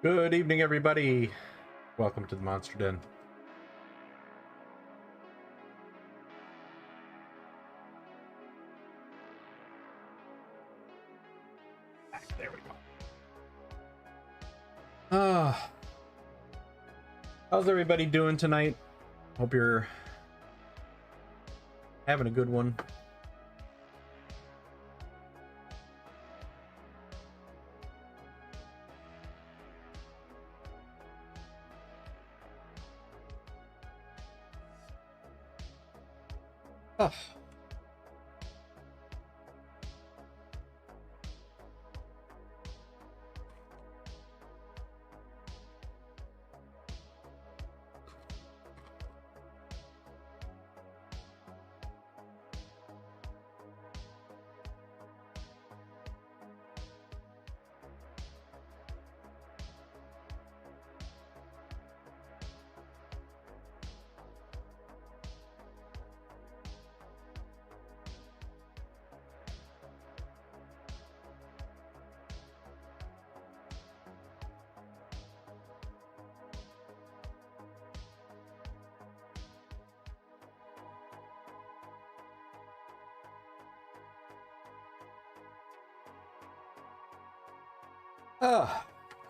Good evening, everybody. Welcome to the Monster Den. There we go. How's everybody doing tonight? Hope you're having a good one.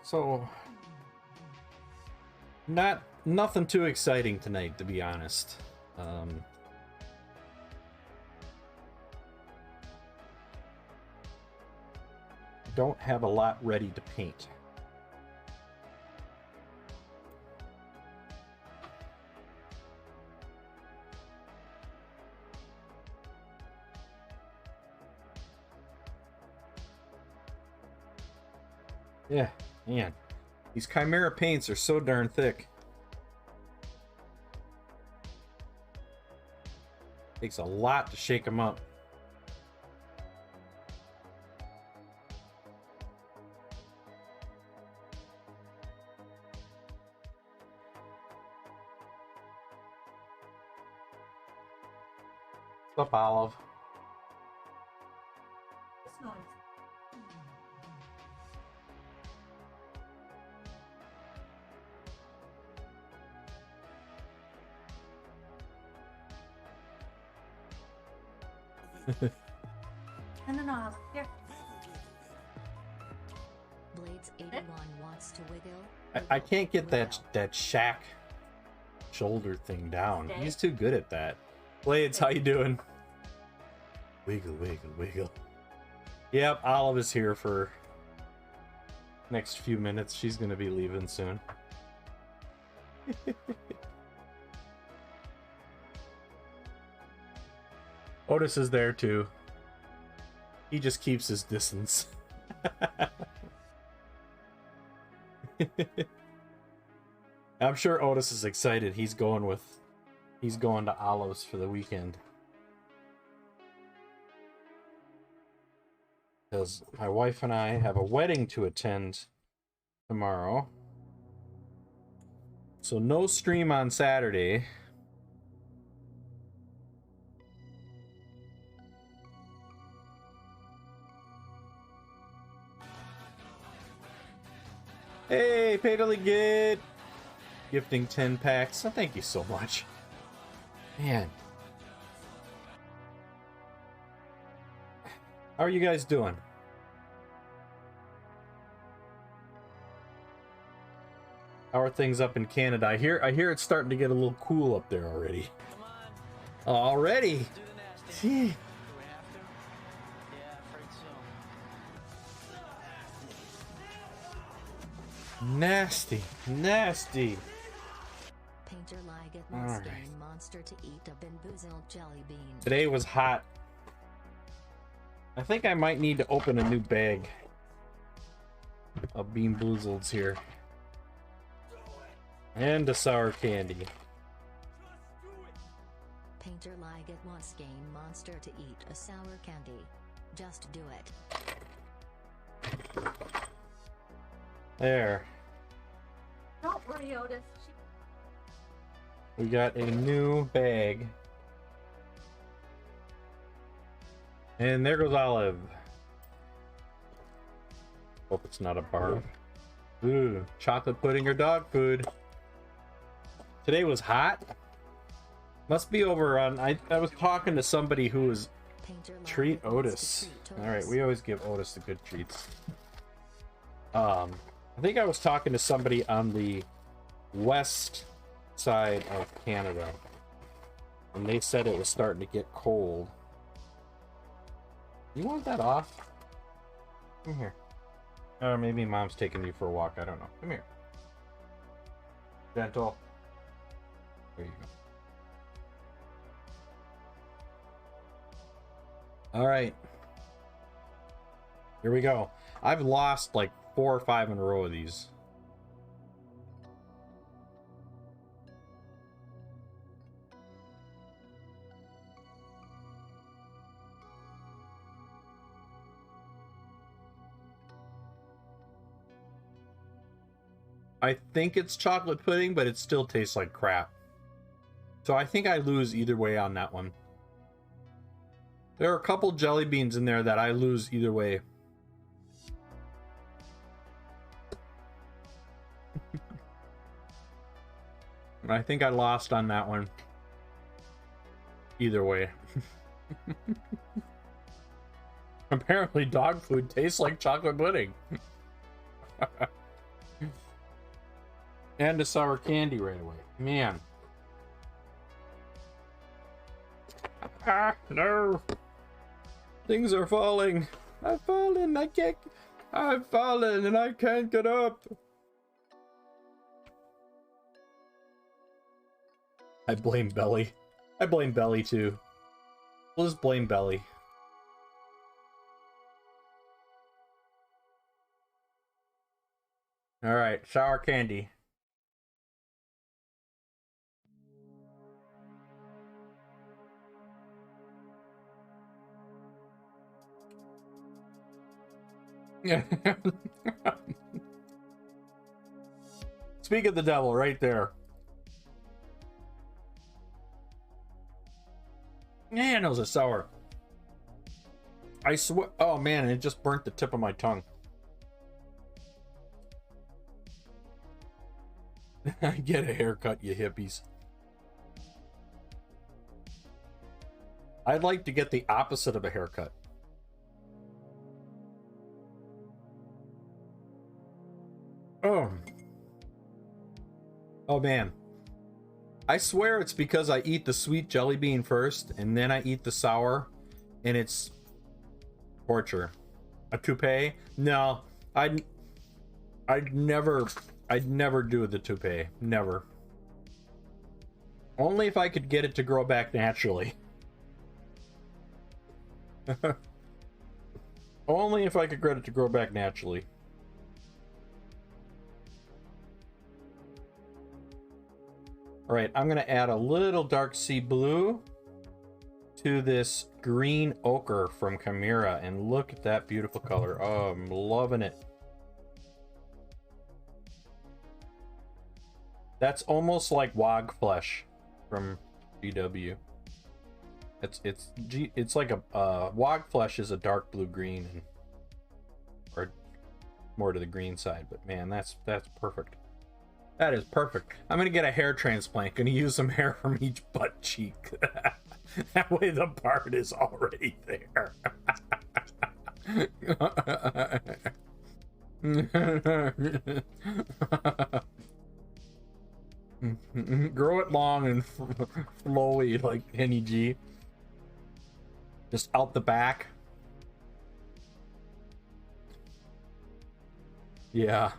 So nothing too exciting tonight, to be honest. Don't have a lot ready to paint. Yeah, man. These Chimera paints are so darn thick. Takes a lot to shake them up. What's up, Olive? No. Here. Blades 81 wants to wiggle. I can't get that Shaq shoulder thing down. Okay. He's too good at that. Blades, how you doing? Wiggle, wiggle, wiggle. Yep, Olive is here for next few minutes. She's gonna be leaving soon. Otis is there too. He just keeps his distance. I'm sure Otis is excited. He's going to Olive's for the weekend. Because my wife and I have a wedding to attend tomorrow. So no stream on Saturday. Hey, Paidily Good! Gifting 10 packs. Oh, thank you so much. Man. How are you guys doing? How are things up in Canada? I hear it's starting to get a little cool up there already. Already? Gee. Nasty, nasty. Painter Liget wants game monster to eat a bamboozled jelly bean. Today was hot. I think I might need to open a new bag of Bean Boozleds here. And a sour candy. Painter Liget wants game monster to eat a sour candy. Just do it. There. Don't worry, Otis. We got a new bag. And there goes Olive. Hope it's not a barf. Ooh, chocolate pudding or dog food. Today was hot. Must be over on. I was talking to somebody who was treat Otis. All right, we always give Otis the good treats. I think I was talking to somebody on the west side of Canada, and they said it was starting to get cold. You want that off? Come here. Or maybe mom's taking you for a walk. I don't know. Come here. Gentle. There you go. All right. Here we go. I've lost like 4 or 5 in a row of these. I think it's chocolate pudding, but it still tastes like crap. So I think I lose either way on that one. There are a couple jelly beans in there that I lose either way. I think I lost on that one. Either way. Apparently dog food tastes like chocolate pudding. And a sour candy right away. Man. Ah, no. Things are falling. I've fallen. I've fallen and I can't get up. I blame Belly. I blame Belly too. We'll just blame Belly. Alright, sour candy. Speak of the devil right there. Man, those are sour. I swear. Oh man, it just burnt the tip of my tongue. Get a haircut, you hippies. I'd like to get the opposite of a haircut. Oh man. I swear it's because I eat the sweet jelly bean first and then I eat the sour and it's torture. A toupee? No. I'd never do the toupee. Never. Only if I could get it to grow back naturally. Only if I could get it to grow back naturally. Alright, I'm going to add a little dark sea blue to this green ochre from Chimera. And look at that beautiful color. Oh, I'm loving it. That's almost like wog flesh from GW. It's like a wog flesh is a dark blue green, and, or more to the green side. But man, that's perfect. That is perfect. I'm gonna get a hair transplant. Gonna use some hair from each butt cheek. That way the part is already there. Grow it long and flowy like Henny G. Just out the back. Yeah.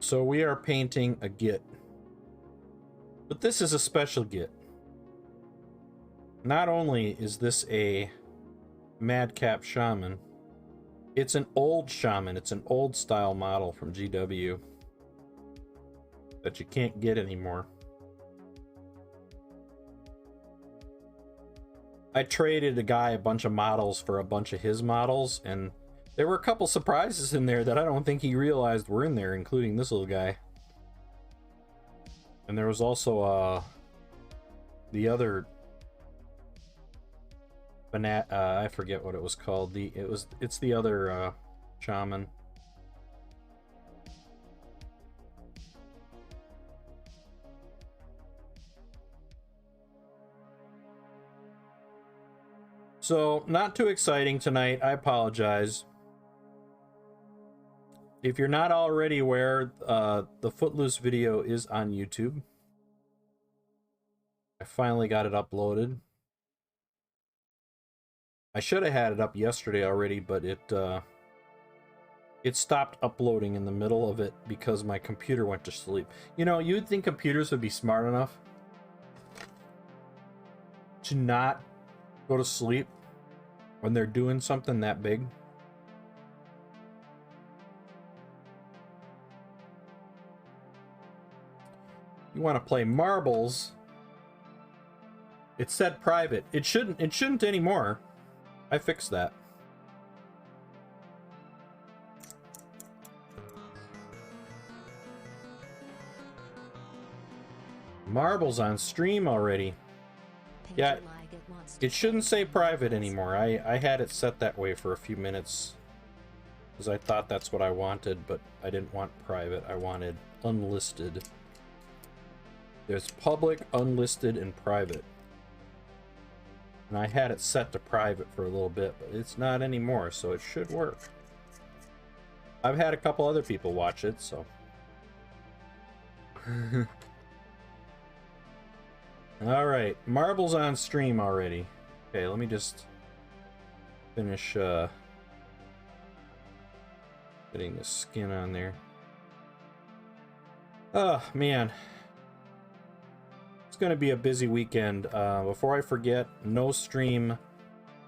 So we are painting a git. But this is a special git. Not only is this a Madcap shaman, it's an old shaman. It's an old style model from GW that you can't get anymore. I traded a guy a bunch of models for a bunch of his models, and there were a couple surprises in there that I don't think he realized were in there, including this little guy. And there was also the other I forget what it was called. It's the other shaman. So, not too exciting tonight. I apologize. If you're not already aware, the Footloose video is on YouTube. I finally got it uploaded. I should have had it up yesterday already, but it stopped uploading in the middle of it because my computer went to sleep. You know, you'd think computers would be smart enough to not go to sleep when they're doing something that big. You want to play marbles? It said private. It shouldn't anymore. I fixed that. Marbles on stream already. Yeah, it shouldn't say private anymore. I had it set that way for a few minutes because I thought that's what I wanted, but I didn't want private. I wanted unlisted. There's public, unlisted, and private. And I had it set to private for a little bit, but it's not anymore, so it should work. I've had a couple other people watch it, so. Alright, marbles on stream already. Okay, let me just finish getting the skin on there. Oh, man. It's going to be a busy weekend. Before I forget, no stream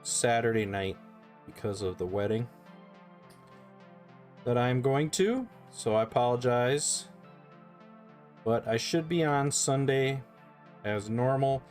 Saturday night because of the wedding that I'm going to, so I apologize. But I should be on Sunday as normal.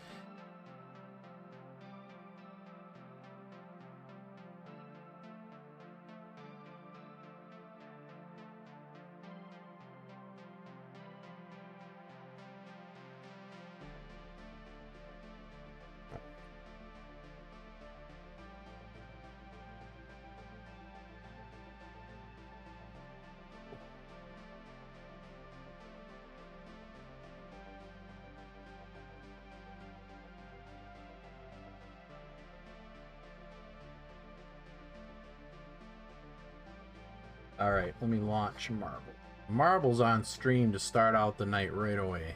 Alright, let me launch Marble. Marble's on stream to start out the night right away.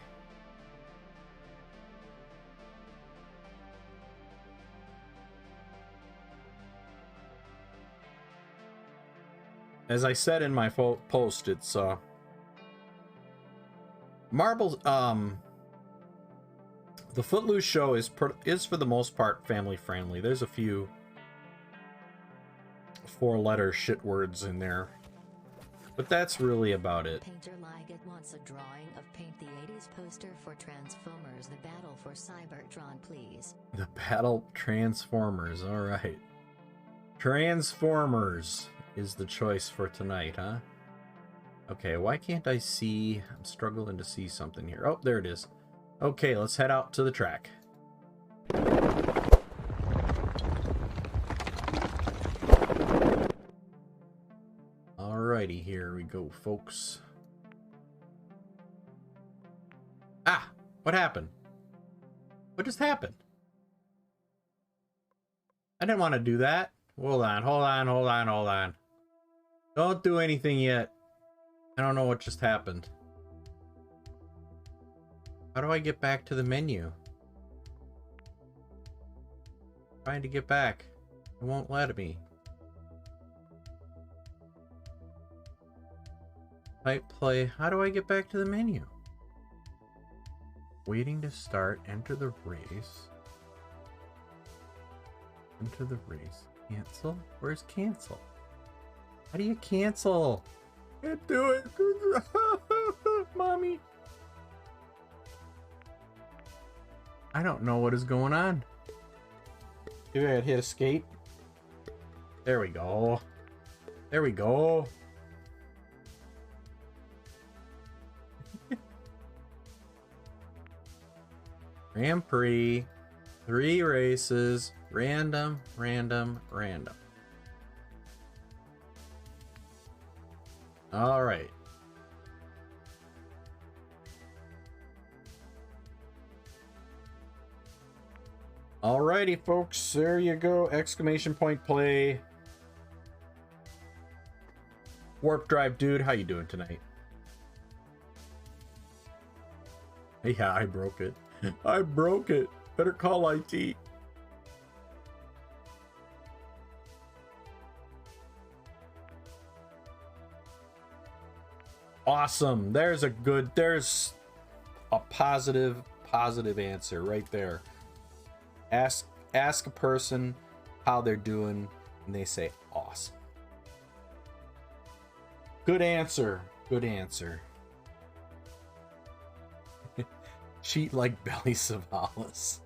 As I said in my post, it's Marble's the Footloose show is for the most part family friendly. There's a few 4-letter shit words in there, but that's really about it. Painter Liget wants a drawing of Paint the 80s poster for Transformers: The Battle for Cybertron, please. The Battle Transformers, alright. Transformers is the choice for tonight, huh? Okay, why can't I see? I'm struggling to see something here. Oh, there it is. Okay, let's head out to the track. Alrighty, here we go, folks. Ah! What happened? What just happened? I didn't want to do that. Hold on. Don't do anything yet. I don't know what just happened. How do I get back to the menu? Trying to get back. It won't let me. Type play. How do I get back to the menu? Waiting to start. Enter the race. Enter the race. Cancel? Where's cancel? How do you cancel? Can't do it. Mommy. I don't know what is going on. Maybe I had hit escape. There we go. There we go. Grand Prix. 3 races. Random, random, random. All right. Alrighty, folks. There you go. Exclamation point play. Warp Drive dude, how you doing tonight? Yeah, I broke it. I broke it. Better call IT. Awesome. There's a positive answer right there. Ask a person how they're doing, and they say awesome. Good answer. Good answer. Cheat like Belly Savalas.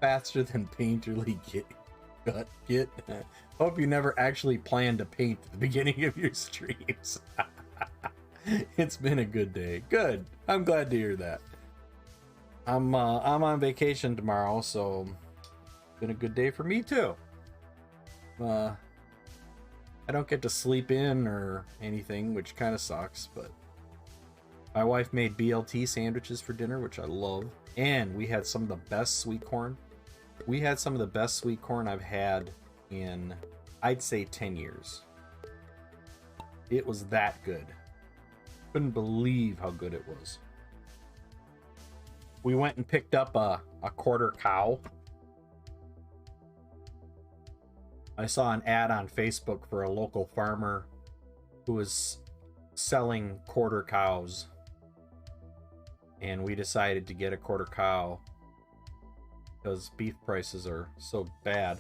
Faster than Painterly get. Hope you never actually planned to paint at the beginning of your streams. It's been a good day. Good. I'm glad to hear that. I'm on vacation tomorrow, so it's been a good day for me too. I don't get to sleep in or anything, which kind of sucks, but my wife made BLT sandwiches for dinner, which I love, and we had some of the best sweet corn. We had some of the best sweet corn I've had in, I'd say, 10 years. It was that good. Couldn't believe how good it was. We went and picked up a quarter cow. I saw an ad on Facebook for a local farmer who was selling quarter cows. And we decided to get a quarter cow because beef prices are so bad.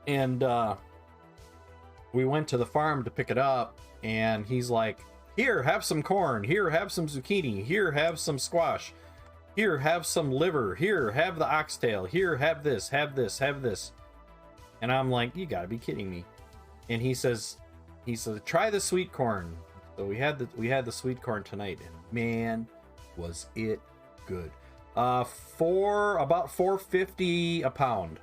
And we went to the farm to pick it up, and he's like, here, have some corn. Here, have some zucchini. Here, have some squash. Here, have some liver. Here, have the oxtail. Here, have this, have this, have this. And I'm like, you gotta be kidding me. And he says, try the sweet corn. So we had the sweet corn tonight, and man, was it good. For about $4.50 a pound.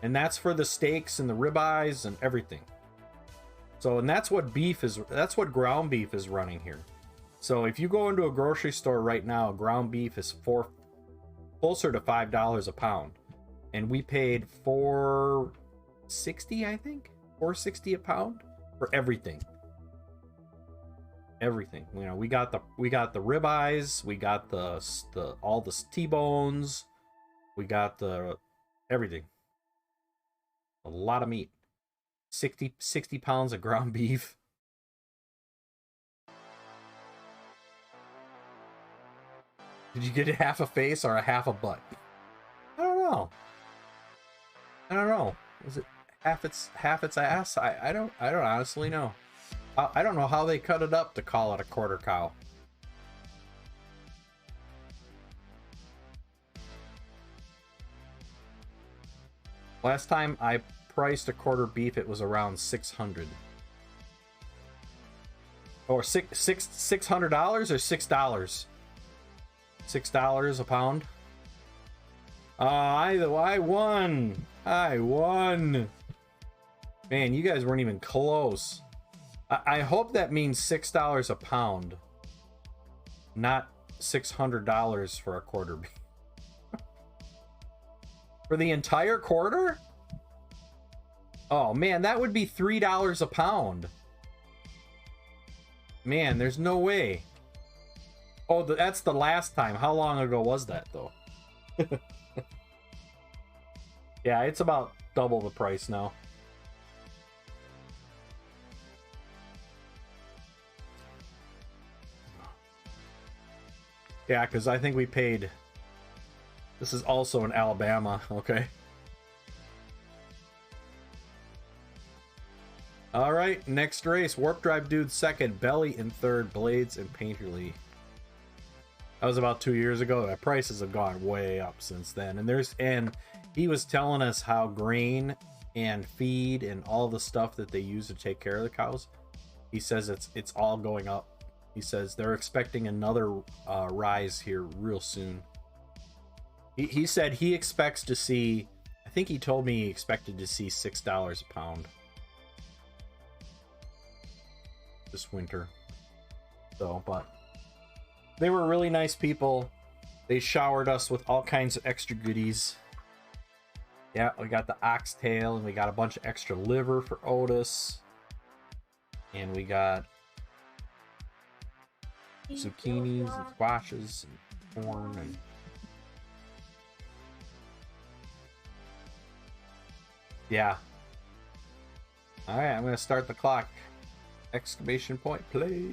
And that's for the steaks and the ribeyes and everything. So, and that's what ground beef is running here. So if you go into a grocery store right now, ground beef is closer to $5 a pound. And we paid $4.60, I think. $4.60 a pound for everything. Everything. You know, we got the ribeyes, we got all the T-bones, we got the everything. A lot of meat. 60 pounds of ground beef. Did you get a half a face or a half a butt? I don't know. Was it half its ass? I don't honestly know. I don't know how they cut it up to call it a quarter cow. Last time I priced a quarter beef, it was around $600. Or $600 or $6? $6 a pound. I won. Man, you guys weren't even close. I hope that means $6 a pound, not $600 for a quarter beef. For the entire quarter? Oh man, that would be $3 a pound. Man, there's no way. Oh, that's the last time. How long ago was that, though? Yeah, it's about double the price now. Yeah, because I think we paid... This is also in Alabama, okay? Alright, next race. Warp Drive Dude second, Belly in third, Blades and Painterly. That was about 2 years ago. The prices have gone way up since then. And he was telling us how grain and feed and all the stuff that they use to take care of the cows, he says it's all going up. He says they're expecting another rise here real soon. He said he expects to see, I think he told me he expected to see $6 a pound this winter. So, but they were really nice people. They showered us with all kinds of extra goodies. Yeah, we got the oxtail, and we got a bunch of extra liver for Otis. And we got zucchinis and squashes and corn and yeah. All right, I'm gonna start the clock. Exclamation point play.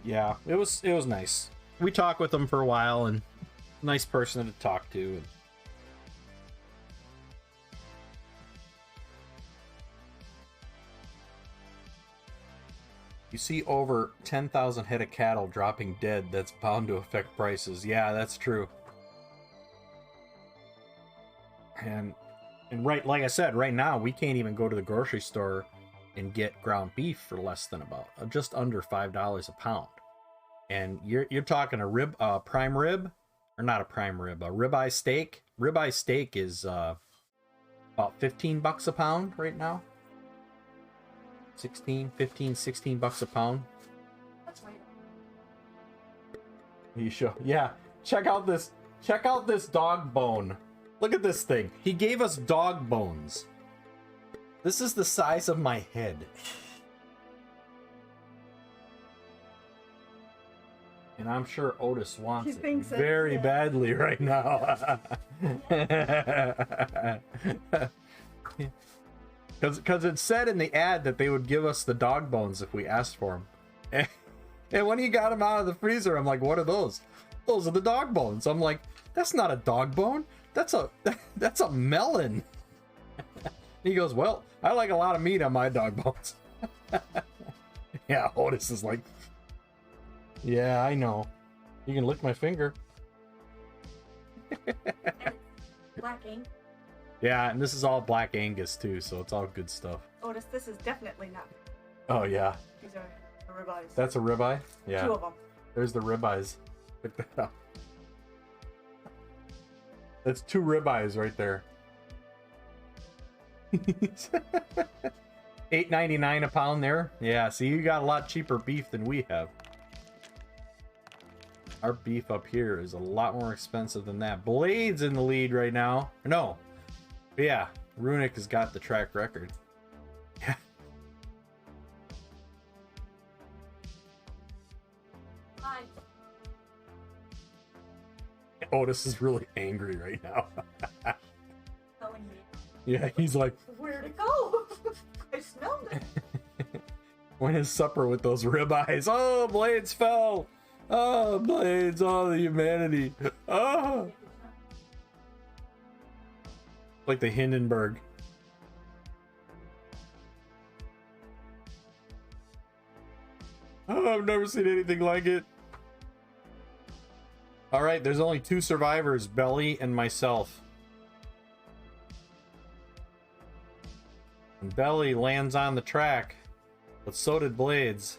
Yeah, it was nice. We talked with him for a while, and nice person to talk to. And you see over 10,000 head of cattle dropping dead, that's bound to affect prices. Yeah, that's true. And right, like I said, right now we can't even go to the grocery store and get ground beef for less than about just under $5 a pound. And you're talking a prime rib, or not a prime rib, a ribeye steak. Ribeye steak is about $15 a pound right now. 16, 15, 16 bucks a pound. That's right. You show, yeah. Check out this dog bone. Look at this thing. He gave us dog bones. This is the size of my head. And I'm sure Otis wants it very badly right now. Because it said in the ad that they would give us the dog bones if we asked for them. And when he got them out of the freezer, I'm like, what are those? Those are the dog bones. I'm like, that's not a dog bone. That's a melon. He goes, well, I like a lot of meat on my dog bones. Yeah, Otis is like, yeah, I know. You can lick my finger. Black ink. Yeah, and this is all Black Angus too, so it's all good stuff. Otis, this is definitely not. Oh yeah. These are ribeyes. That's a ribeye? Yeah. 2 of them. There's the ribeyes. Pick that up. That's 2 ribeyes right there. $8.99 a pound there. Yeah, see, you got a lot cheaper beef than we have. Our beef up here is a lot more expensive than that. Blade's in the lead right now. No. But yeah, Runic has got the track record. Yeah. Hi. Otis is really angry right now. Telling me. Yeah, he's like, Where'd it go? I smelled it. when his supper with those ribeyes. Oh, Blades fell. Oh, Blades, oh, the humanity. Oh. Like the Hindenburg. Oh, I've never seen anything like it. All right, there's only 2 survivors, Belly and myself. And Belly lands on the track, but so did Blades.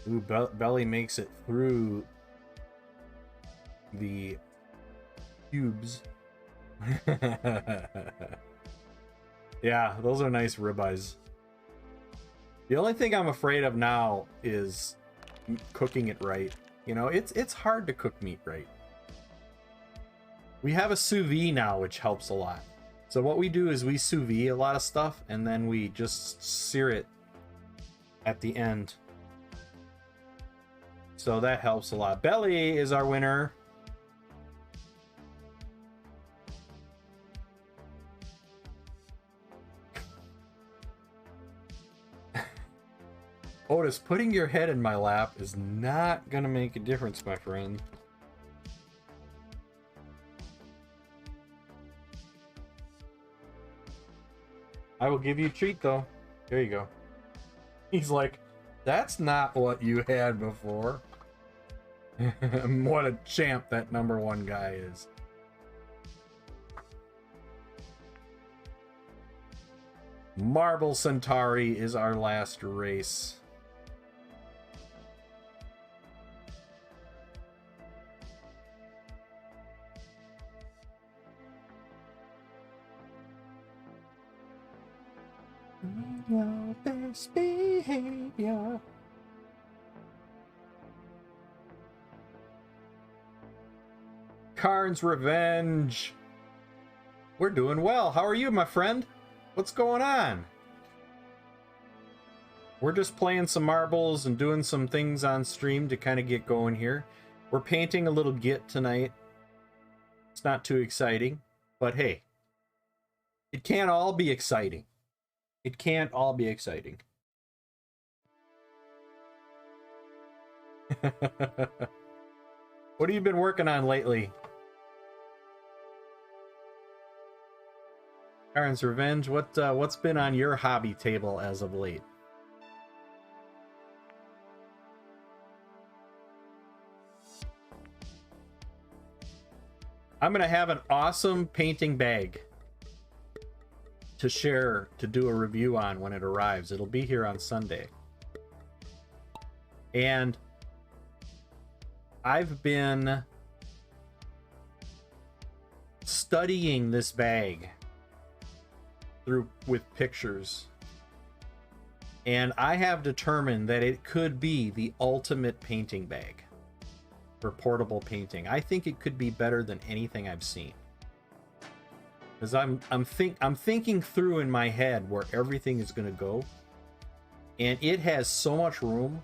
Ooh, Belly makes it through the cubes. Yeah, those are nice ribeyes. The only thing I'm afraid of now is cooking it right. You know, it's hard to cook meat right. We have a sous vide now, which helps a lot. So what we do is we sous vide a lot of stuff, and then we just sear it at the end. So that helps a lot. Belly is our winner. Otis, putting your head in my lap is not gonna make a difference, my friend. I will give you a treat, though. There you go. He's like, that's not what you had before. What a champ that #1 guy is. Marble Centauri is our last race. Your best behavior. Karn's Revenge. We're doing well. How are you, my friend? What's going on? We're just playing some marbles and doing some things on stream to kind of get going here. We're painting a little git tonight. It's not too exciting, but hey, it can't all be exciting. It can't all be exciting. What have you been working on lately? Karn's Revenge, what's been on your hobby table as of late? I'm gonna have an awesome painting bag to share, to do a review on when it arrives. It'll be here on Sunday. And I've been studying this bag with pictures, and I have determined that it could be the ultimate painting bag for portable painting. I think it could be better than anything I've seen, because I'm thinking through in my head where everything is going to go, and it has so much room,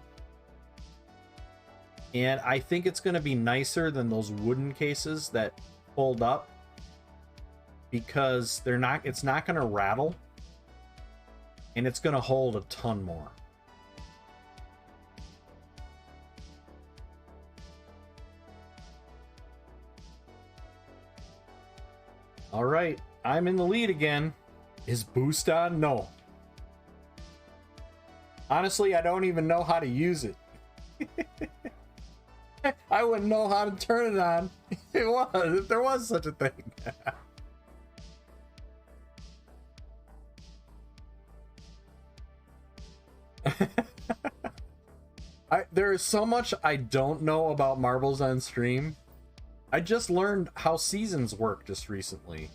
and I think it's going to be nicer than those wooden cases that fold up, because it's not going to rattle, and it's going to hold a ton more. All right, I'm in the lead again. Is boost on? No. Honestly, I don't even know how to use it. I wouldn't know how to turn it on if there was such a thing. There is so much I don't know about marbles on stream. I just learned how seasons work just recently,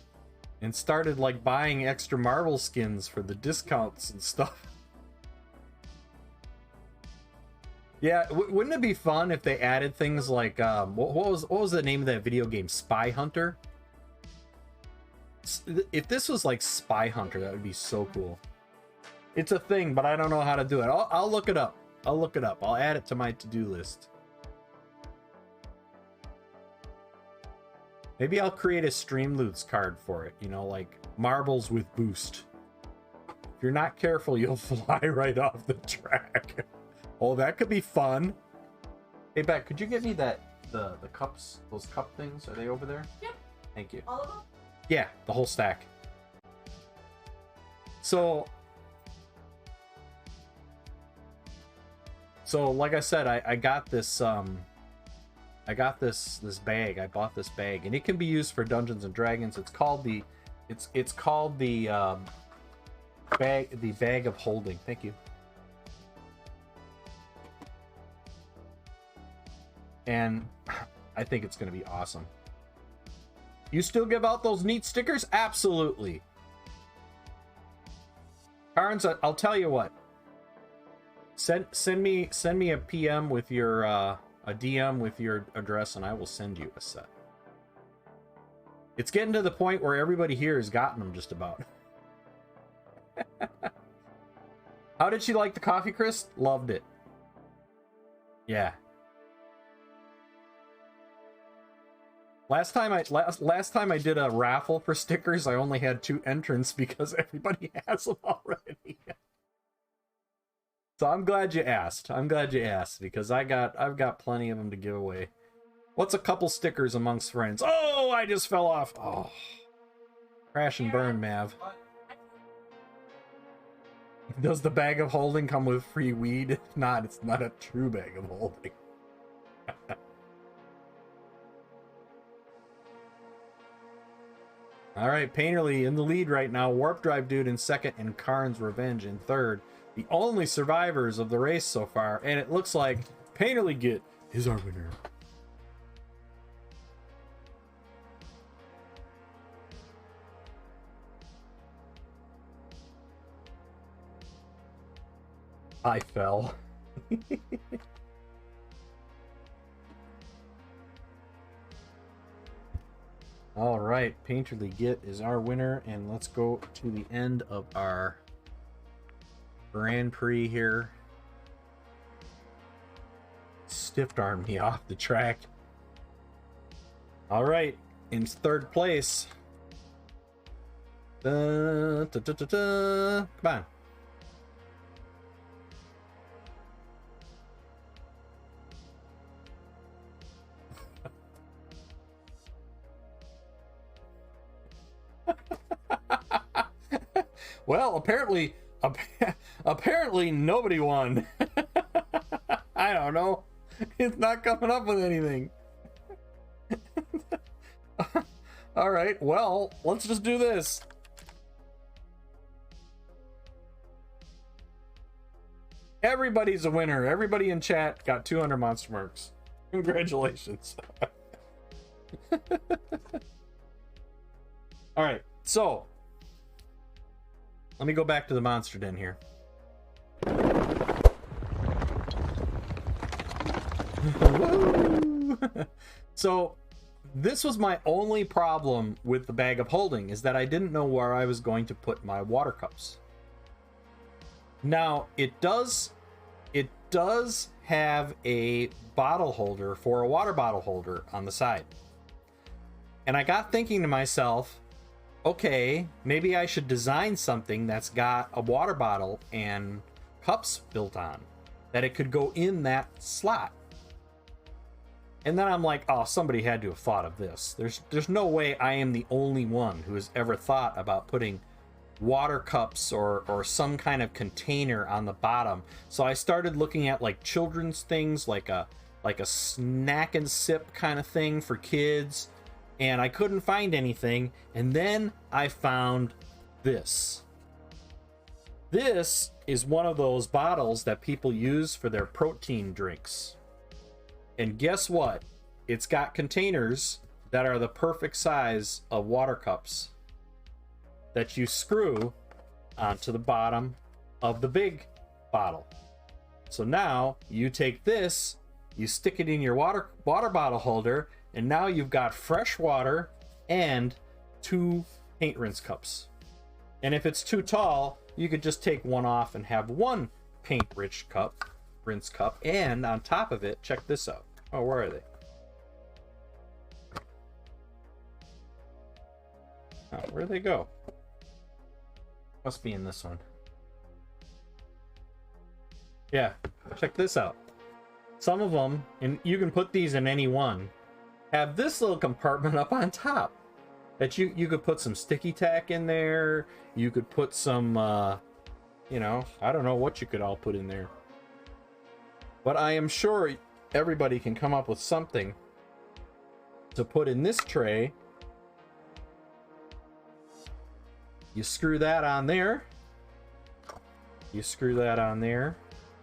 and started like buying extra marble skins for the discounts and stuff. Yeah, wouldn't it be fun if they added things like what was the name of that video game? Spy Hunter. If this was like Spy Hunter, that would be so cool. It's a thing, but I don't know how to do it. I'll look it up. I'll add it to my to-do list. Maybe I'll create a Streamloots card for it, you know, like marbles with boost. If you're not careful, you'll fly right off the track. Oh, that could be fun. Hey, Beck, could you get me the cups, those cup things? Are they over there? Yep. Thank you. All of them? Yeah, the whole stack. So like I said, I got this this bag. I bought this bag, and it can be used for Dungeons and Dragons. It's called the bag of holding. Thank you. And I think it's going to be awesome. You still give out those neat stickers? Absolutely. Karns, I'll tell you what. Send me a PM with your a DM with your address, and I will send you a set. It's getting to the point where everybody here has gotten them just about. How did she like the coffee, Chris? Loved it. Yeah. Last time I did a raffle for stickers, I only had 2 entrants because everybody has them already. So I'm glad you asked. Because I've got plenty of them to give away. What's a couple stickers amongst friends? Oh, I just fell off. Oh. Crash and burn, Mav. Does the bag of holding come with free weed? If not, it's not a true bag of holding. Alright, Painterly in the lead right now. Warp Drive Dude in second, and Karn's Revenge in third. The only survivors of the race so far, and it looks like Painterly Git is our winner. I fell. All right, Painterly Git is our winner, and let's go to the end of our Grand Prix here. Stiff armed me off the track. All right, in third place. Come on. Well, apparently nobody won. I don't know. It's not coming up with anything. All right, well, let's just do this. Everybody's a winner. Everybody in chat got 200 monster marks. Congratulations. All right, so let me go back to the monster den here. So this was my only problem with the bag of holding, is that I didn't know where I was going to put my water cups. Now it does have a bottle holder for a water bottle holder on the side. And I got thinking to myself, okay, maybe I should design something that's got a water bottle and cups built on, that it could go in that slot. And then I'm like, oh, somebody had to have thought of this. There's no way I am the only one who has ever thought about putting water cups or some kind of container on the bottom. So I started looking at like children's things, like a snack and sip kind of thing for kids, and I couldn't find anything. And then I found this. This is one of those bottles that people use for their protein drinks. And guess what? It's got containers that are the perfect size of water cups that you screw onto the bottom of the big bottle. So now you take this, you stick it in your water bottle holder, and now you've got fresh water and 2 paint rinse cups. And if it's too tall, you could just take one off and have 1 paint rinse cup, and on top of it, check this out. Oh, where are they? Oh, where'd they go? Must be in this one. Yeah, check this out. Some of them, and you can put these in any one, have this little compartment up on top that you could put some sticky tack in there. You could put some, you know, I don't know what you could all put in there. But I am sure everybody can come up with something to put in this tray. You screw that on there. You screw that on there.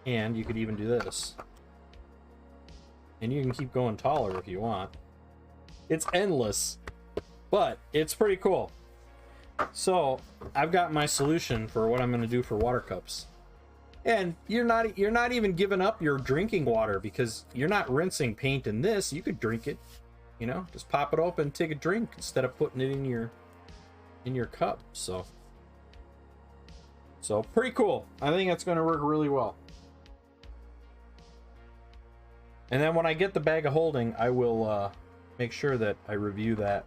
And you could even do this. And you can keep going taller if you want. It's endless. But it's pretty cool. So I've got my solution for what I'm going to do for water cups. And you're not even giving up your drinking water, because you're not rinsing paint in this. You could drink it, you know, just pop it open, take a drink instead of putting it in your cup. So pretty cool. I think that's going to work really well. And then when I get the bag of holding, I will make sure that I review that.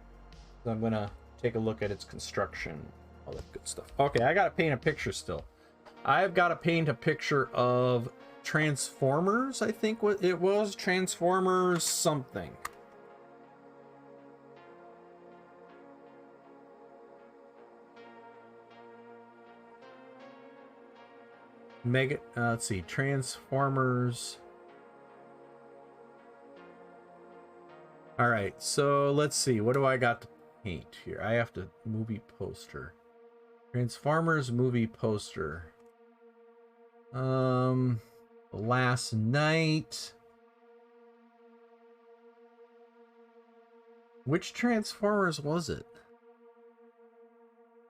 I'm going to take a look at its construction, all that good stuff. Okay, I got to paint a picture still. I've got to paint a picture of Transformers, I think what it was. Transformers something. Let's see, Transformers. All right, so let's see, what do I got to paint here? I have to movie poster. Transformers movie poster. Last night. Which Transformers was it?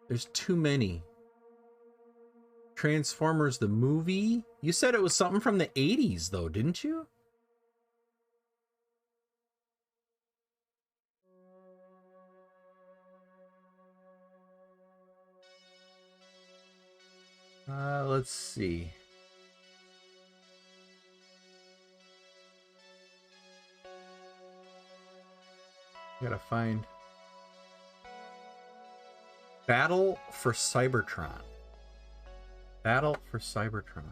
There's too many. Transformers the movie? You said it was something from the 80s, though, didn't you? Let's see. Gotta find Battle for Cybertron. Battle for Cybertron.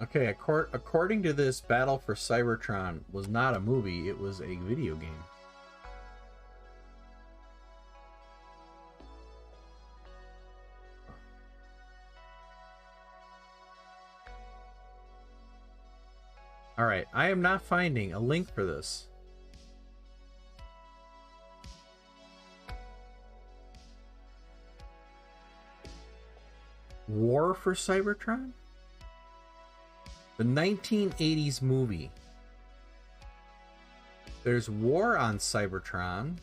Okay, according to this, Battle for Cybertron was not a movie, it was a video game. Alright, I am not finding a link for this. War for Cybertron? The 1980s movie. There's War on Cybertron.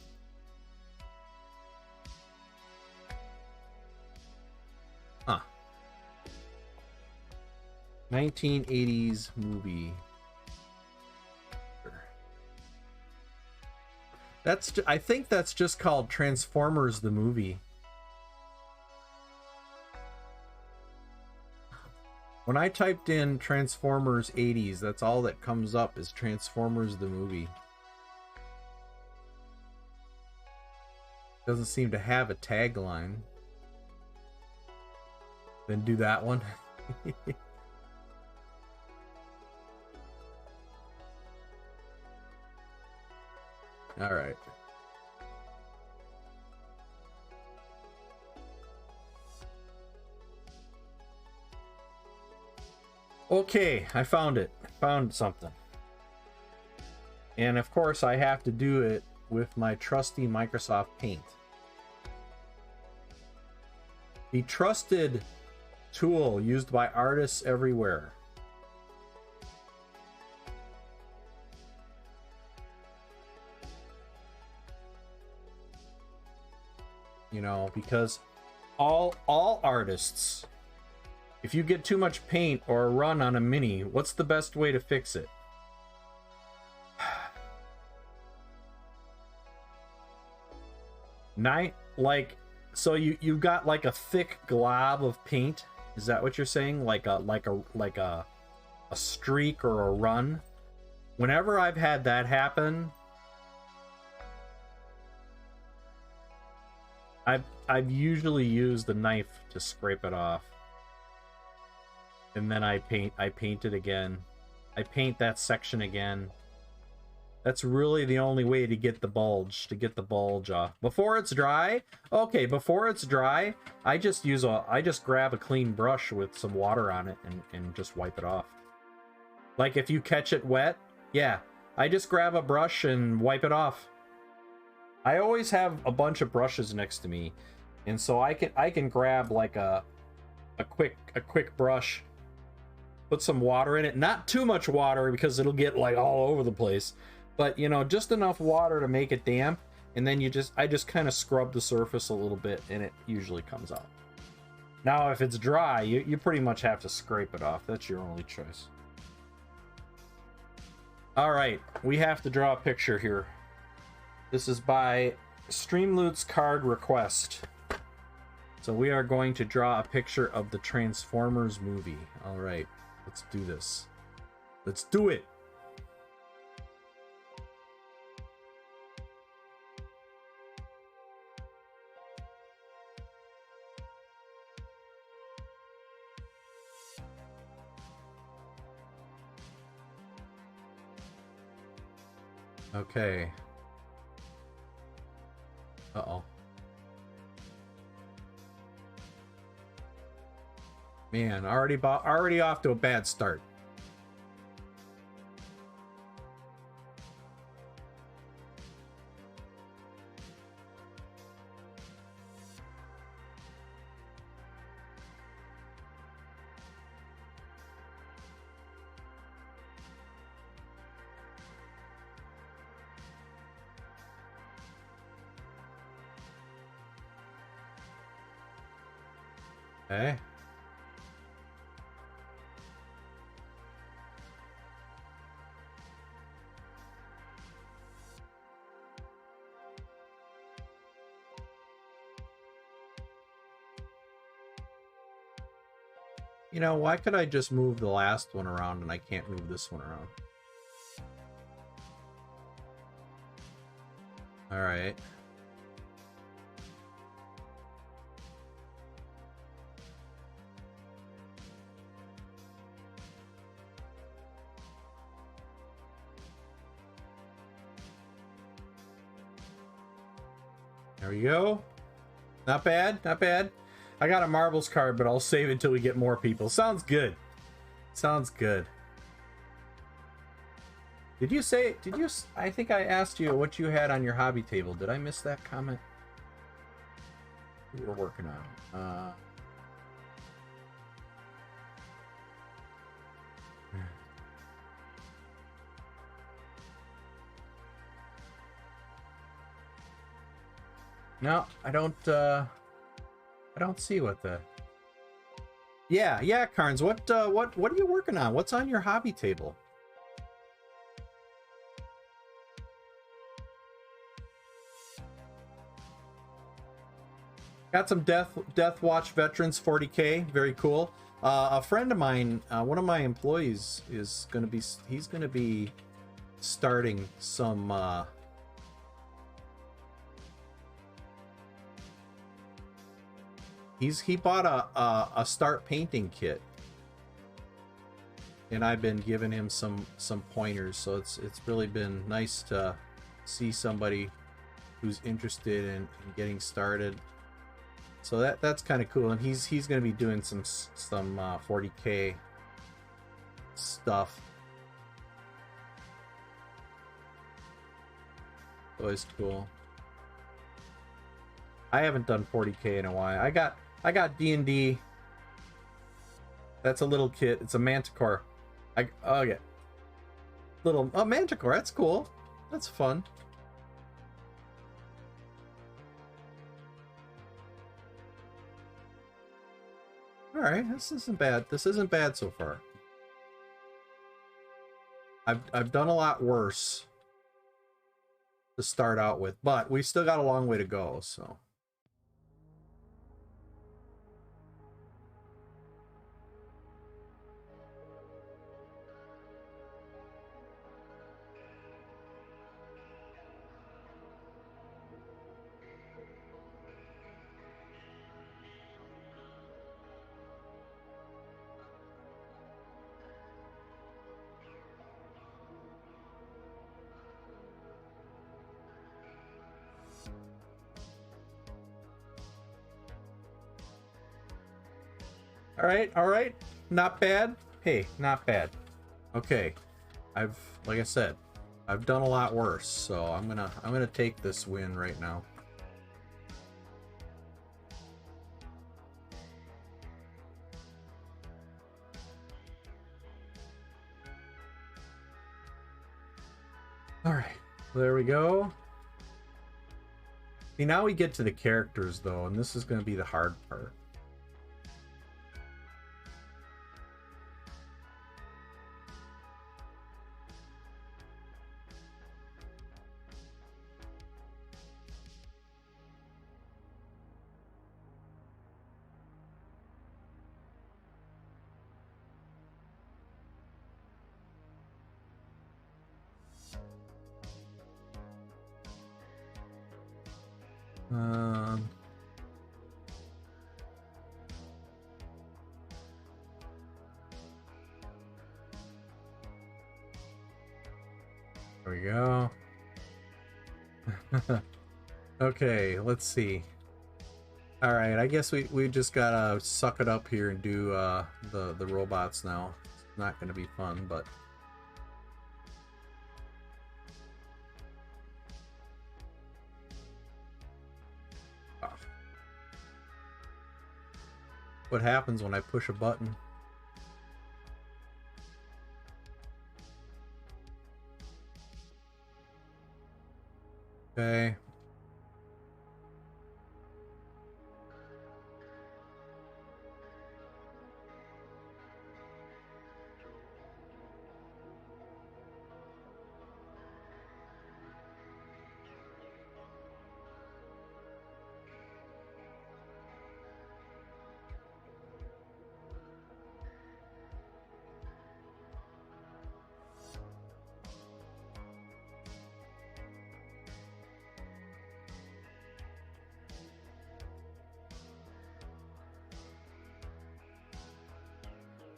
Huh. 1980s movie. I think that's just called Transformers the movie. When I typed in Transformers 80s, that's all that comes up is Transformers the movie. Doesn't seem to have a tagline. Then do that one. All right. Okay, I found it. Found something. And of course, I have to do it with my trusty Microsoft Paint. The trusted tool used by artists everywhere. You know, because all artists, if you get too much paint or a run on a mini, what's the best way to fix it? So you've got like a thick glob of paint. Is that what you're saying? Like a streak or a run? Whenever I've had that happen, I've usually used the knife to scrape it off. And then I paint it again. I paint that section again. That's really the only way to get the bulge off. Before it's dry, okay, before it's dry, I just grab a clean brush with some water on it and just wipe it off. Like if you catch it wet, yeah, I just grab a brush and wipe it off. I always have a bunch of brushes next to me, and so I can grab like a quick brush, put some water in it, not too much water because it'll get like all over the place, but you know, just enough water to make it damp, and then I just kind of scrub the surface a little bit and it usually comes out. Now if it's dry, you pretty much have to scrape it off. That's your only choice. All right, we have to draw a picture here. This is by Streamloot's card request. So we are going to draw a picture of the Transformers movie. All right, let's do this. Let's do it. Okay. Uh-oh. Man, already off to a bad start. Okay. You know, why could I just move the last one around and I can't move this one around? All right. There we go. Not bad, not bad. I got a marbles card, but I'll save it until we get more people. Sounds good. Sounds good. Did you say, I think I asked you what you had on your hobby table. Did I miss that comment? We were working on. No, I don't see what the... Yeah, Carnes, what are you working on? What's on your hobby table? Got some Death Watch Veterans 40K, very cool. A friend of mine, one of my employees is going to be, he's going to be starting some he bought a start painting kit, and I've been giving him some pointers, so it's really been nice to see somebody who's interested in getting started. So that's kind of cool, and he's going to be doing some 40K stuff. Always cool. I haven't done 40K in a while. I got D&D. That's a little kit. It's a Manticore. Oh yeah. Manticore. That's cool. That's fun. All right, this isn't bad. This isn't bad so far. I've done a lot worse to start out with, but we've still got a long way to go, so. All right, not bad. Hey, not bad. Okay, like I said, I've done a lot worse, so I'm gonna take this win right now. All right, there we go. See, now we get to the characters though, and this is gonna be the hard part. There we go. Okay, let's see. All right, I guess we just gotta suck it up here and do the robots now. It's not gonna be fun, but what happens when I push a button? Okay.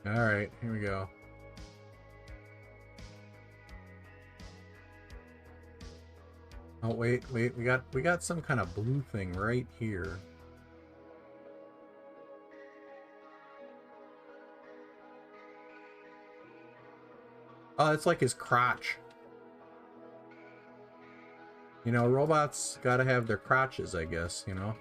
All right, here we go. Oh wait, we got some kind of blue thing right here. Oh, it's like his crotch. You know, robots gotta have their crotches, I guess, you know?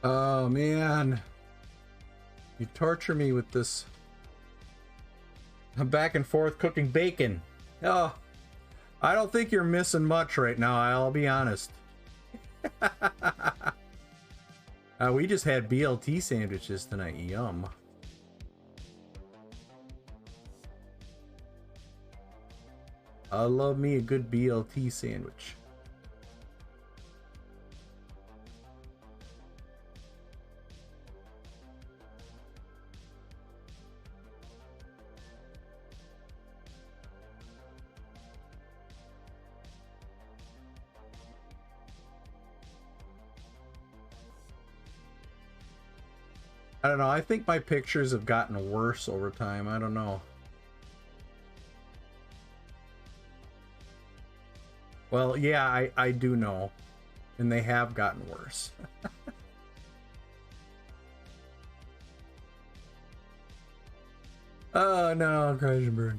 Oh man, you torture me with this. I'm back and forth cooking bacon. Oh, I don't think you're missing much right now, I'll be honest. We just had BLT sandwiches tonight. Yum. I love me a good BLT sandwich. I don't know. I think my pictures have gotten worse over time. I don't know. Well, yeah, I do know. And they have gotten worse. Oh no, Kreisenberg.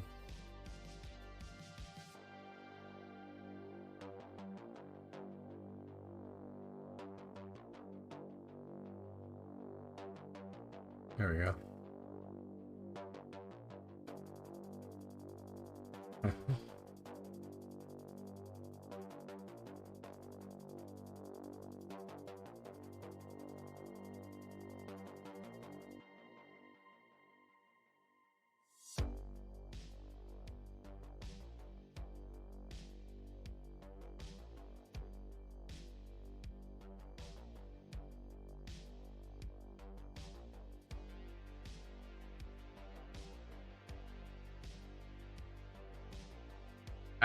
There we go.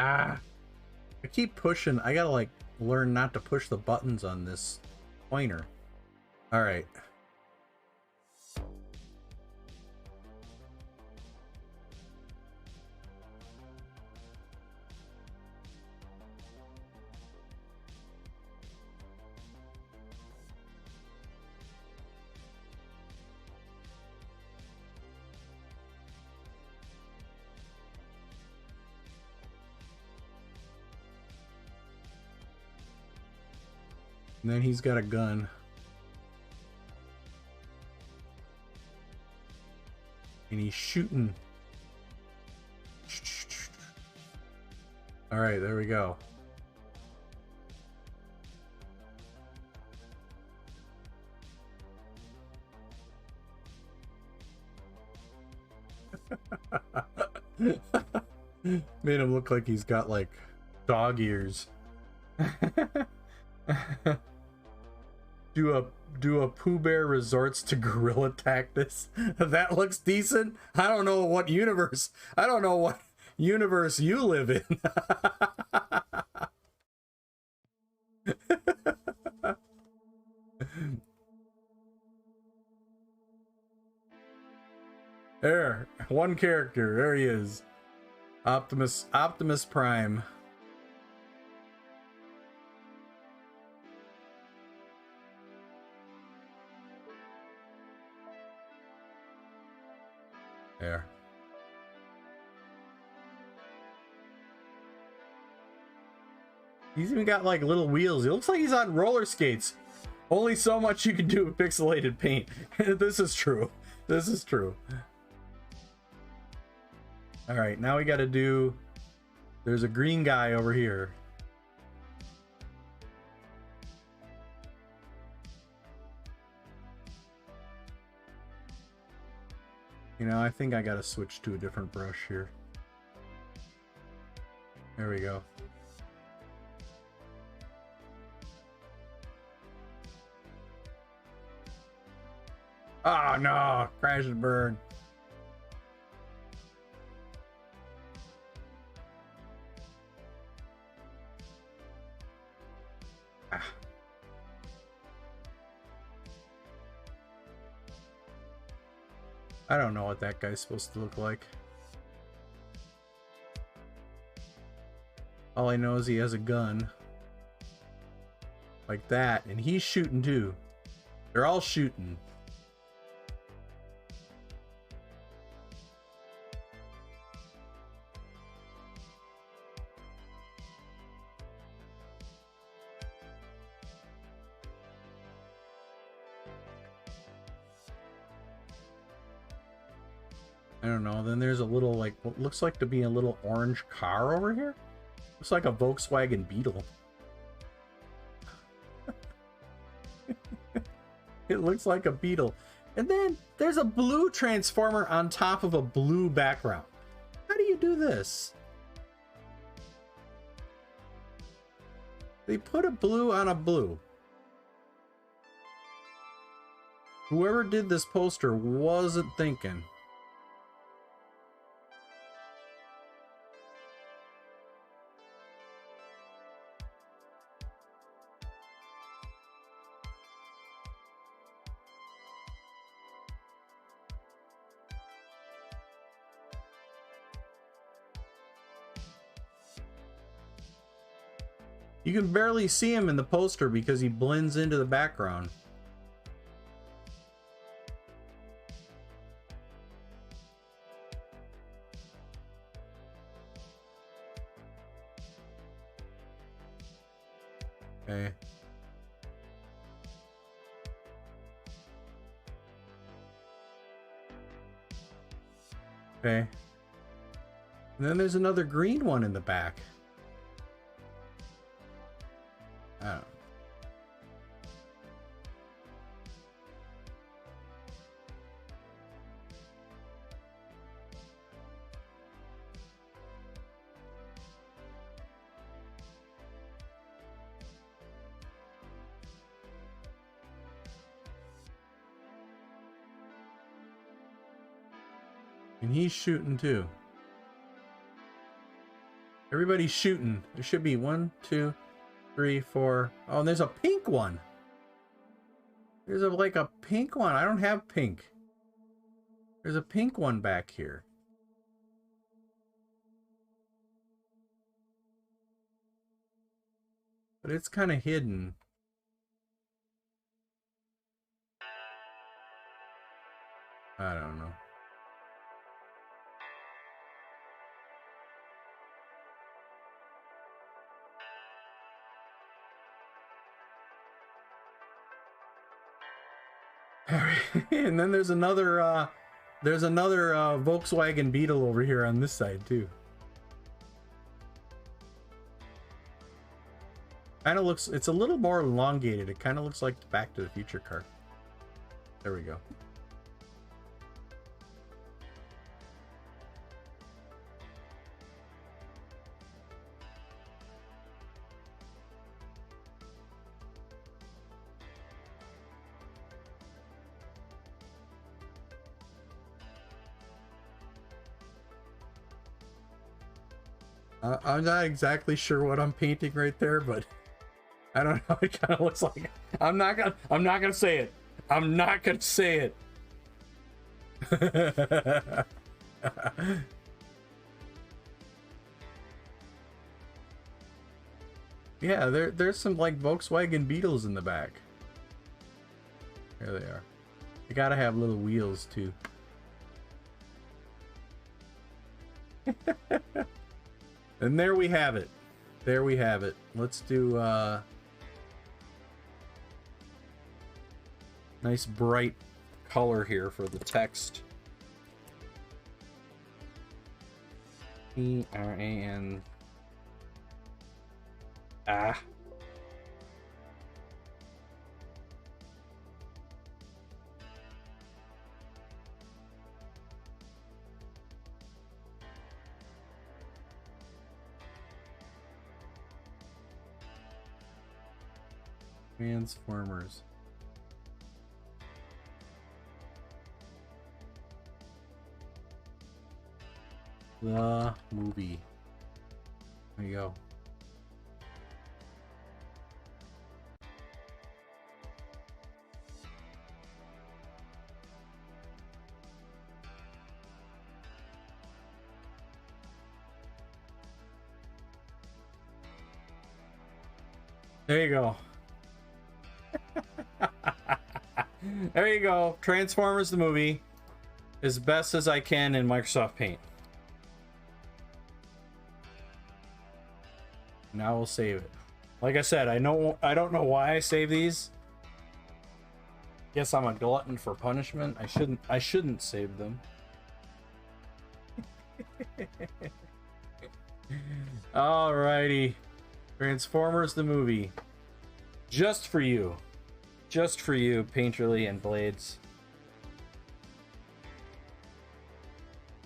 Ah, I keep pushing. I gotta like learn not to push the buttons on this pointer. All right. And then he's got a gun. And he's shooting. All right, there we go. Made him look like he's got like dog ears. Do a Pooh Bear resorts to gorilla tactics. That looks decent. I don't know what universe you live in. There, one character. There he is. Optimus Prime. There. He's even got like little wheels. It looks like he's on roller skates. Only so much you can do with pixelated paint. This is true. This is true. All right, now we got to do... There's a green guy over here. You know, I think I got to switch to a different brush here. There we go. Oh no, crash and burn. Ah. I don't know what that guy's supposed to look like. All I know is he has a gun. Like that, and he's shooting too. They're all shooting. I don't know. Then there's a little, like, what looks like to be a little orange car over here. Looks like a Volkswagen Beetle. It looks like a Beetle. And then there's a blue transformer on top of a blue background. How do you do this? They put a blue on a blue. Whoever did this poster wasn't thinking. You can barely see him in the poster because he blends into the background. Okay. Okay. And then there's another green one in the back. Oh. And he's shooting too. Everybody's shooting. There should be 1, 2, 3, 4. Oh, and there's a pink one. There's like a pink one. I don't have pink. There's a pink one back here. But it's kind of hidden. I don't know. And then there's another Volkswagen Beetle over here on this side too. Kind of looks, it's a little more elongated. It kind of looks like the Back to the Future car. There we go. I'm not exactly sure what I'm painting right there, but I don't know. It kind of looks like I'm not gonna say it. I'm not gonna say it. Yeah, there's some like Volkswagen Beetles in the back. There they are. You gotta have little wheels too. And there we have it. There we have it. Let's do nice bright color here for the text. E-R-A-N. Ah. Transformers. The movie. There you go. There you go. There you go. Transformers the movie as best as I can in Microsoft Paint. Now we'll save it. Like I said, I don't know why I save these. Guess I'm a glutton for punishment. I shouldn't save them. Alrighty. Transformers the movie. Just for you. Just for you, Painterly and Blades.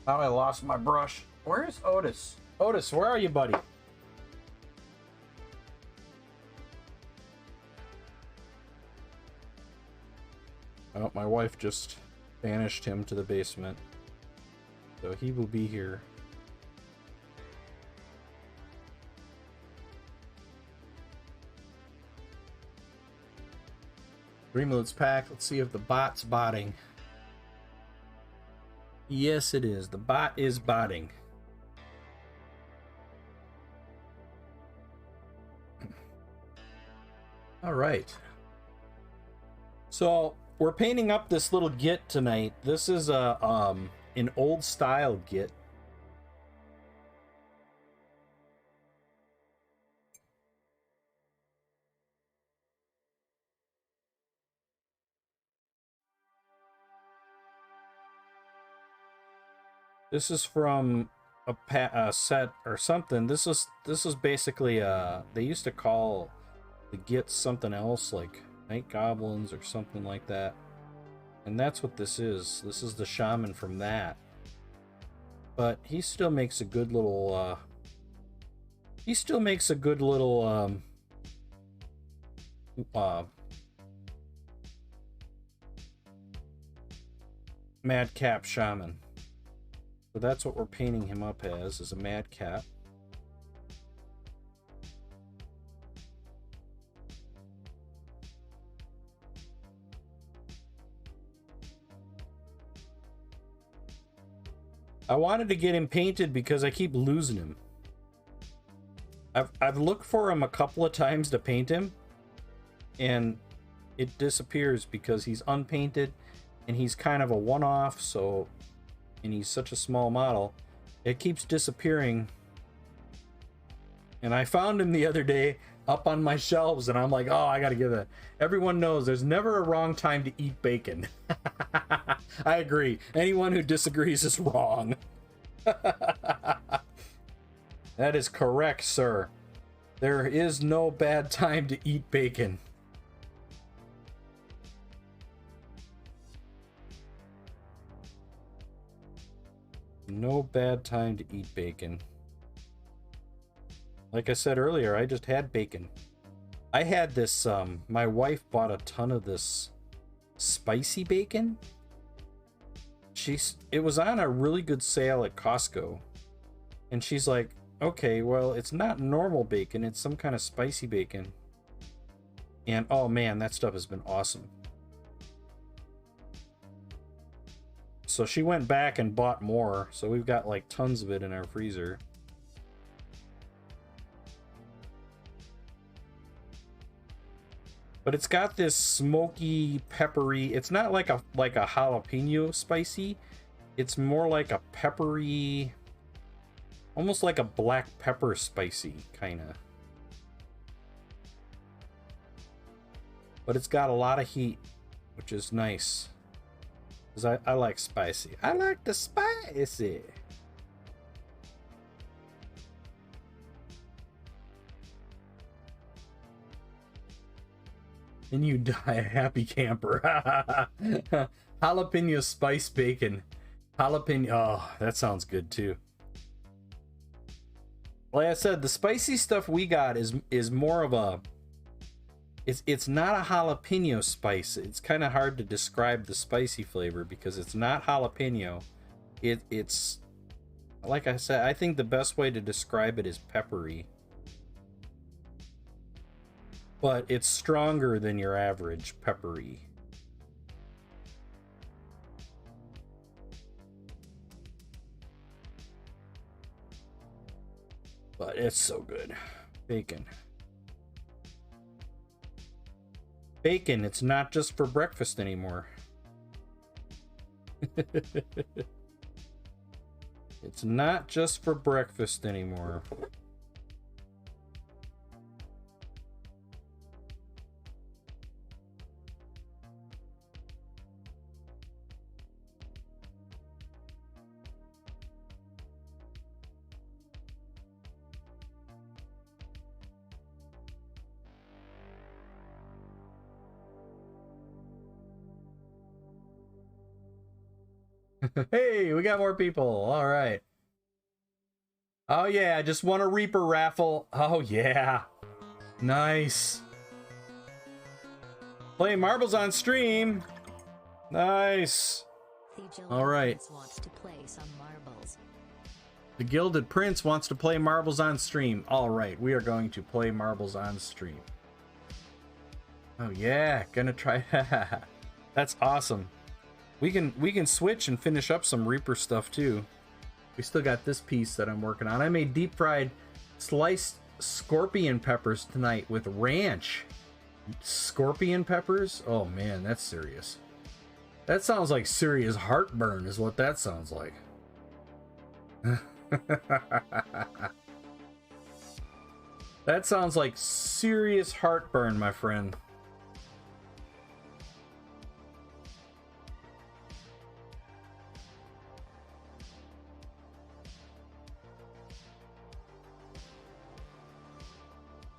Oh, I lost my brush. Where's Otis? Otis, where are you, buddy? Oh, my wife just banished him to the basement. So he will be here. Greenload's pack. Let's see if the bot's botting. Yes, it is. The bot is botting. All right. So we're painting up this little git tonight. This is a an old style git. This is from a set or something. This is basically they used to call the gits something else, like Night Goblins or something like that. And that's what this is. This is the shaman from that. But he still makes a good little Madcap shaman. So that's what we're painting him up as, is a Madcap. I wanted to get him painted because I keep losing him. I've looked for him a couple of times to paint him, and it disappears because he's unpainted and he's kind of a one-off, so, and he's such a small model, it keeps disappearing. And I found him the other day up on my shelves, and I'm like, oh, I gotta give that. Everyone knows there's never a wrong time to eat bacon. I agree. Anyone who disagrees is wrong. That is correct, sir. There is no bad time to eat bacon. No bad time to eat bacon. Like I said earlier, I just had bacon. I had this, my wife bought a ton of this spicy bacon. It was on a really good sale at Costco. And she's like, okay, well, it's not normal bacon, it's some kind of spicy bacon. And oh man, that stuff has been awesome. So she went back and bought more, so we've got like tons of it in our freezer. But it's got this smoky, peppery, it's not like a jalapeno spicy. It's more like a peppery, Almost like a black pepper spicy, kind of. But it's got a lot of heat, which is nice. Because I like spicy. I like the spicy. And you die a happy camper. Jalapeno spice bacon. Jalapeno. Oh, that sounds good too. Like I said, the spicy stuff we got is more of a... It's not a jalapeno spice. It's kind of hard to describe the spicy flavor because it's not jalapeno. It's... Like I said, I think the best way to describe it is peppery. But it's stronger than your average peppery. But it's so good. Bacon. Bacon, it's not just for breakfast anymore. It's not just for breakfast anymore. Hey, we got more people. All right. Oh yeah, just won a Reaper raffle. Oh yeah. Nice. Play marbles on stream. Nice. All right. Wants to play some marbles. The Gilded Prince wants to play marbles on stream. All right, we are going to play marbles on stream. Oh yeah, gonna try. That's awesome. We can switch and finish up some Reaper stuff too. We still got this piece that I'm working on. I made deep fried sliced scorpion peppers tonight with ranch. Scorpion peppers? Oh man, that's serious. That sounds like serious heartburn is what that sounds like. That sounds like serious heartburn, my friend.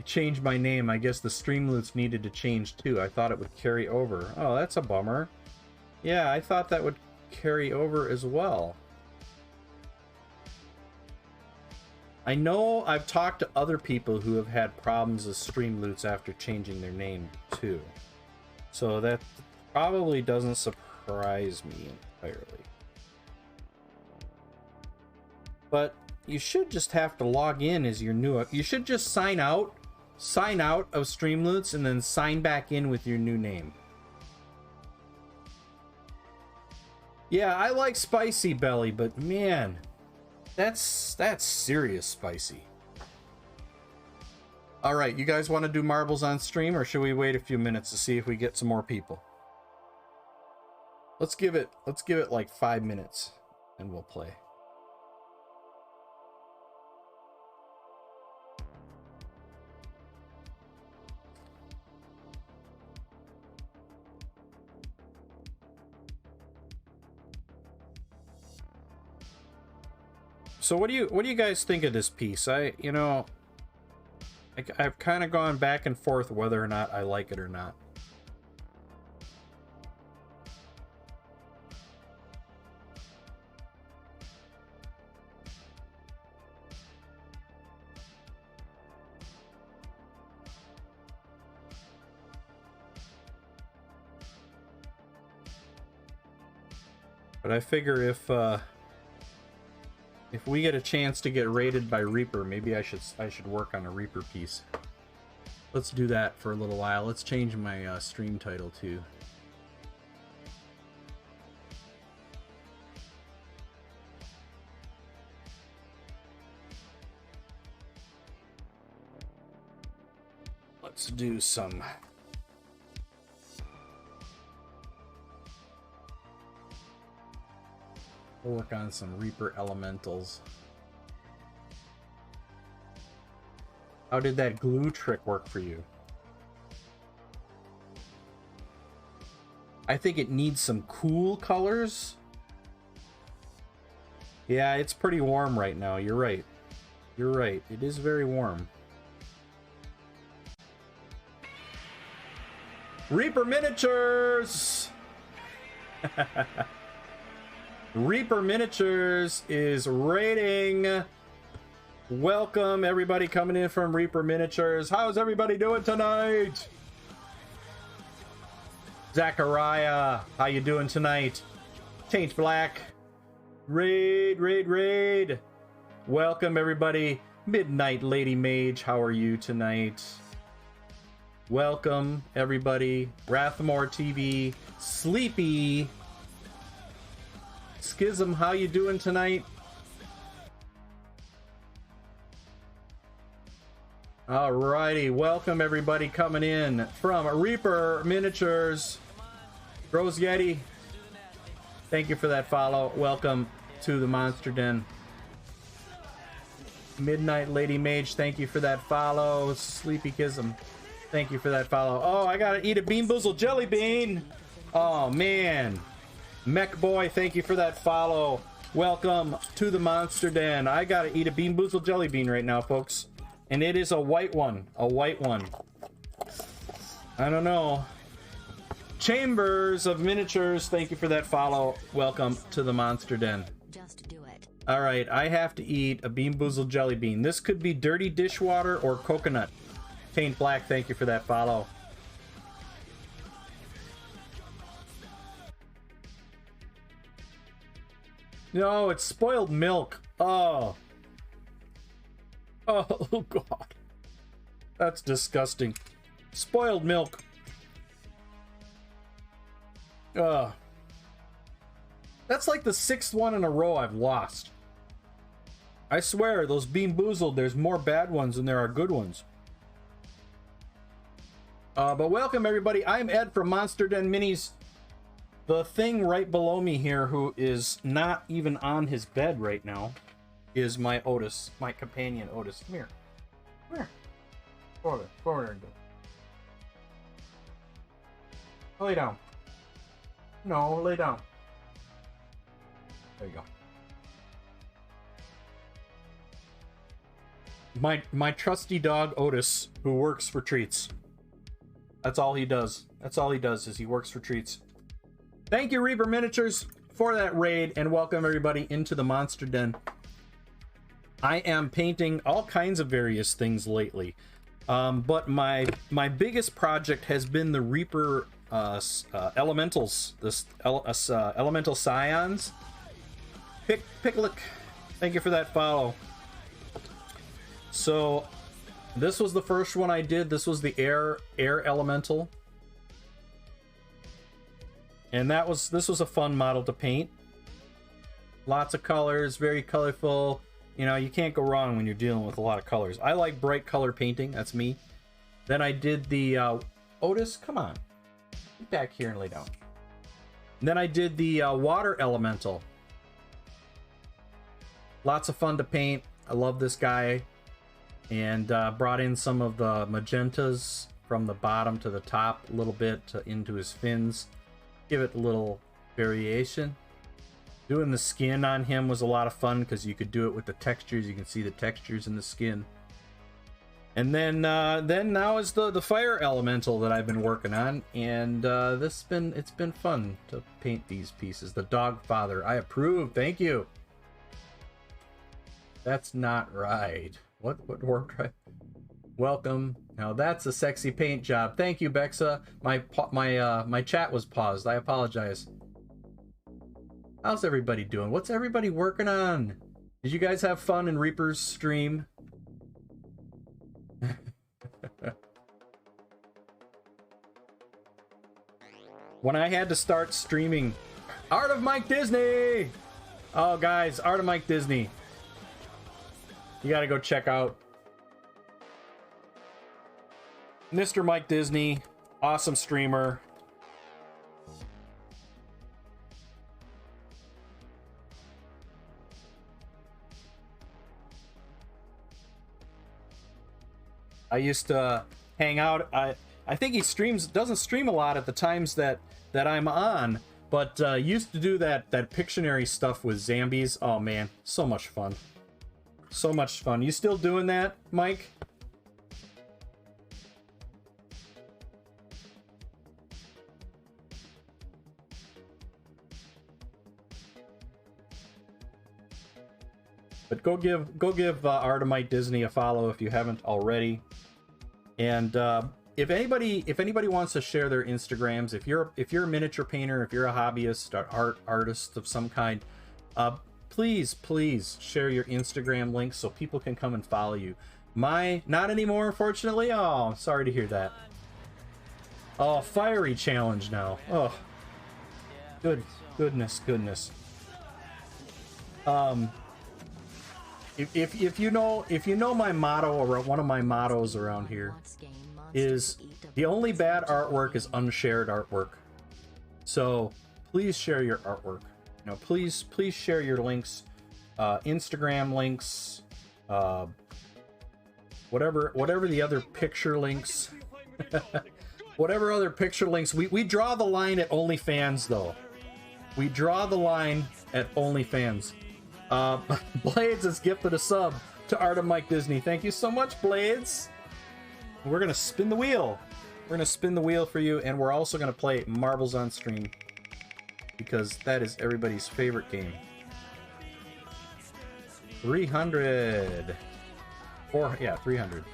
Changed my name. I guess the Streamloots needed to change too. I thought it would carry over. Oh, that's a bummer. Yeah, I thought that would carry over as well. I know I've talked to other people who have had problems with Streamloots after changing their name too. So that probably doesn't surprise me entirely. But you should just have to log in as your new... You should just sign out of Streamloots and then sign back in with your new name. Yeah, I like spicy belly, but man, that's serious spicy. All right, you guys want to do marbles on stream, or should we wait a few minutes to see if we get some more people? Let's give it like 5 minutes and we'll play. So what do you guys think of this piece? I've kind of gone back and forth whether or not I like it or not. But I figure if we get a chance to get raided by Reaper, maybe I should work on a Reaper piece. Let's do that for a little while. Let's change my stream title too. Let's do some... We'll work on some Reaper elementals. How did that glue trick work for you? I think it needs some cool colors. Yeah, it's pretty warm right now. You're right. You're right. It is very warm. Reaper Miniatures! Reaper Miniatures is raiding. Welcome, everybody coming in from Reaper Miniatures. How's everybody doing tonight? Zachariah, how you doing tonight? Taint Black. Raid, raid, raid. Welcome, everybody. Midnight Lady Mage, how are you tonight? Welcome, everybody. Rathmore TV. Sleepy. Schism, how you doing tonight? Alrighty, welcome everybody coming in from Reaper Miniatures. Rose Yeti, thank you for that follow. Welcome to the Monster Den. Midnight Lady Mage, thank you for that follow. Sleepy Kism, thank you for that follow. Oh, I gotta eat a Bean Boozled Jelly Bean. Oh man. Mech Boy, thank you for that follow. Welcome to the Monster Den. I gotta eat a Bean Boozled Jelly Bean right now, folks. And it is a white one. A white one. I don't know. Chambers of Miniatures, thank you for that follow. Welcome to the Monster Den. Just do it. Alright, I have to eat a Bean Boozled Jelly Bean. This could be dirty dishwater or coconut. Taint Black, thank you for that follow. No, it's spoiled milk. Oh. Oh, God. That's disgusting. Spoiled milk. That's like the 6th one in a row I've lost. I swear, those Bean Boozled, there's more bad ones than there are good ones. But welcome, everybody. I'm Ed from Monster Den Minis. The thing right below me here, who is not even on his bed right now, is my Otis, my companion Otis. Come here. Come here. Go over there. Go over there and do it. Lay down. No, lay down. There you go. My trusty dog Otis, who works for treats. That's all he does. That's all he does is he works for treats. Thank you, Reaper Miniatures, for that raid, and welcome everybody into the Monster Den. I am painting all kinds of various things lately, but my biggest project has been the Reaper Elementals, Elemental Scions. Picklick, thank you for that follow. So this was the first one I did. This was the air elemental, and this was a fun model to paint. Lots of colors, very colorful. You know, you can't go wrong when you're dealing with a lot of colors. I like bright color painting. That's me. Then I did the Otis, come on, get back here and lay down. And then I did the water elemental. Lots of fun to paint. I love this guy. And brought in some of the magentas from the bottom to the top a little bit into his fins. Give it a little variation. Doing the skin on him was a lot of fun because you could do it with the textures. You can see the textures in the skin. And then now is the fire elemental that I've been working on, and it's been fun to paint these pieces. The Dog Father, I approve. Thank you. That's not right. What worked right? Welcome. Now that's a sexy paint job. Thank you, Bexa. My chat was paused. I apologize. How's everybody doing? What's everybody working on? Did you guys have fun in Reaper's stream? When I had to start streaming Art of Mike Disney. Oh guys, Art of Mike Disney. You gotta go check out Mr. Mike Disney. Awesome streamer. I used to hang out. I think he doesn't stream a lot at the times that I'm on, but used to do that Pictionary stuff with Zambies. Oh man, so much fun. So much fun. You still doing that, Mike? But go give Artemite Disney a follow if you haven't already. And if anybody wants to share their Instagrams, if you're a miniature painter, if you're a hobbyist or artist of some kind, please share your Instagram links so people can come and follow you. Not anymore, unfortunately. Oh, sorry to hear that. Oh, fiery challenge now. Oh, goodness. If you know my motto, or one of my mottos around here is the only bad artwork is unshared artwork. So please share your artwork. You know, please share your links, Instagram links, whatever the other picture links, whatever other picture links. We draw the line at OnlyFans though. We draw the line at OnlyFans. Blades has gifted a sub to Art of Mike Disney. Thank you so much, Blades. We're gonna spin the wheel. We're gonna spin the wheel for you, and we're also gonna play Marbles on stream because that is everybody's favorite game. 300. 300.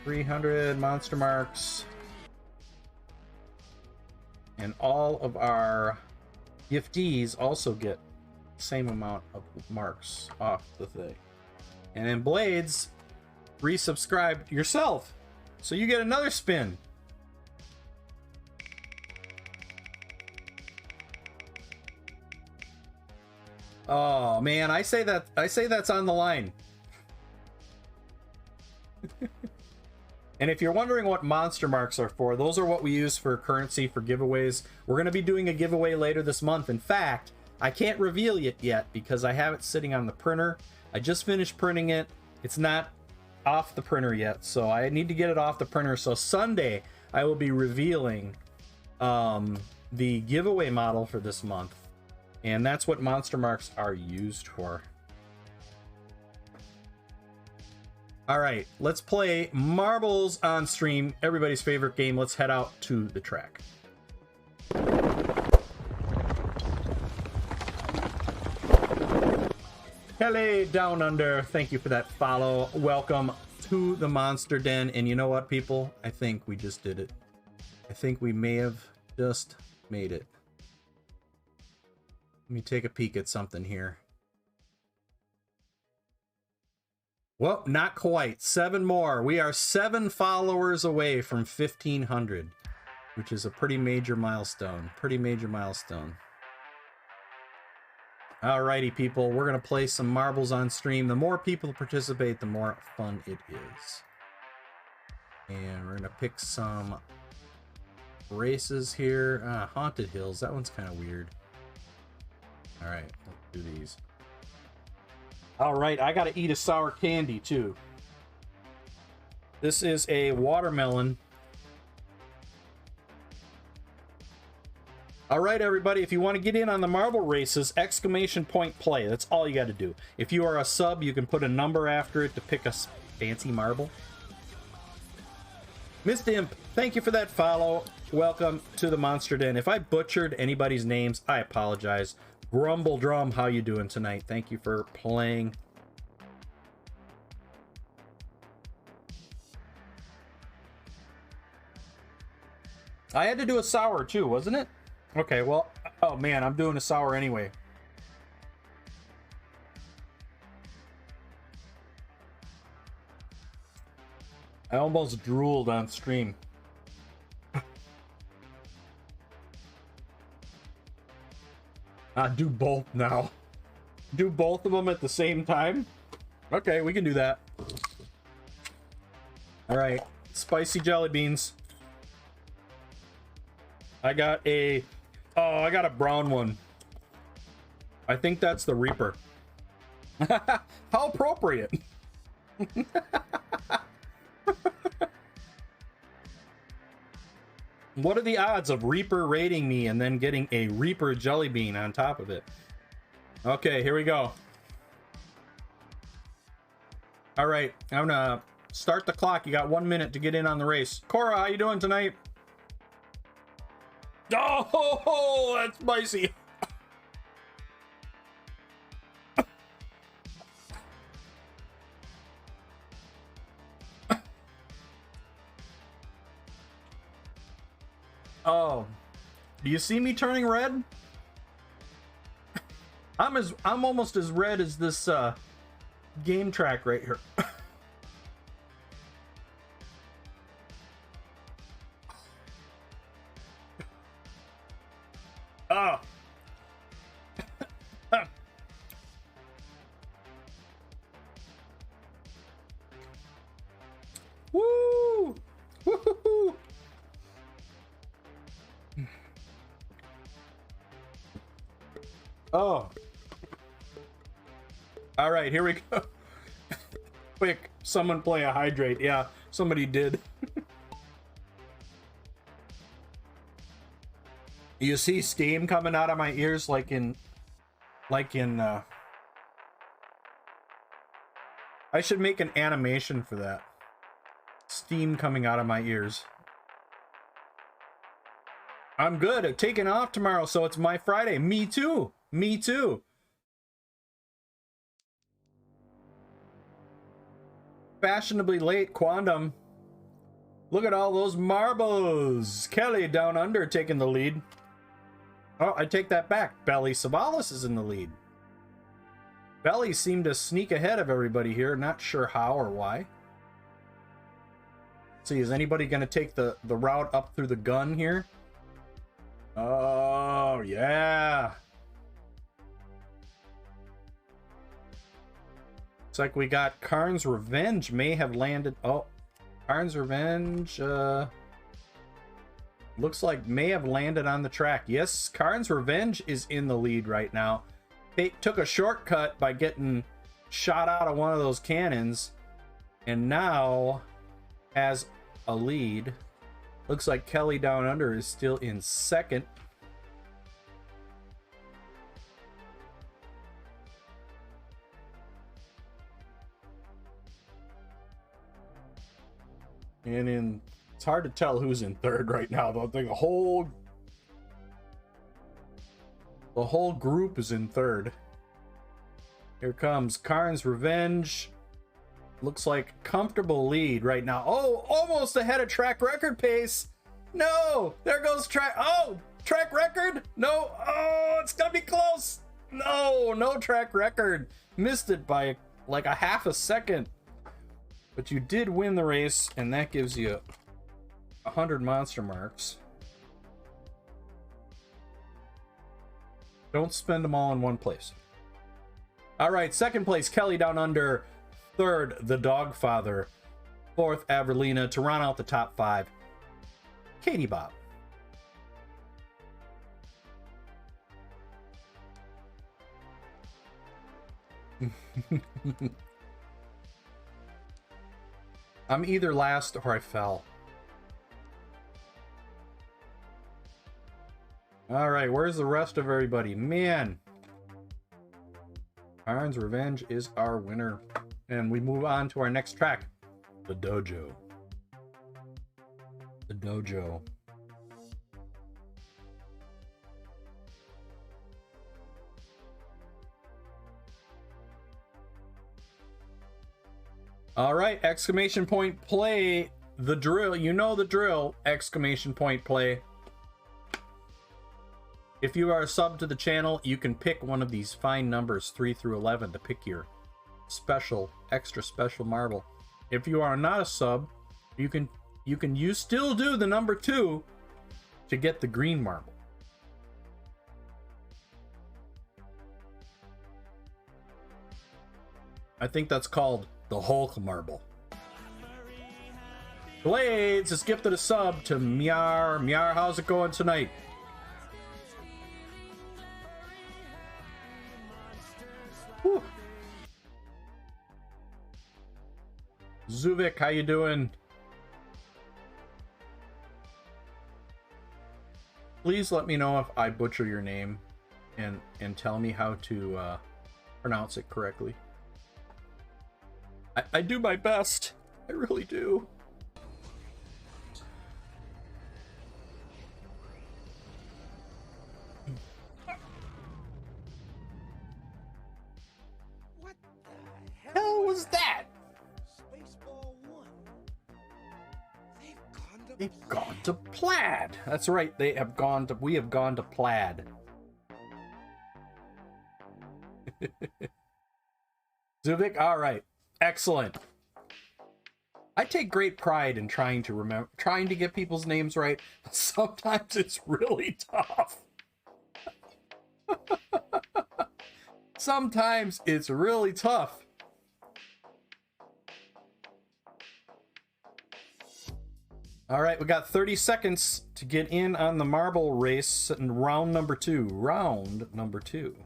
300 monster marks, and all of our giftees also get the same amount of marks off the thing. And then Blades resubscribed yourself, so you get another spin. Oh man, I say that's on the line. And if you're wondering what monster marks are for, those are what we use for currency for giveaways. We're going to be doing a giveaway later this month. In fact, I can't reveal it yet because I have it sitting on the printer. I just finished printing it. It's not off the printer yet, so I need to get it off the printer. So Sunday, I will be revealing the giveaway model for this month. And that's what monster marks are used for. All right, let's play Marbles on stream, everybody's favorite game. Let's head out to the track. Hello, Down Under. Thank you for that follow. Welcome to the Monster Den. And you know what, people? I think we just did it. I think we may have just made it. Let me take a peek at something here. Well, not quite. 7 more. We are 7 followers away from 1,500, which is a pretty major milestone. Alrighty, people. We're going to play some Marbles on stream. The more people participate, the more fun it is. And we're going to pick some races here. Haunted Hills. That one's kind of weird. Alright, let's do these. All right, I gotta eat a sour candy too. This is a watermelon. All right, everybody, if you want to get in on the marble races, exclamation point play. That's all you got to do. If you are a sub, you can put a number after it to pick a fancy marble. Miss Imp, thank you for that follow. Welcome to the Monster Den. If I butchered anybody's names, I apologize. Grumble Drum, how you doing tonight? Thank you for playing. I had to do a sour too, wasn't it? Okay, well, oh man, I'm doing a sour anyway. I almost drooled on stream. Do both now. Do both of them at the same time? Okay, we can do that. Alright, spicy jelly beans. I got a brown one. I think that's the Reaper. How appropriate. What are the odds of Reaper raiding me and then getting a Reaper jelly bean on top of it? Okay, here we go. All right, I'm gonna start the clock. You got 1 minute to get in on the race. Cora, how you doing tonight? Oh, that's spicy. Oh, do you see me turning red? I'm almost as red as this game track right here. Oh. Woo! Woo-hoo-hoo! Oh. All right, here we go. Quick, someone play a hydrate. Yeah, somebody did. You see steam coming out of my ears like in I should make an animation for that. Steam coming out of my ears. I'm good. I'm taking off tomorrow, so it's my Friday. Me too. Me too. Fashionably late, Quandom. Look at all those marbles. Kelly down under taking the lead. Oh, I take that back. Belly Savalas is in the lead. Belly seemed to sneak ahead of everybody here. Not sure how or why. Let's see, is anybody going to take the route up through the gun here? Oh, yeah. Looks like we got Karn's Revenge may have landed. Oh, Karn's Revenge looks like may have landed on the track. Yes, Karn's Revenge is in the lead right now. They took a shortcut by getting shot out of one of those cannons and now has a lead. Looks like Kelly down under is still in second. And it's hard to tell who's in third right now, though. I think the whole group is in third. Here comes Karn's Revenge. Looks like comfortable lead right now. Oh, almost ahead of track record pace. No, there goes track. Oh, track record. No. Oh, it's gonna be close. No track record. Missed it by like a half a second. But you did win the race, and that gives you 100 monster marks. Don't spend them all in one place. All right, second place, Kelly down under. Third, the Dogfather. Fourth, Avrilina. To round out the top five, Katie Bob. I'm either last or I fell. All right, where's the rest of everybody? Man. Karn's Revenge is our winner. And we move on to our next track. The Dojo. The Dojo. All right, exclamation point play the drill. You know the drill, exclamation point play. If you are a sub to the channel, you can pick one of these fine numbers 3 through 11 to pick your special, extra special marble. If you are not a sub, you still do the number 2 to get the green marble. I think that's called the Hulk marble. Blades has gifted a sub to Miar. Miar, how's it going tonight? Whew. Zuvik, how you doing? Please let me know if I butcher your name and tell me how to pronounce it correctly. I do my best. I really do. What the Hell was that? Spaceball 1. They've gone to plaid. That's right. They have gone to. We have gone to plaid. Zuvik, all right, excellent. I take great pride in trying to get people's names right. But sometimes it's really tough. Sometimes it's really tough. All right, we got 30 seconds to get in on the marble race in round number 2. Round number 2.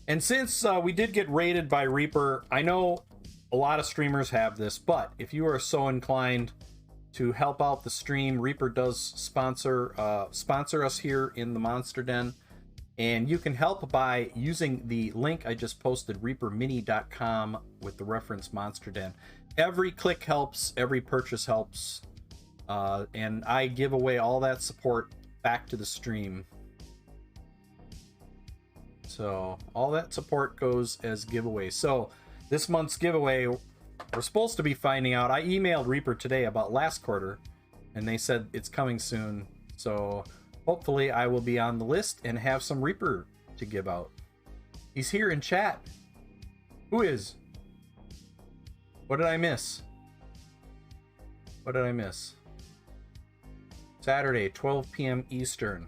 And since we did get rated by Reaper, I know a lot of streamers have this, but if you are so inclined to help out the stream, Reaper does sponsor us here in the Monster Den. And you can help by using the link I just posted, reapermini.com, with the reference Monster Den. Every click helps, every purchase helps, and I give away all that support back to the stream. So all that support goes as giveaway. So this month's giveaway, we're supposed to be finding out. I emailed Reaper today about last quarter, and they said it's coming soon. So hopefully I will be on the list and have some Reaper to give out. He's here in chat. Who is? What did I miss? What did I miss? Saturday, 12 p.m. Eastern.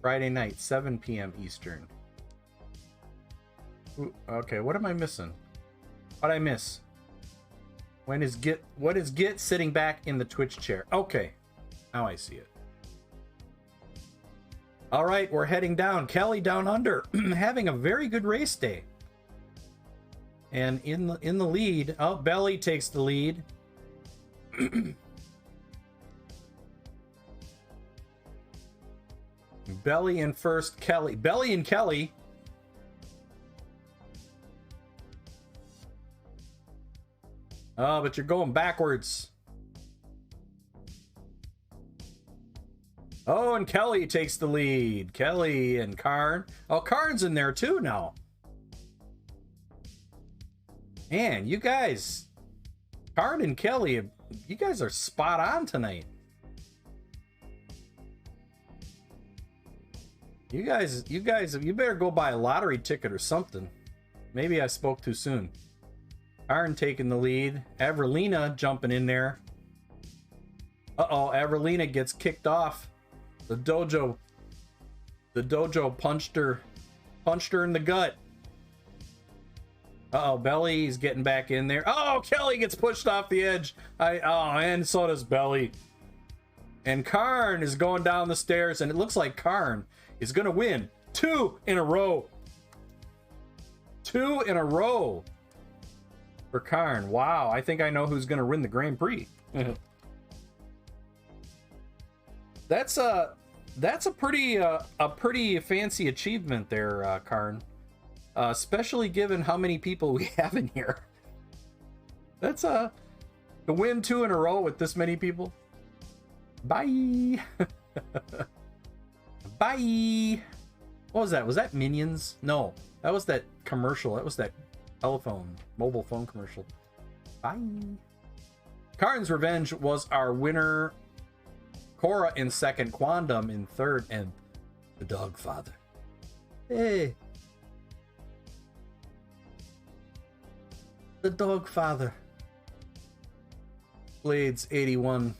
Friday night, 7 p.m. Eastern. Ooh, okay, what am I missing? What'd I miss? What is Git sitting back in the Twitch chair? Okay. Now I see it. All right, we're heading down. Kelly down under, having a very good race day. And in the lead, oh, Belly takes the lead. Belly in first, Kelly. Belly and Kelly. Oh, but you're going backwards. Oh, and Kelly takes the lead. Kelly and Karn. Oh, Karn's in there too now. Man, you guys, Karn and Kelly, you guys are spot on tonight. You guys, you better go buy a lottery ticket or something. Maybe I spoke too soon. Karn taking the lead. Avrelina jumping in there. Uh-oh, Avrelina gets kicked off. The dojo punched her in the gut. Uh-oh, Belly's getting back in there. Oh, Kelly gets pushed off the edge. And so does Belly. And Karn is going down the stairs, and it looks like Karn is gonna win 2 in a row. 2 in a row for Karn. Wow, I think I know who's gonna win the Grand Prix. That's a pretty fancy achievement there, Karn. Especially given how many people we have in here. That's to win 2 in a row with this many people. Bye. Bye. What was that? Was that Minions? No, that was that commercial. That was that mobile phone commercial. Bye. Karn's Revenge was our winner. Cora in second, Quandam in third, and the Dog Father. Hey. The Dog Father. Blades 81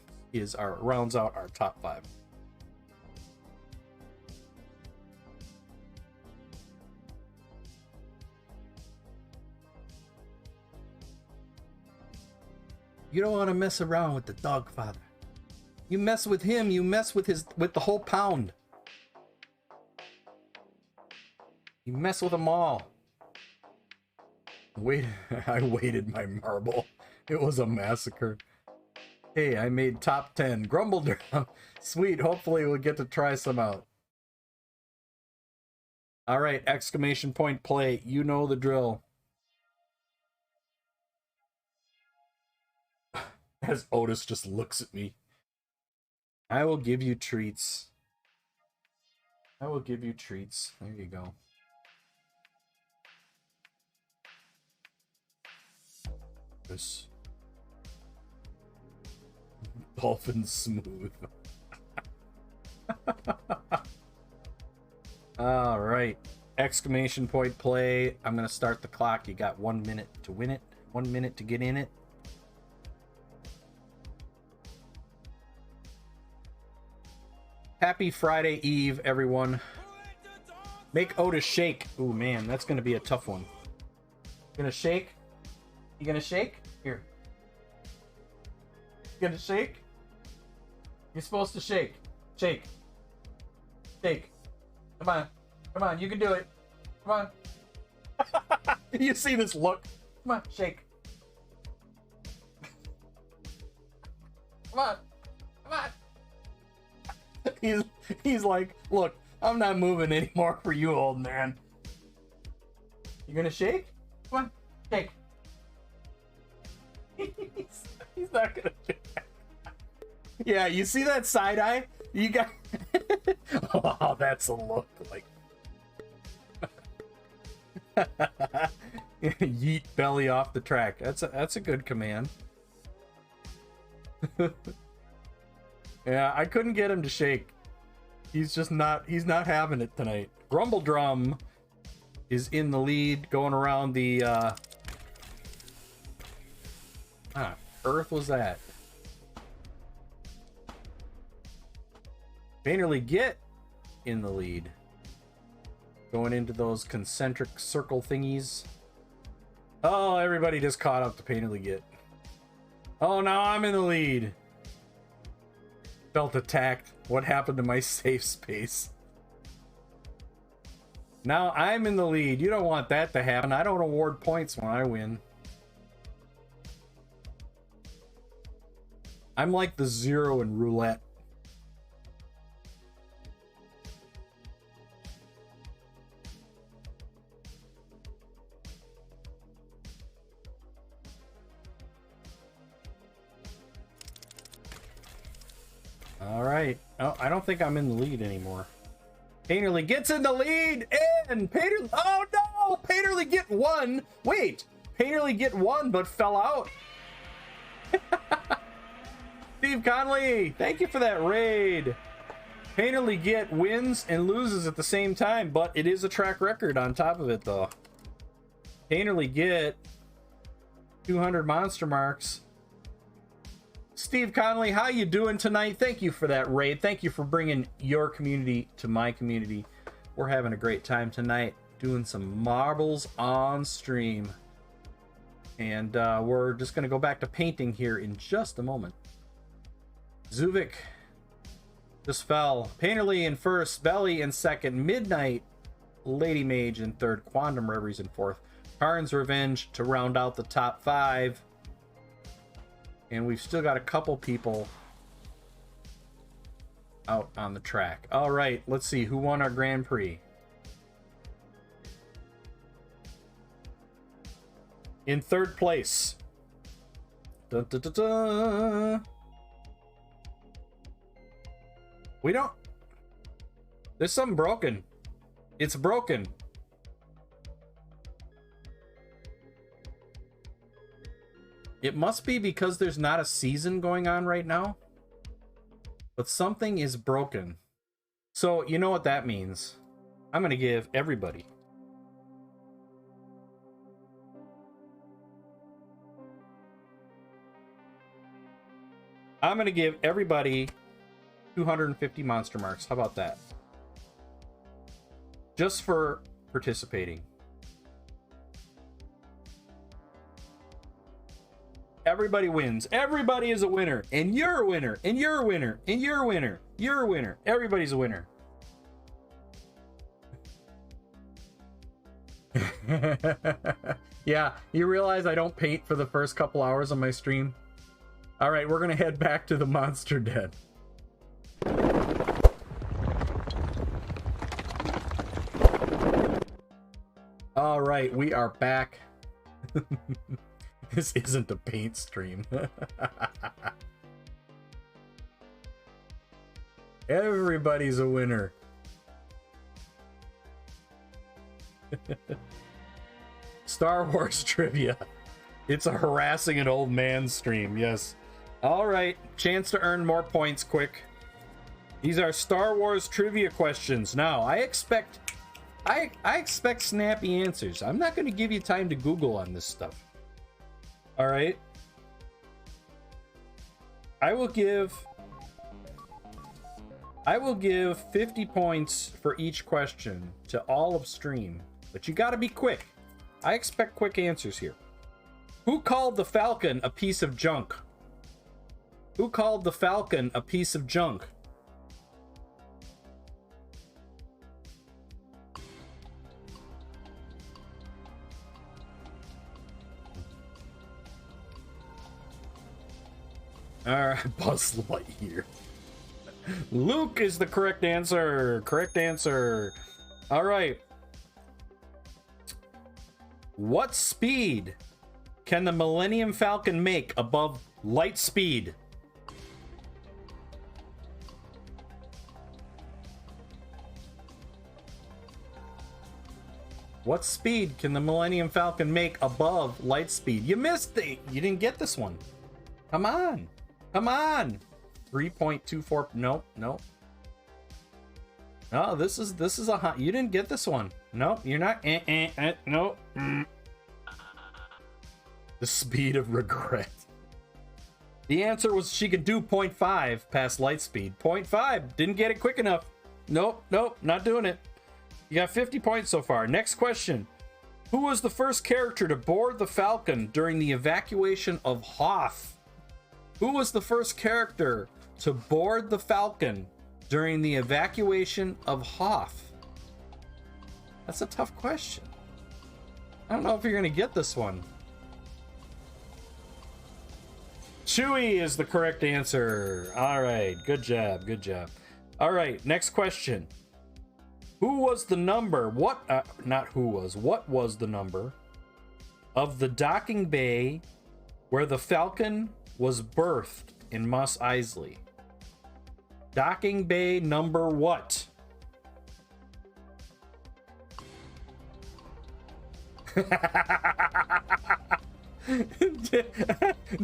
rounds out our top 5. You don't want to mess around with the Dog Father. You mess with him, you mess with the whole pound. You mess with them all. Wait, I waited my marble. It was a massacre. Hey, I made top 10. Grumble drum. Sweet, hopefully we'll get to try some out. Alright, exclamation point play. You know the drill. As Otis just looks at me. I will give you treats. I will give you treats. There you go. This dolphin smooth. All right, exclamation point play. I'm gonna start the clock. You got 1 minute to win it, 1 minute to get in it. Happy Friday Eve, everyone. Make Otis shake. Ooh, man, that's gonna be a tough one. Gonna shake? You gonna shake? Here. You gonna shake? You're supposed to shake. Shake. Shake. Come on. Come on, you can do it. Come on. You see this look? Come on, shake. Come on. Come on. He's like, look, I'm not moving anymore for you, old man. You gonna shake? Come on, shake. He's not gonna do that. Yeah, you see that side eye? You got. Oh, that's a look like. Yeet belly off the track. That's a good command. Yeah, I couldn't get him to shake. He's not having it tonight. Grumble Drum is in the lead, going around the Earth was that? Painterly Git in the lead. Going into those concentric circle thingies. Oh, everybody just caught up to Painterly Git. Oh, now I'm in the lead. Felt attacked. What happened to my safe space? Now I'm in the lead. You don't want that to happen. I don't award points when I win. I'm like the zero in roulette. All right. Oh, I don't think I'm in the lead anymore. Painterly gets in the lead, and Painterly. Oh no! Painterly Git won. Wait, Painterly Git won, but fell out. Steve Conley, thank you for that raid. Painterly Git wins and loses at the same time, but it is a track record on top of it, though. Painterly Git, 200 monster marks. Steve Conley, how you doing tonight? Thank you for that raid. Thank you for bringing your community to my community. We're having a great time tonight, doing some marbles on stream. And we're just going to go back to painting here in just a moment. Zuvik just fell. Painterly in first, Belly in second, Midnight, Lady Mage in third, Quantum Reveries in fourth, Karn's Revenge to round out the top 5. And we've still got a couple people out on the track. All right, let's see who won our Grand Prix. In third place. Dun, dun, dun, dun. We don't... There's something broken. It's broken. It must be because there's not a season going on right now. But something is broken. So, you know what that means. I'm going to give everybody... I'm going to give everybody 250 monster marks. How about that? Just for participating. Everybody wins. Everybody is a winner. And you're a winner. And you're a winner. And you're a winner. You're a winner. Everybody's a winner. Yeah, you realize I don't paint for the first couple hours of my stream? All right, we're gonna head back to the monster den. All right, we are back. This isn't a paint stream. Everybody's a winner. Star Wars trivia. It's a harassing an old man stream, yes. All right, chance to earn more points quick. These are Star Wars trivia questions. Now, I expect snappy answers. I'm not going to give you time to Google on this stuff. All right. I will give 50 points for each question to all of stream, but you got to be quick. I expect quick answers here. Who called the Falcon a piece of junk? Who called the Falcon a piece of junk? Alright, Buzz Lightyear. Luke is the correct answer. Correct answer. Alright. What speed can the Millennium Falcon make above light speed? What speed can the Millennium Falcon make above light speed? You missed it. You didn't get this one. Come on. Come on. 3.24. Nope. Nope. No, this is a hot. You didn't get this one. Nope. You're not. Nope. The speed of regret. The answer was she could do 0.5 past light speed. 0.5. Didn't get it quick enough. Nope. Nope. Not doing it. You got 50 points so far. Next question. Who was the first character to board the Falcon during the evacuation of Hoth? Who was the first character to board the Falcon during the evacuation of Hoth? That's a tough question. I don't know if you're going to get this one. Chewie is the correct answer. All right. Good job. Good job. All right. Next question. Who was the number? What was the number of the docking bay where the Falcon was birthed in Mos Eisley? Docking bay number what?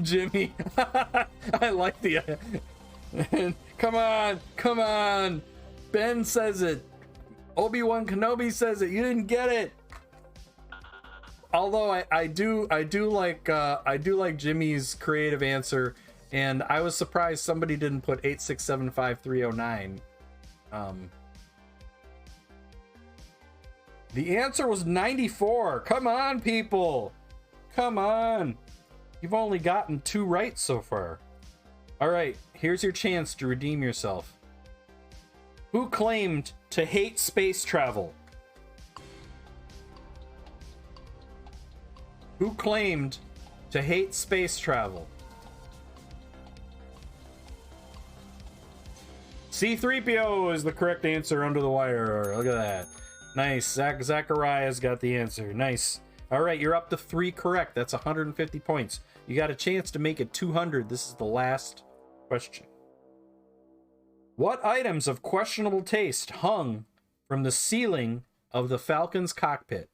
Jimmy. I like the come on. Ben says it. Obi-Wan Kenobi says it. You didn't get it. Although I do like Jimmy's creative answer, and I was surprised somebody didn't put 8675309. The answer was 94. Come on, people. Come on. You've only gotten 2 right so far. All right, here's your chance to redeem yourself. Who claimed to hate space travel? Who claimed to hate space travel? C-3PO is the correct answer under the wire. Look at that. Nice. Zachariah's got the answer. Nice. All right, you're up to 3 correct. That's 150 points. You got a chance to make it 200. This is the last question. What items of questionable taste hung from the ceiling of the Falcon's cockpit?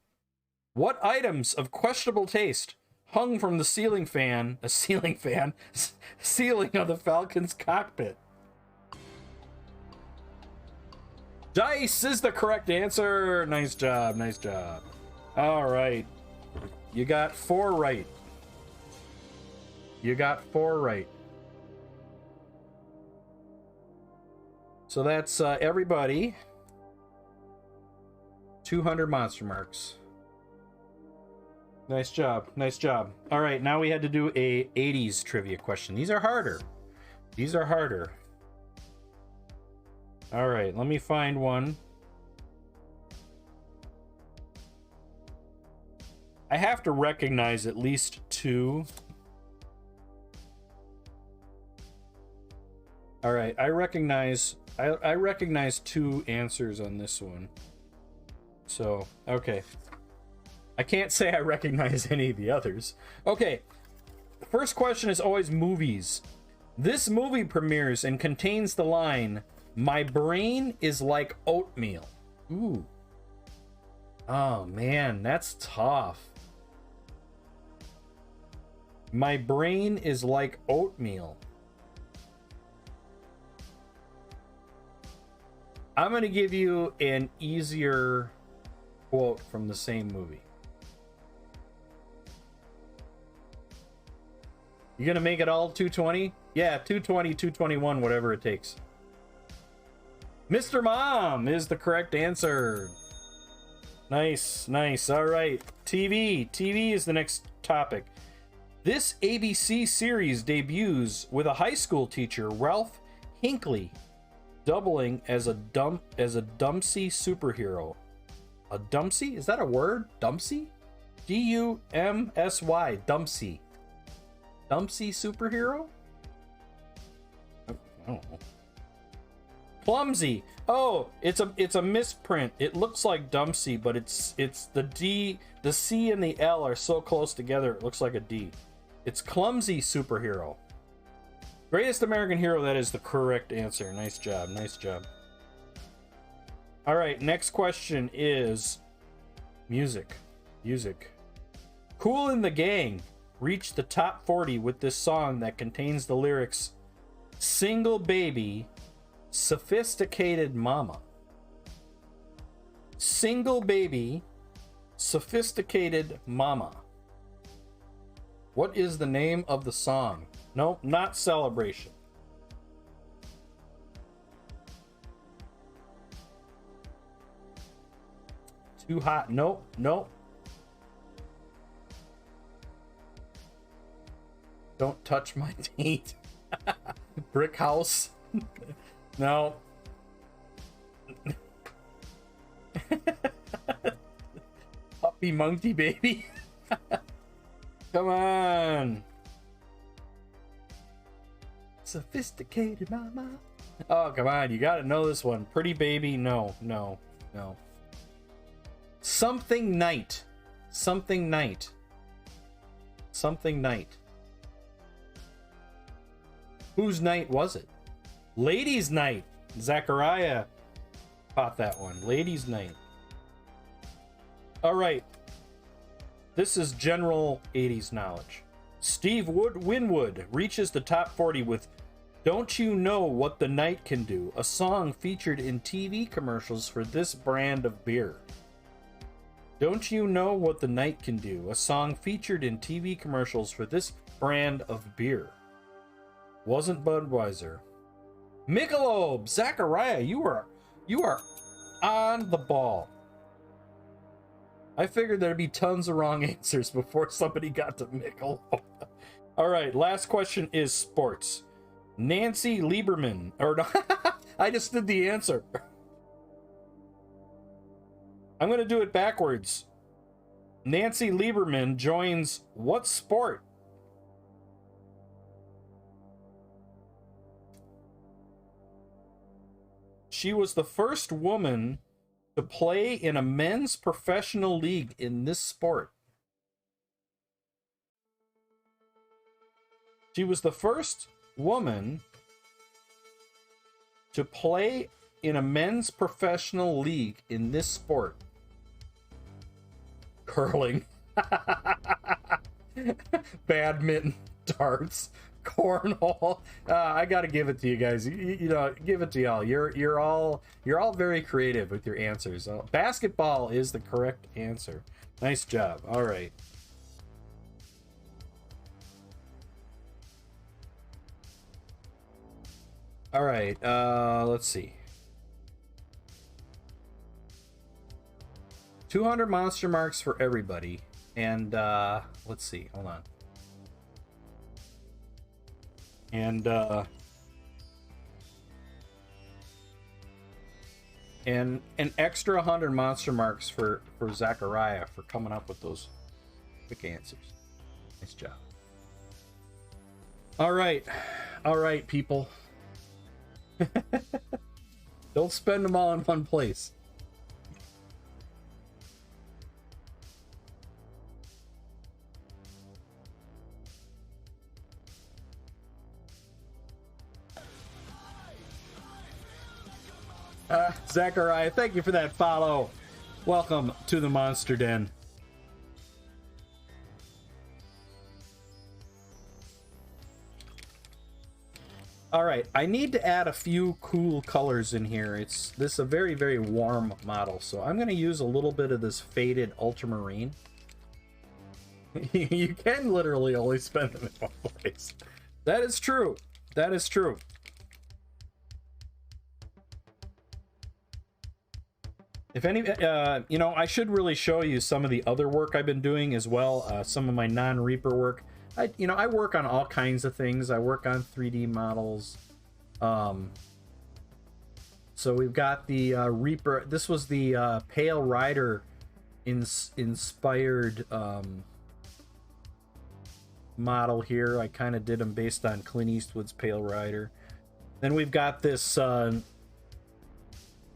What items of questionable taste hung from the ceiling of the Falcon's cockpit? Dice is the correct answer. Nice job. Nice job. All right. You got 4 right. You got 4 right. So that's everybody. 200 monster marks. Nice job. Nice job. All right, now we had to do a 80s trivia question. These are harder. These are harder. All right, let me find one. I have to recognize at least two. All right, I recognize two answers on this one. So, okay. I can't say I recognize any of the others. Okay. The first question is always movies. This movie premieres and contains the line, "My brain is like oatmeal." Ooh. Oh man, that's tough. My brain is like oatmeal. I'm going to give you an easier quote from the same movie. You going to make it all 220? Yeah, 220, 221, whatever it takes. Mr. Mom is the correct answer. Nice, nice. All right. TV. TV is the next topic. This ABC series debuts with a high school teacher, Ralph Hinckley, doubling as a Dumpsy superhero. A Dumpsy? Is that a word? Dumpsy? D-U-M-S-Y. Dumpsy. Dumpsy superhero? I don't know. Clumsy. Oh, it's a misprint. It looks like Dumpsy, but it's the D, the C and the L are so close together it looks like a D. It's Clumsy superhero. Greatest American Hero, that is the correct answer. Nice job, nice job. All right, next question is music. Music. Kool and the Gang reached the top 40 with this song that contains the lyrics, "Single baby, sophisticated mama." Single baby, sophisticated mama. What is the name of the song? Nope, not Celebration. Too hot. Nope, nope. Don't touch my teeth. Brick House. No. Puppy Monkey Baby. Come on. Sophisticated mama. Oh, come on. You got to know this one. Pretty Baby. No, no, no. Something Night. Something Night. Something Night. Whose night was it? Ladies' Night. Zachariah caught that one. Ladies' Night. All right. This is general 80s knowledge. Steve Winwood reaches the top 40 with "Don't You Know What the Night Can Do," a song featured in TV commercials for this brand of beer. Don't You Know What the Night Can Do, a song featured in TV commercials for this brand of beer. Wasn't Budweiser. Michelob. Zachariah, you are on the ball. I figured there'd be tons of wrong answers before somebody got to Michelob. All right, last question is sports. Nancy Lieberman, or no, I just did the answer. I'm going to do it backwards. Nancy Lieberman joins what sport? She was the first woman to play in a men's professional league in this sport. She was the first woman to play in a men's professional league in this sport. Curling. Badminton. Darts. Cornhole. I gotta give it to you guys. You know, give it to y'all. You're all very creative with your answers. Basketball is the correct answer. Nice job. All right. All right. Let's see. 200 monster marks for everybody. And let's see. Hold on. And an extra 100 monster marks for Zachariah for coming up with those Quick answers. Nice job. All right. All right, people. Don't spend them all in one place. Zachariah, thank you for that follow. Welcome to the Monster Den. All right, I need to add a few cool colors in here. This is a very, very warm model, so I'm going to use a little bit of this faded ultramarine. You can literally only spend them in one place. That is true. That is true. If any, you know, I should really show you some of the other work I've been doing as well. Some of my non-Reaper work. I work on all kinds of things. I work on 3D models. So we've got the Reaper. This was the Pale Rider inspired model here. I kind of did them based on Clint Eastwood's Pale Rider. Then we've got this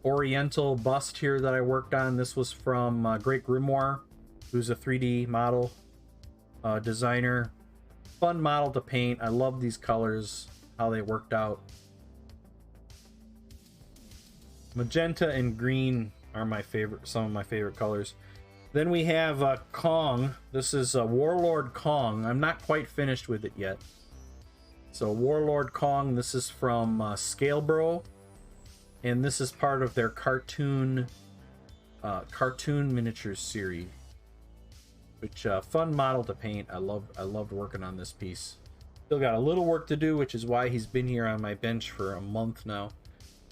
Oriental bust here that I worked on. This was from Great Grimoire, who's a 3D model designer. Fun model to paint. I love these colors, how they worked out. Magenta and green are my favorite, some of my favorite colors. Then we have Kong. This is Warlord Kong. I'm not quite finished with it yet. So Warlord Kong, this is from Scalebro, and this is part of their cartoon miniatures series. Which fun model to paint. I loved working on this piece. Still got a little work to do, which is why he's been here on my bench for a month now.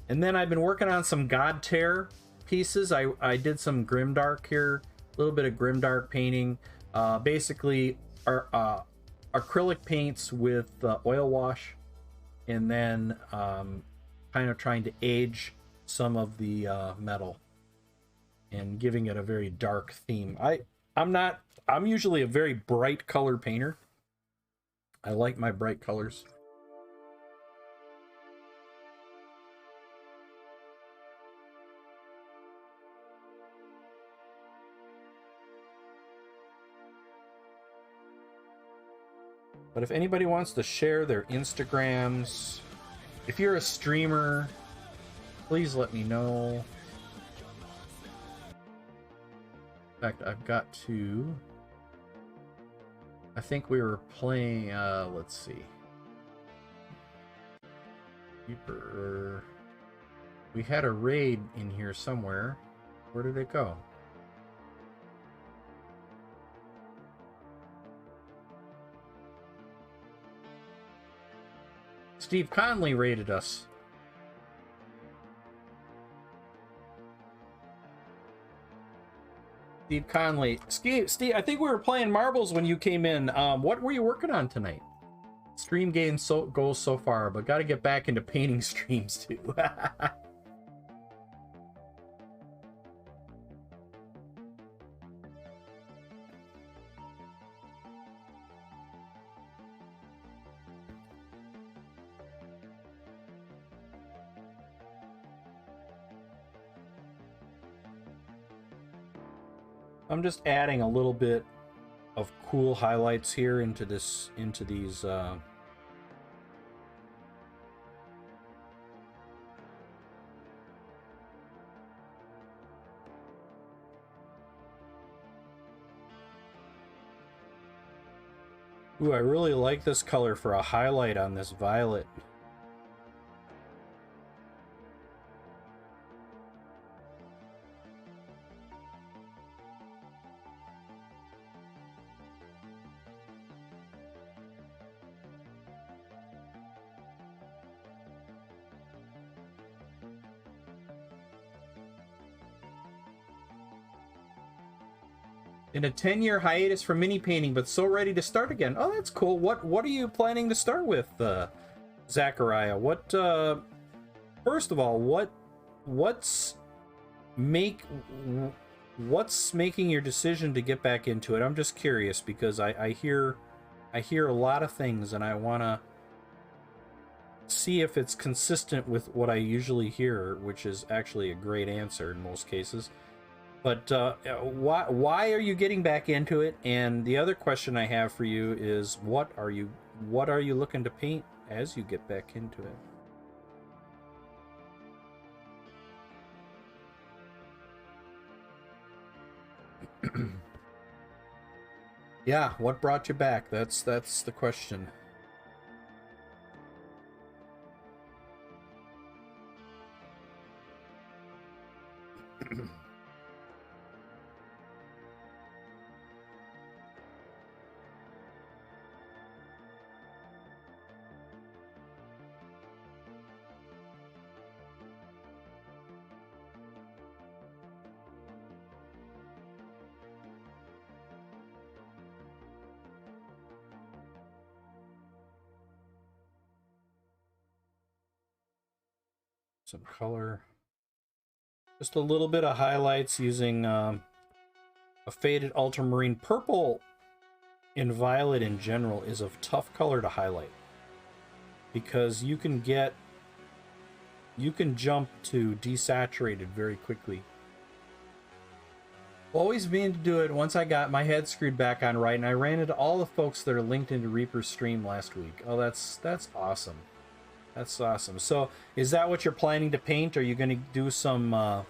And then I've been working on some God Tear pieces. I did some Grimdark here, a little bit of Grimdark painting. Basically, acrylic paints with oil wash, and then kind of trying to age some of the metal and giving it a very dark theme. I'm usually a very bright color painter. I like my bright colors. But if anybody wants to share their Instagrams, if you're a streamer, please let me know. In fact, I've got to... I think we were playing, let's see. We had a raid in here somewhere. Where did it go? Steve Conley raided us. Steve Conley. Steve, I think we were playing marbles when you came in. What were you working on tonight? Stream game goes so far, but got to get back into painting streams too. I'm just adding a little bit of cool highlights here into these Ooh, I really like this color for a highlight on this violet. In a 10-year hiatus from mini painting, but so ready to start again. Oh, that's cool. What are you planning to start with, Zachariah? First of all, what's making your decision to get back into it? I'm just curious because I hear a lot of things, and I want to see if it's consistent with what I usually hear, which is actually a great answer in most cases. But why are you getting back into it? And the other question I have for you is, what are you looking to paint as you get back into it? Yeah, what brought you back? That's the question. Some color, just a little bit of highlights using a faded ultramarine. Purple and violet in general is a tough color to highlight because you can jump to desaturated very quickly. Always meaning to do it once I got my head screwed back on right, and I ran into all the folks that are linked into Reaper's stream last week. Oh, that's awesome. That's awesome. So, is that what you're planning to paint? Are you going to do some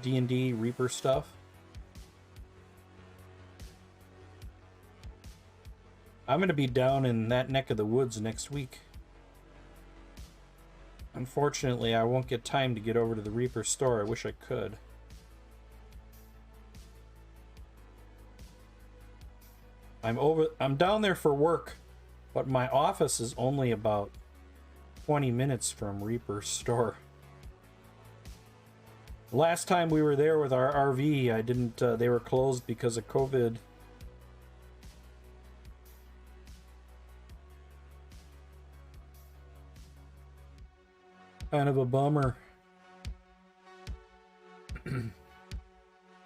D&D Reaper stuff? I'm going to be down in that neck of the woods next week. Unfortunately, I won't get time to get over to the Reaper store. I wish I could. I'm down there for work, but my office is only about 20 minutes from Reaper's store. Last time we were there with our RV, I didn't. They were closed because of COVID. Kind of a bummer.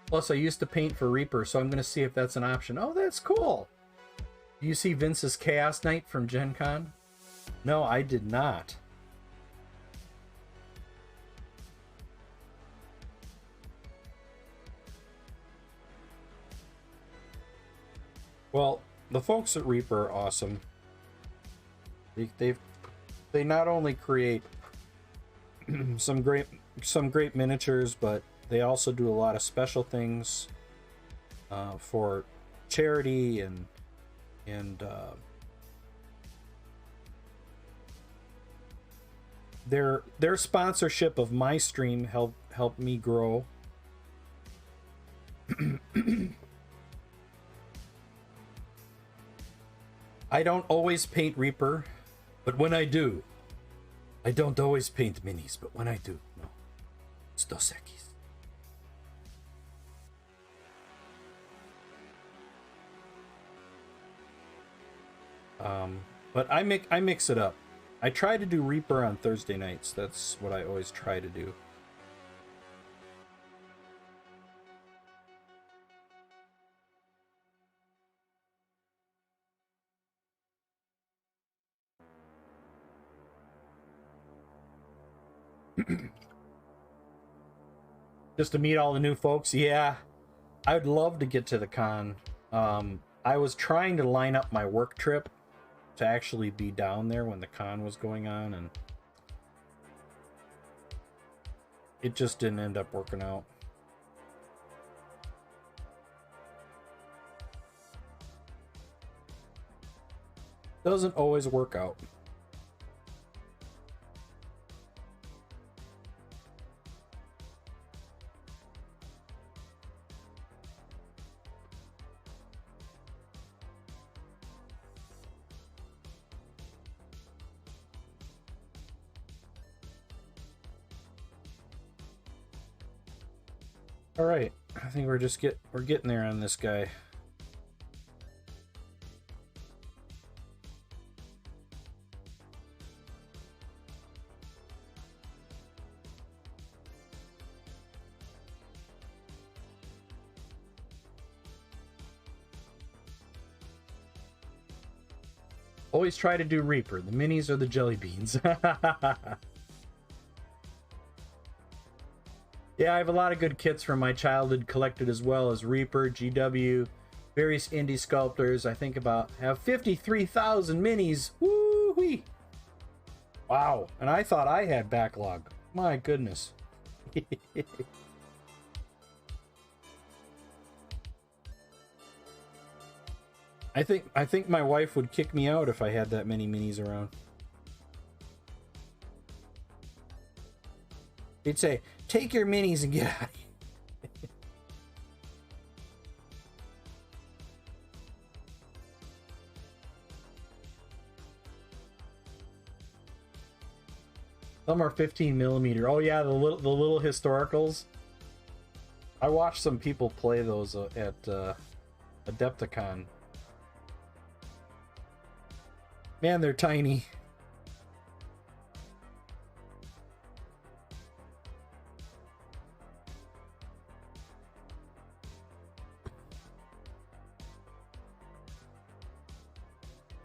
Plus, I used to paint for Reaper, so I'm going to see if that's an option. Oh, that's cool. Do you see Vince's Chaos Knight from Gen Con? No, I did not. Well, the folks at Reaper are awesome. They not only create some great miniatures, but they also do a lot of special things for charity and their sponsorship of my stream helped me grow. I don't always paint Reaper, but when I do, I don't always paint minis, but when I do, no, it's Dos Equis. But I mix it up. I try to do Reaper on Thursday nights. That's what I always try to do. Just to meet all the new folks. Yeah, I would love to get to the con. I was trying to line up my work trip to actually be down there when the con was going on, and it just didn't end up working out. Doesn't always work out. All right, I think we're getting there on this guy. Always try to do Reaper. The minis are the jelly beans. Yeah, I have a lot of good kits from my childhood collected as well as Reaper, GW, various indie sculptors. I think about have 53,000 minis. Woo-wee! Wow, and I thought I had backlog. My goodness. I think my wife would kick me out if I had that many minis around. She'd say, "Take your minis and get out of here." Some are 15 millimeter. Oh yeah, the little historicals. I watched some people play those at Adepticon. Man, they're tiny.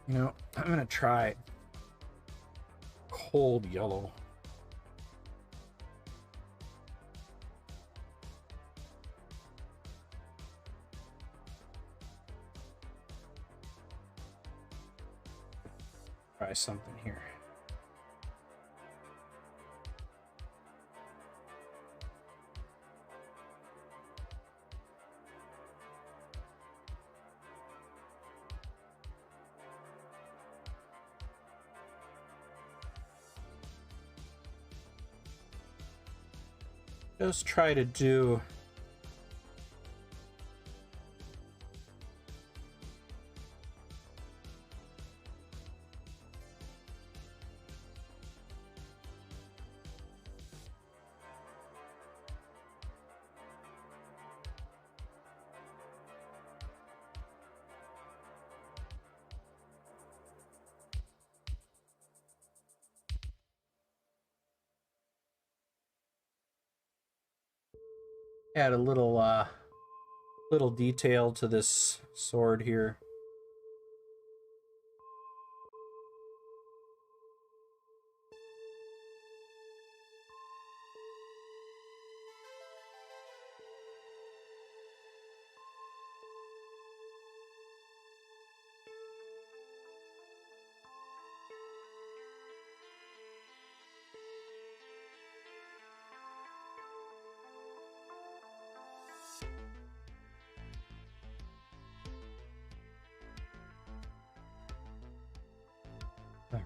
You know, I'm gonna try cold yellow. Try something here. Just try to do add a little detail to this sword here.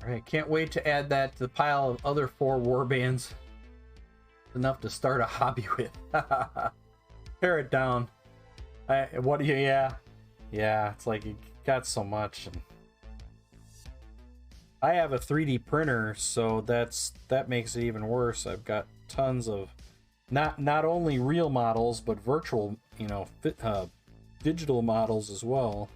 Alright, can't wait to add that to the pile of other 4 warbands. Enough to start a hobby with. Tear it down. What do you, yeah, it's like you got so much. And I have a 3D printer, so that makes it even worse. I've got tons of not only real models, but virtual, you know, digital models as well.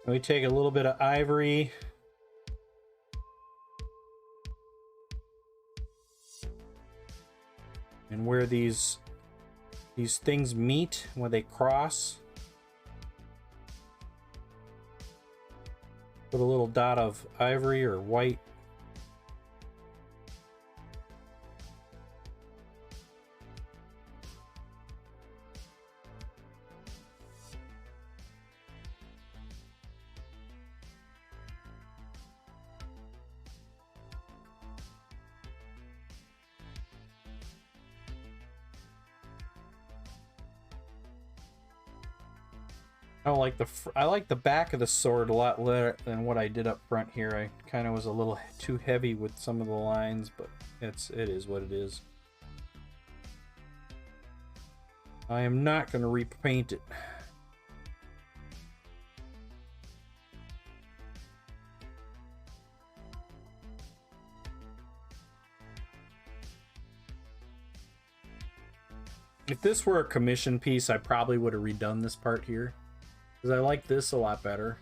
We take a little bit of ivory. And where these things meet, where they cross, put a little dot of ivory or white. I don't like I like the back of the sword a lot better than what I did up front here. I kind of was a little too heavy with some of the lines, but it is what it is. I am not going to repaint it. If this were a commission piece, I probably would have redone this part here, because I like this a lot better.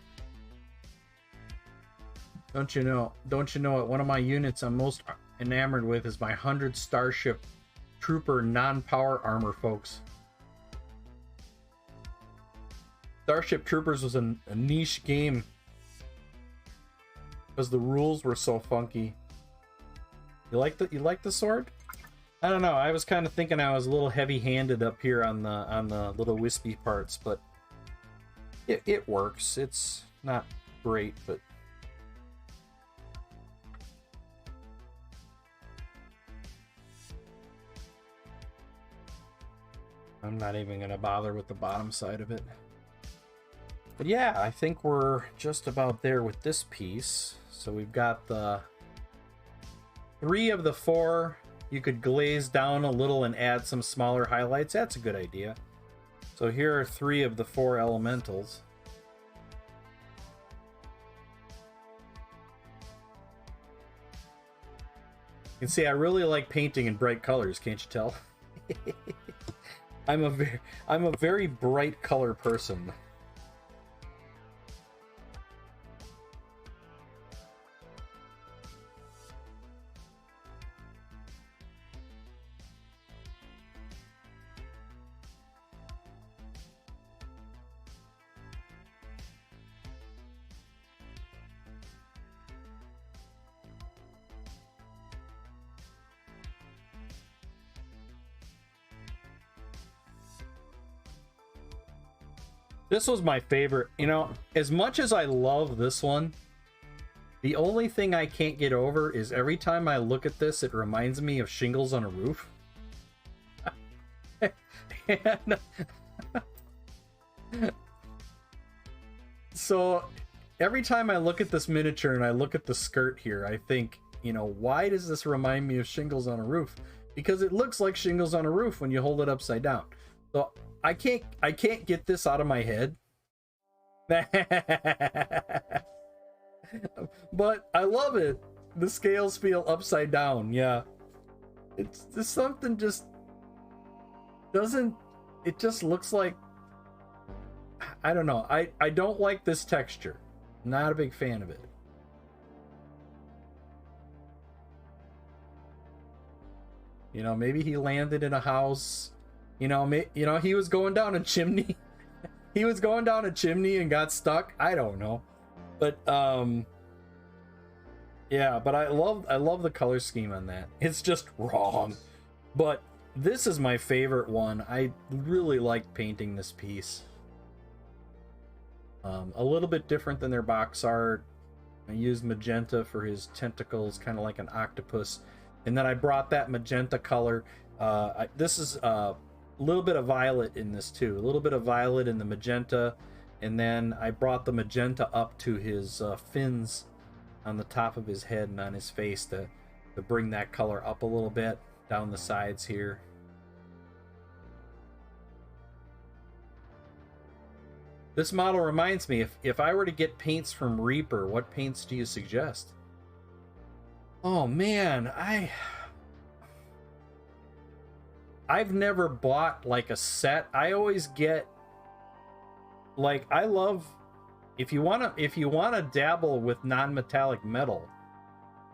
Don't you know it? One of my units I'm most enamored with is my 100 Starship Trooper non-power armor, folks. Starship Troopers was a niche game because the rules were so funky. You like the sword? I don't know. I was kind of thinking I was a little heavy-handed up here on the little wispy parts, but it works. It's not great, but I'm not even gonna bother with the bottom side of it. But yeah, I think we're just about there with this piece. So we've got the 3 of the 4. You could glaze down a little and add some smaller highlights. That's a good idea. So here are 3 of the 4 elementals. You can see I really like painting in bright colors, can't you tell? I'm a very bright color person. This was my favorite. You know, as much as I love this one, the only thing I can't get over is every time I look at this, it reminds me of Shingles on a Roof. And so every time I look at this miniature and I look at the skirt here, I think, you know, why does this remind me of Shingles on a Roof? Because it looks like Shingles on a Roof when you hold it upside down. So I can't get this out of my head. But I love it. The scales feel upside down. Yeah. It's just something just doesn't, it just looks like, I don't know. I don't like this texture. Not a big fan of it. You know, maybe he landed in a house. You know, he was going down a chimney. He was going down a chimney and got stuck. I don't know. But yeah, but I love the color scheme on that. It's just wrong. But this is my favorite one. I really like painting this piece. A little bit different than their box art. I used magenta for his tentacles, kind of like an octopus. And then I brought that magenta color. This is a little bit of violet in this too. A little bit of violet in the magenta. And then I brought the magenta up to his fins on the top of his head and on his face to bring that color up a little bit down the sides here. This model reminds me, if I were to get paints from Reaper, what paints do you suggest? Oh man, I've never bought like a set. I always get, like, I love, if you want to dabble with non-metallic metal,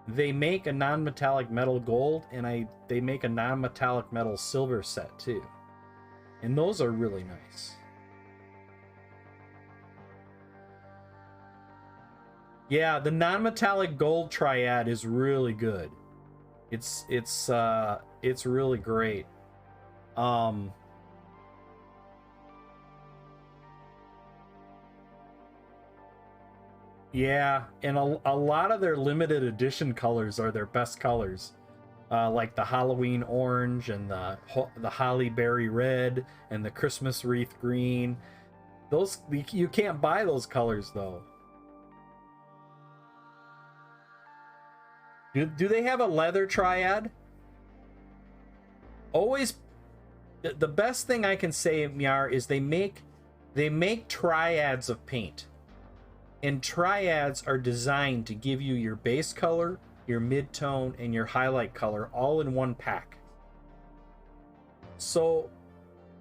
they make a non-metallic metal gold and they make a non-metallic metal silver set too. And those are really nice. Yeah, the non-metallic gold triad is really good. It's really great. Yeah, and a lot of their limited edition colors are their best colors. Like the Halloween orange and the holly berry red and the Christmas wreath green. Those, you can't buy those colors though. Do they have a leather triad? Always, the best thing I can say, Myar, is they make triads of paint. And triads are designed to give you your base color, your mid-tone, and your highlight color all in one pack. So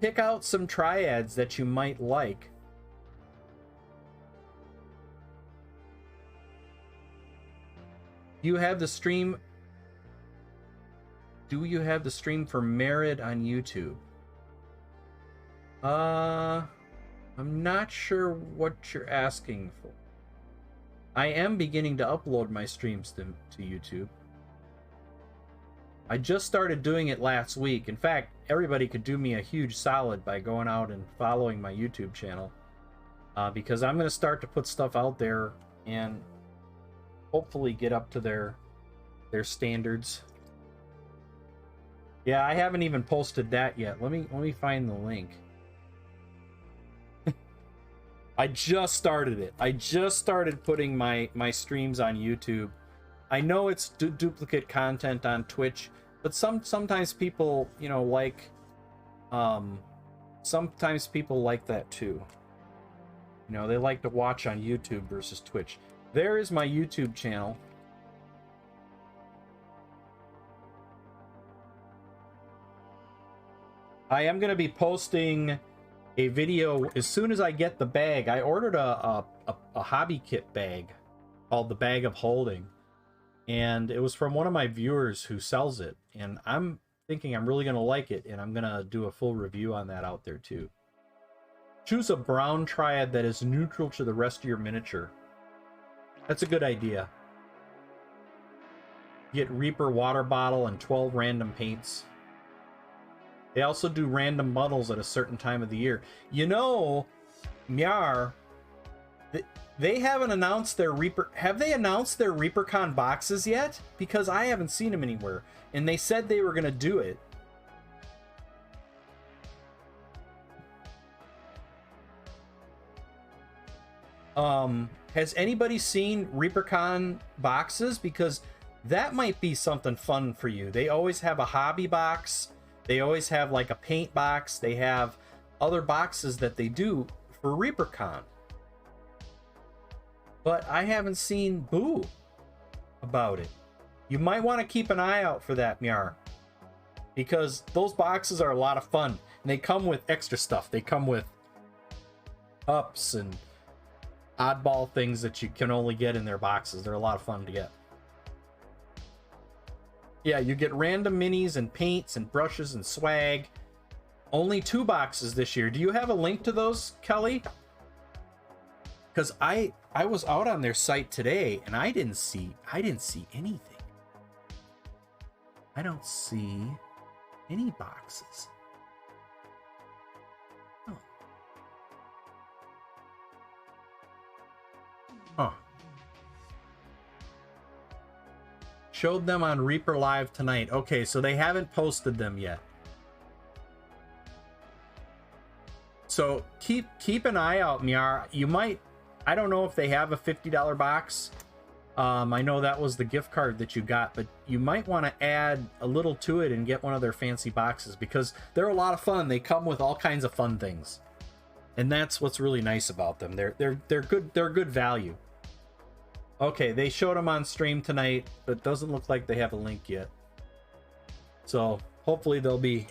pick out some triads that you might like. Do you have the stream for Merid on YouTube? I'm not sure what you're asking for. I am beginning to upload my streams to YouTube. I just started doing it last week. In fact, everybody could do me a huge solid by going out and following my YouTube channel. Because I'm going to start to put stuff out there and hopefully get up to their standards. Yeah, I haven't even posted that yet. Let me find the link. I just started it. I just started putting my streams on YouTube. I know it's duplicate content on Twitch, but sometimes people, you know, like sometimes people like that too. You know, they like to watch on YouTube versus Twitch. There is my YouTube channel. I am going to be posting a video as soon as I get the bag. I ordered a hobby kit bag called the Bag of Holding, and it was from one of my viewers who sells it, and I'm thinking I'm really going to like it, and I'm going to do a full review on that out there too. Choose a brown triad that is neutral to the rest of your miniature. That's a good idea. Get Reaper water bottle and 12 random paints. They also do random models at a certain time of the year. You know, Myar, they haven't announced their Reaper... Have they announced their ReaperCon boxes yet? Because I haven't seen them anywhere. And they said they were going to do it. Has anybody seen ReaperCon boxes? Because that might be something fun for you. They always have a hobby box. They always have like a paint box. They have other boxes that they do for ReaperCon. But I haven't seen boo about it. You might want to keep an eye out for that, Myar. Because those boxes are a lot of fun. And they come with extra stuff. They come with ups and oddball things that you can only get in their boxes. They're a lot of fun to get. Yeah, you get random minis and paints and brushes and swag. Only 2 boxes this year. Do you have a link to those, Kelly? Because I was out on their site today and I didn't see anything. I don't see any boxes. Oh. Huh. Showed them on Reaper Live tonight. Okay, so they haven't posted them yet. So keep an eye out, Myar. You might, I don't know if they have a $50 box. I know that was the gift card that you got, but you might want to add a little to it and get one of their fancy boxes because they're a lot of fun. They come with all kinds of fun things. And that's what's really nice about them. They're good value. Okay, they showed them on stream tonight, but it doesn't look like they have a link yet. So hopefully they'll be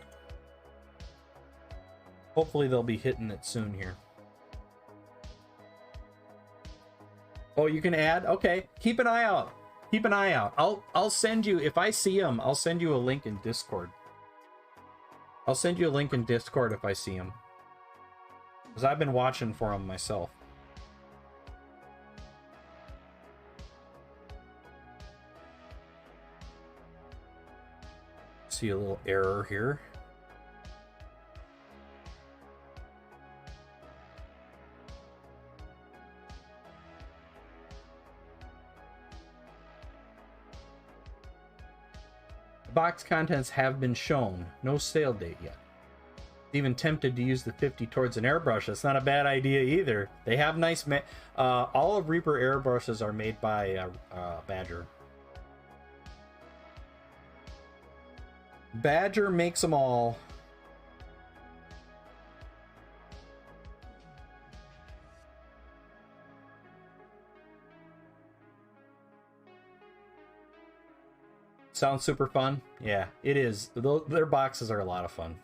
hitting it soon here. Oh, you can add? Okay, keep an eye out. Keep an eye out. I'll send you, if I see them, I'll send you a link in Discord. I'll send you a link in Discord if I see them. Because I've been watching for them myself. See a little error here. Box contents have been shown. No sale date yet. even tempted to use the 50 towards an airbrush. That's not a bad idea either. They have nice all of Reaper airbrushes are made by Badger. Badger makes them all. Sounds super fun. Yeah, it is. Their boxes are a lot of fun.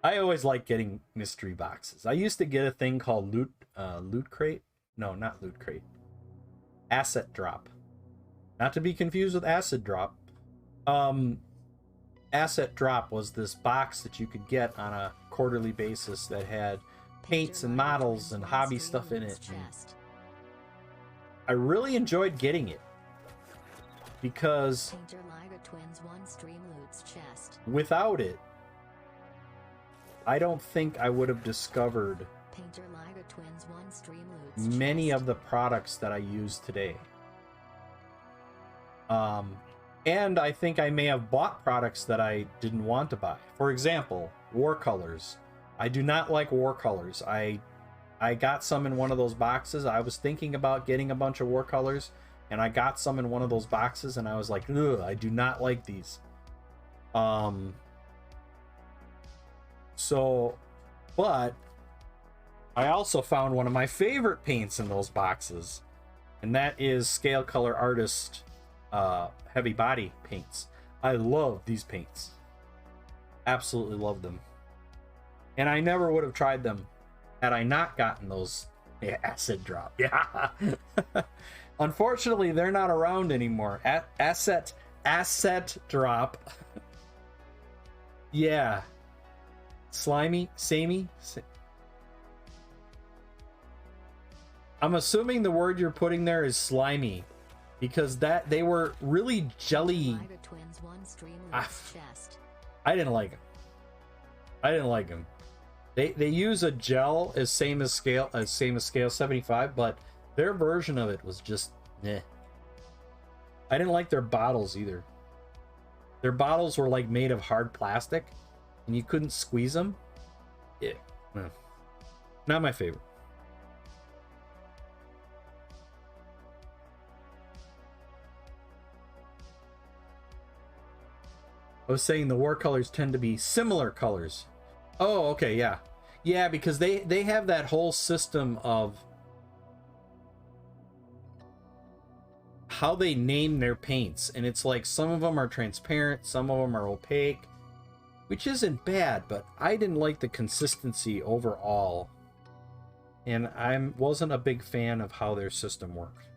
I always like getting mystery boxes. I used to get a thing called Loot Crate. No, not Loot Crate. Asset Drop. Not to be confused with Acid Drop. Asset Drop was this box that you could get on a quarterly basis that had paints and models and hobby stuff in it. I really enjoyed getting it because without it, I don't think I would have discovered many of the products that I use today. And I think I may have bought products that I didn't want to buy. For example, war colors. I do not like war colors. I got some in one of those boxes. I was thinking about getting a bunch of war colors, and I got some in one of those boxes, and I was like, ugh, I do not like these. But I also found one of my favorite paints in those boxes, and that is Scale Color Artist heavy body paints. I love these paints. Absolutely love them. And I never would have tried them had I not gotten those Acid Drop. Yeah. Unfortunately, they're not around anymore. Asset Drop. Yeah. Slimy? Samey? I'm assuming the word you're putting there is slimy, because that they were really jelly. I didn't like them. They use a gel as same as scale 75, but their version of it was just meh. I didn't like their bottles either. Their bottles were like made of hard plastic, and you couldn't squeeze them. Yeah, not my favorite. I was saying the war colors tend to be similar colors. Oh, okay, yeah. Yeah, because they have that whole system of how they name their paints. And it's like some of them are transparent, some of them are opaque, which isn't bad, but I didn't like the consistency overall. And I wasn't a big fan of how their system worked.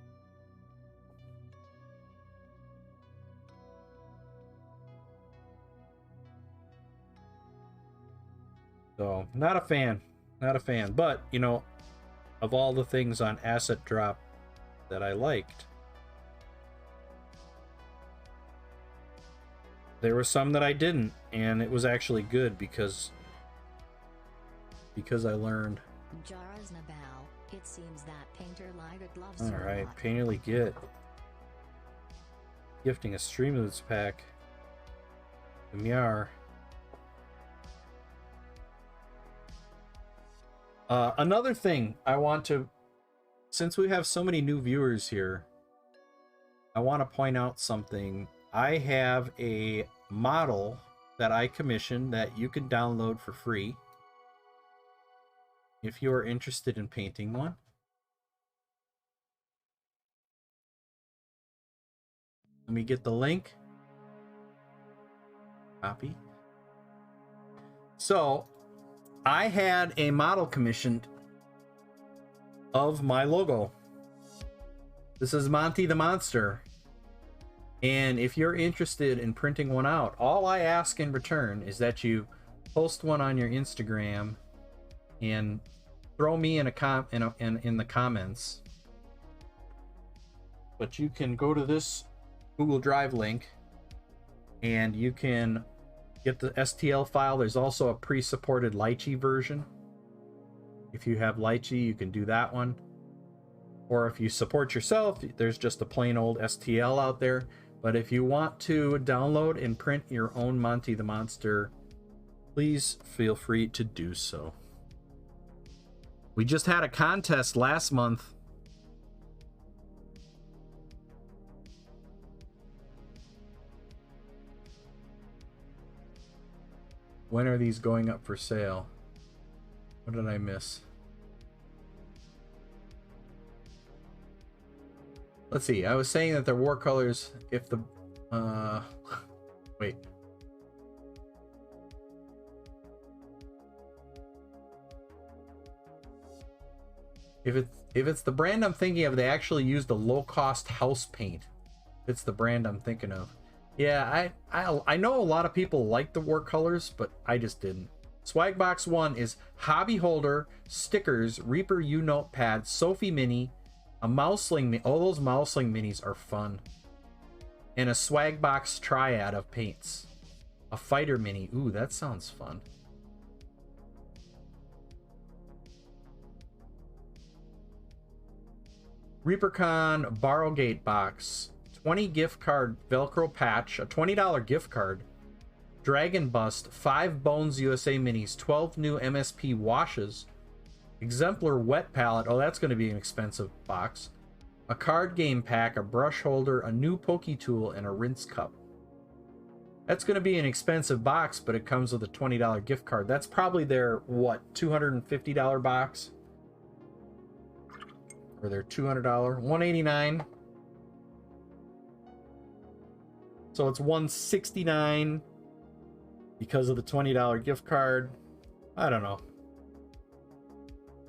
So, not a fan. But, you know, of all the things on Asset Drop that I liked, there were some that I didn't, and it was actually good because I learned. It seems that Painter Liger loves all right, Painterly Git. Gifting a Streamloots pack. The Miar. Another thing I want to, since we have so many new viewers here, I want to point out something. I have a model that I commissioned that you can download for free if you are interested in painting one. Let me get the link. Copy. So, I had a model commissioned of my logo. This is Monty the Monster. And if you're interested in printing one out, all I ask in return is that you post one on your Instagram and throw me in the comments. But you can go to this Google Drive link and you can get the STL file. There's also a pre-supported Lychee version. If you have Lychee, you can do that one. Or if you support yourself, there's just a plain old STL out there. But if you want to download and print your own Monty the Monster please feel free to do so. We just had a contest last month. When are these going up for sale? What did I miss? Let's see. I was saying that the war colors, if the wait. If it's the brand I'm thinking of, they actually used a low-cost house paint. It's the brand I'm thinking of. Yeah, I know a lot of people like the war colors, but I just didn't. Swag Box 1 is hobby holder, stickers, Reaper U notepad, Sophie Mini, a Mouseling. Oh, those Mouseling minis are fun. And a Swag Box triad of paints. A Fighter Mini. Ooh, that sounds fun. ReaperCon Borrowgate box. 20 gift card Velcro patch, a $20 gift card, Dragon Bust, 5 Bones USA minis, 12 new MSP washes, exemplar wet palette. Oh, that's going to be an expensive box. A card game pack, a brush holder, a new Poke tool, and a rinse cup. That's going to be an expensive box, but it comes with a $20 gift card. That's probably their, what, $250 box? Or their $200? $189. So it's $169 because of the $20 gift card. I don't know.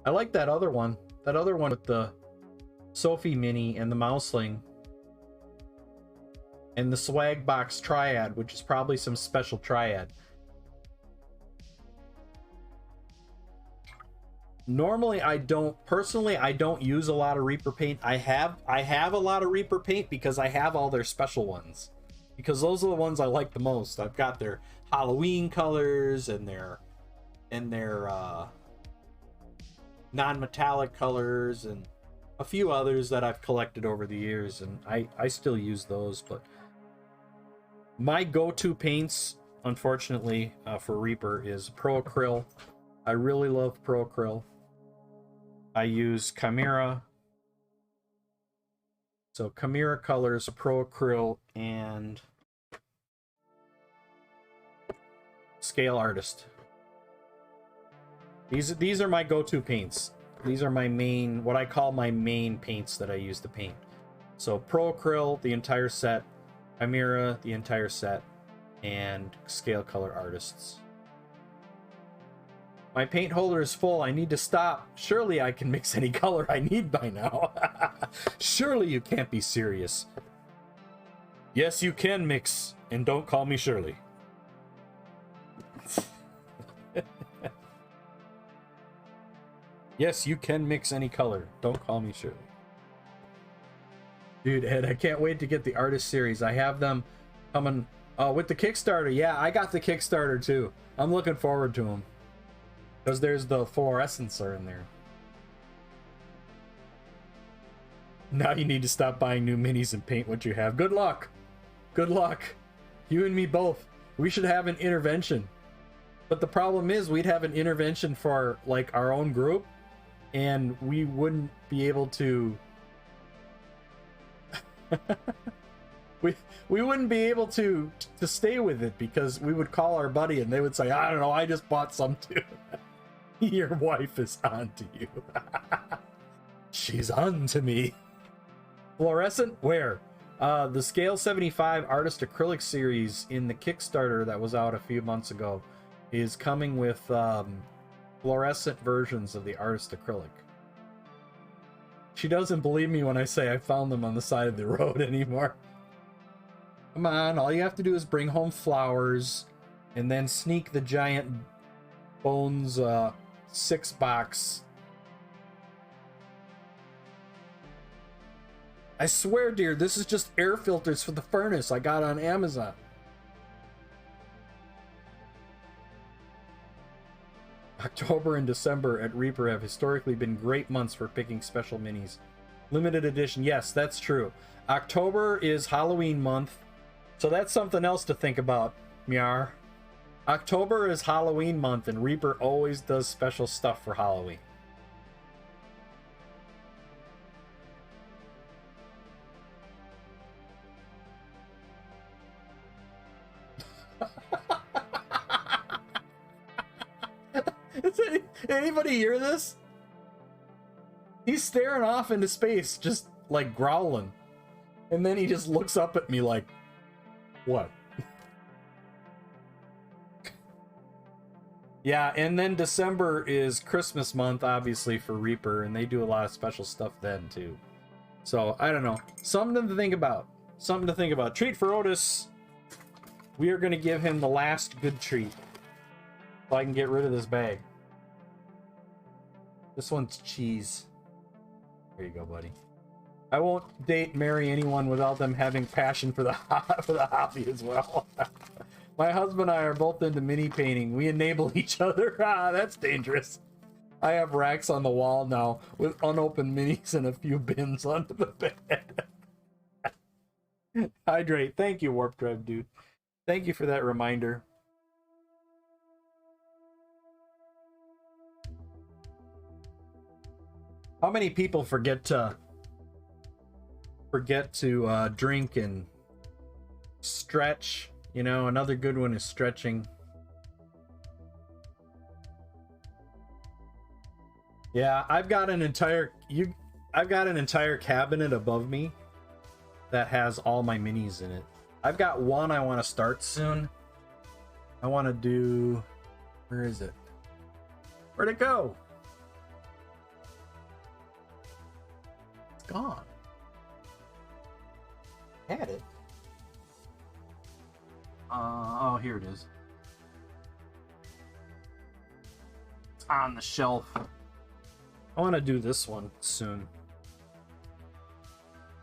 I like that other one. That other one with the Sophie Mini and the Mouseling. And the Swag Box Triad, which is probably some special triad. Normally, I don't use a lot of Reaper paint. I have a lot of Reaper paint because I have all their special ones. Because those are the ones I like the most. I've got their Halloween colors and their non-metallic colors and a few others that I've collected over the years, and I still use those. But my go-to paints, unfortunately, for Reaper is Pro Acryl. I really love Pro Acryl. I use Chimera. So Chimera colors, Pro Acryl, and Scale Artist. These are my go-to paints. These are my main, what I call my main paints that I use to paint. So Pro Acryl, the entire set, Chimera, the entire set, and Scale Color Artists. My paint holder is full. I need to stop. Surely I can mix any color I need by now. Surely you can't be serious. Yes, you can mix, and don't call me Shirley. Yes, you can mix any color. Don't call me Shirley. Dude, Ed, I can't wait to get the artist series. I have them coming with the Kickstarter. Yeah, I got the Kickstarter too. I'm looking forward to them. Because there's the fluorescents are in there. Now you need to stop buying new minis and paint what you have. Good luck. Good luck. You and me both. We should have an intervention. But the problem is we'd have an intervention for like our own group, and we wouldn't be able to we wouldn't be able to stay with it, because we would call our buddy and they would say, I don't know, I just bought some too. Your wife is on to you. She's on to me. Fluorescent? Where? The Scale 75 Artist Acrylic series in the Kickstarter that was out a few months ago is coming with fluorescent versions of the Artist Acrylic. She doesn't believe me when I say I found them on the side of the road anymore. Come on, all you have to do is bring home flowers and then sneak the giant Bones 6-box. I swear, dear, this is just air filters for the furnace I got on Amazon. October and December at Reaper have historically been great months for picking special minis. Limited edition, yes, that's true. October is Halloween month, so that's something else to think about, Miar. October is Halloween month, and Reaper always does special stuff for Halloween. Anybody hear this? He's staring off into space, just like growling. And then he just looks up at me like, what? Yeah, and then December is Christmas month, obviously, for Reaper, and they do a lot of special stuff then, too. So, I don't know. Something to think about. Something to think about. Treat for Otis. We are going to give him the last good treat. So I can get rid of this bag. This one's cheese. There you go, buddy. I won't date, marry anyone without them having passion for the hobby as well. My husband and I are both into mini painting. We enable each other. Ah, that's dangerous. I have racks on the wall now with unopened minis and a few bins under the bed. Hydrate. Thank you, Warp Drive, dude. Thank you for that reminder. How many people forget to drink and stretch? You know, another good one is stretching. Yeah, I've got an entire cabinet above me that has all my minis in it. I've got one I want to start soon. I want to do, where is it? Where'd it go? It's gone. Had it. Oh, here it is. It's on the shelf. I want to do this one soon.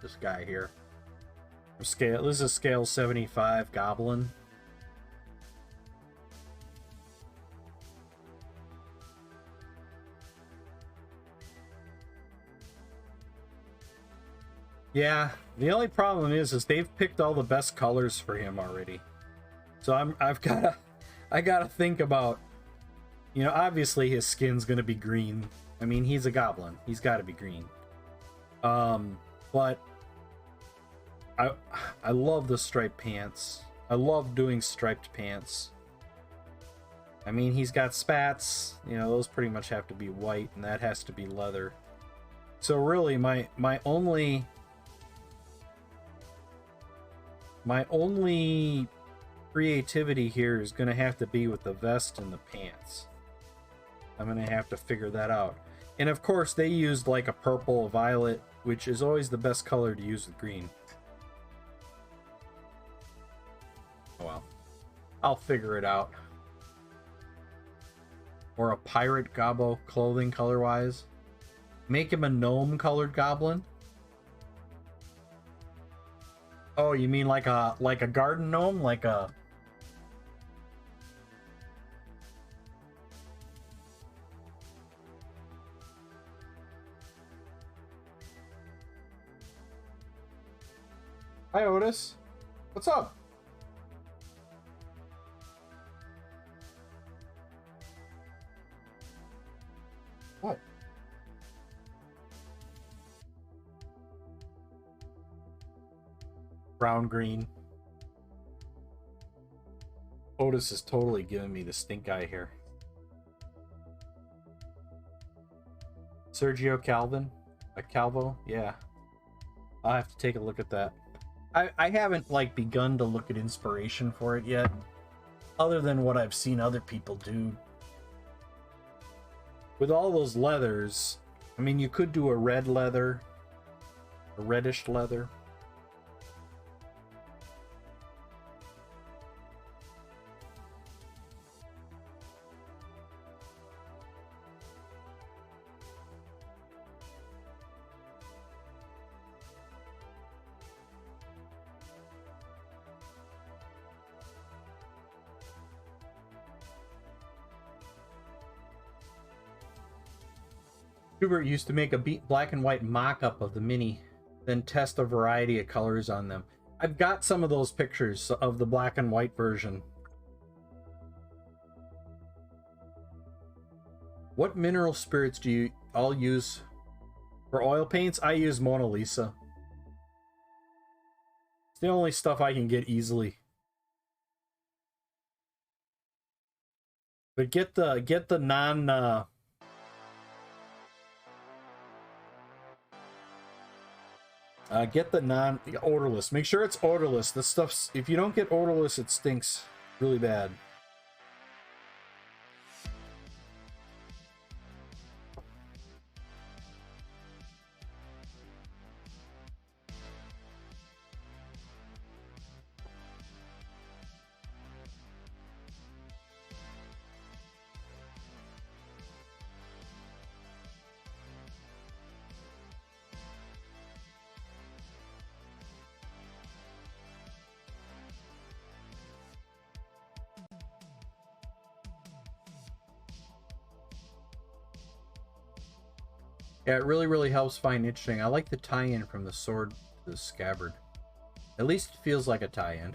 This guy here. Scale. This is scale 75 Goblin. Yeah, the only problem is they've picked all the best colors for him already. So I gotta think about, you know, obviously his skin's gonna be green. I mean, he's a goblin. He's gotta be green. But I love the striped pants. I love doing striped pants. I mean, he's got spats. You know, those pretty much have to be white, and that has to be leather. So really, my only creativity here is going to have to be with the vest and the pants. I'm going to have to figure that out. And of course, they used like a purple, a violet, which is always the best color to use with green. Oh well. I'll figure it out. Or a pirate gobbo clothing color-wise. Make him a gnome-colored goblin. Oh, you mean like a garden gnome? Like a... Hi, Otis. What's up? What? Brown green. Otis is totally giving me the stink eye here. Sergio Calvin? A Calvo? Yeah. I'll have to take a look at that. I haven't like begun to look at inspiration for it yet, other than what I've seen other people do. With all those leathers, I mean, you could do a red leather, a reddish leather. Hubert used to make a black and white mock-up of the Mini, then test a variety of colors on them. I've got some of those pictures of the black and white version. What mineral spirits do you all use for oil paints? I use Mona Lisa. It's the only stuff I can get easily. But get the non get the non odorless. Make sure it's odorless. This stuff's, if you don't get odorless, it stinks really bad. Yeah, it really helps find interesting. I like the tie-in from the sword to the scabbard. At least it feels like a tie-in.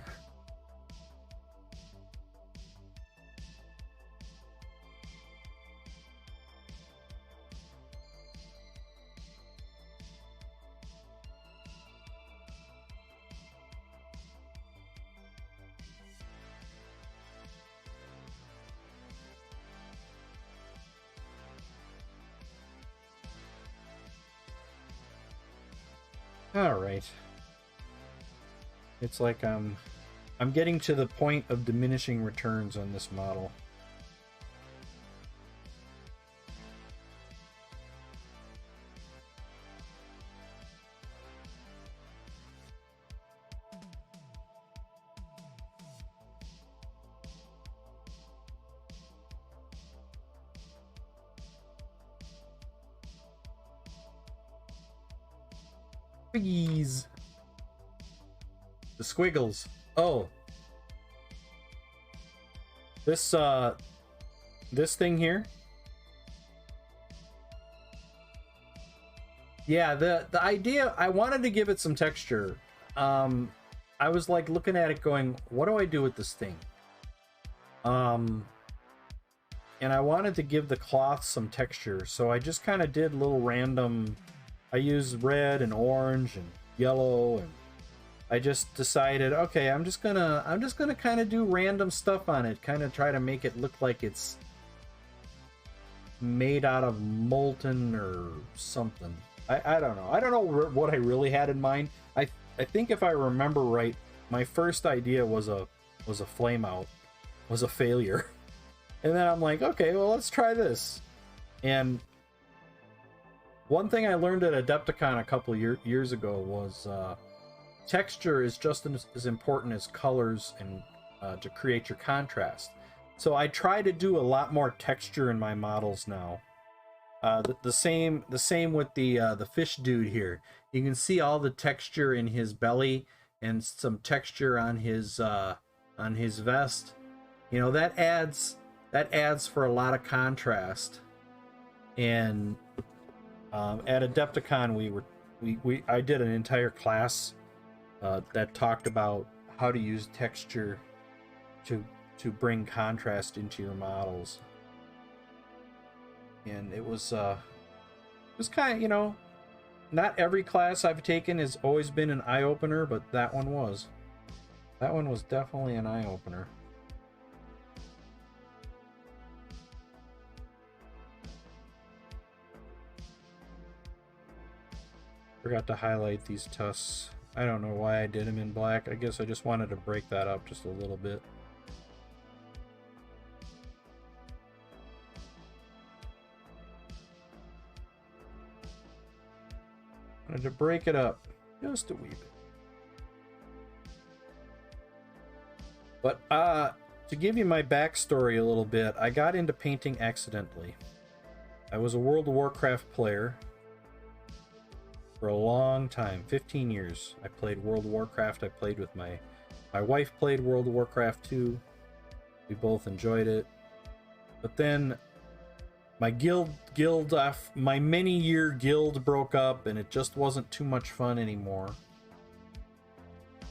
All right. It's like I'm getting to the point of diminishing returns on this model. Piggies. The squiggles. Oh. This thing here. Yeah, the idea, I wanted to give it some texture. I was like looking at it going, what do I do with this thing? And I wanted to give the cloth some texture, so I just kind of did little random, I used red and orange and yellow, and I just decided, okay, I'm just gonna kind of do random stuff on it, kind of try to make it look like it's made out of molten or something. I don't know. I don't know what I really had in mind. I think if I remember right, my first idea was a flame out, was a failure. And then I'm like, okay, well, let's try this. And one thing I learned at Adepticon a couple years ago was texture is just as important as colors and to create your contrast. So I try to do a lot more texture in my models now. The same with the fish dude here. You can see all the texture in his belly and some texture on his vest. You know, that adds for a lot of contrast. And at Adepticon I did an entire class that talked about how to use texture to bring contrast into your models. And it was kind of, you know, not every class I've taken has always been an eye-opener, but that one was. That one was definitely an eye-opener. Forgot to highlight these tusks. I don't know why I did them in black. I guess I just wanted to break that up just a little bit. Wanted to break it up just a wee bit. But to give you my backstory a little bit, I got into painting accidentally. I was a World of Warcraft player for a long time, 15 years. I played World of Warcraft. I played with my wife played World of Warcraft 2. We both enjoyed it. But then my my many-year guild broke up, and it just wasn't too much fun anymore.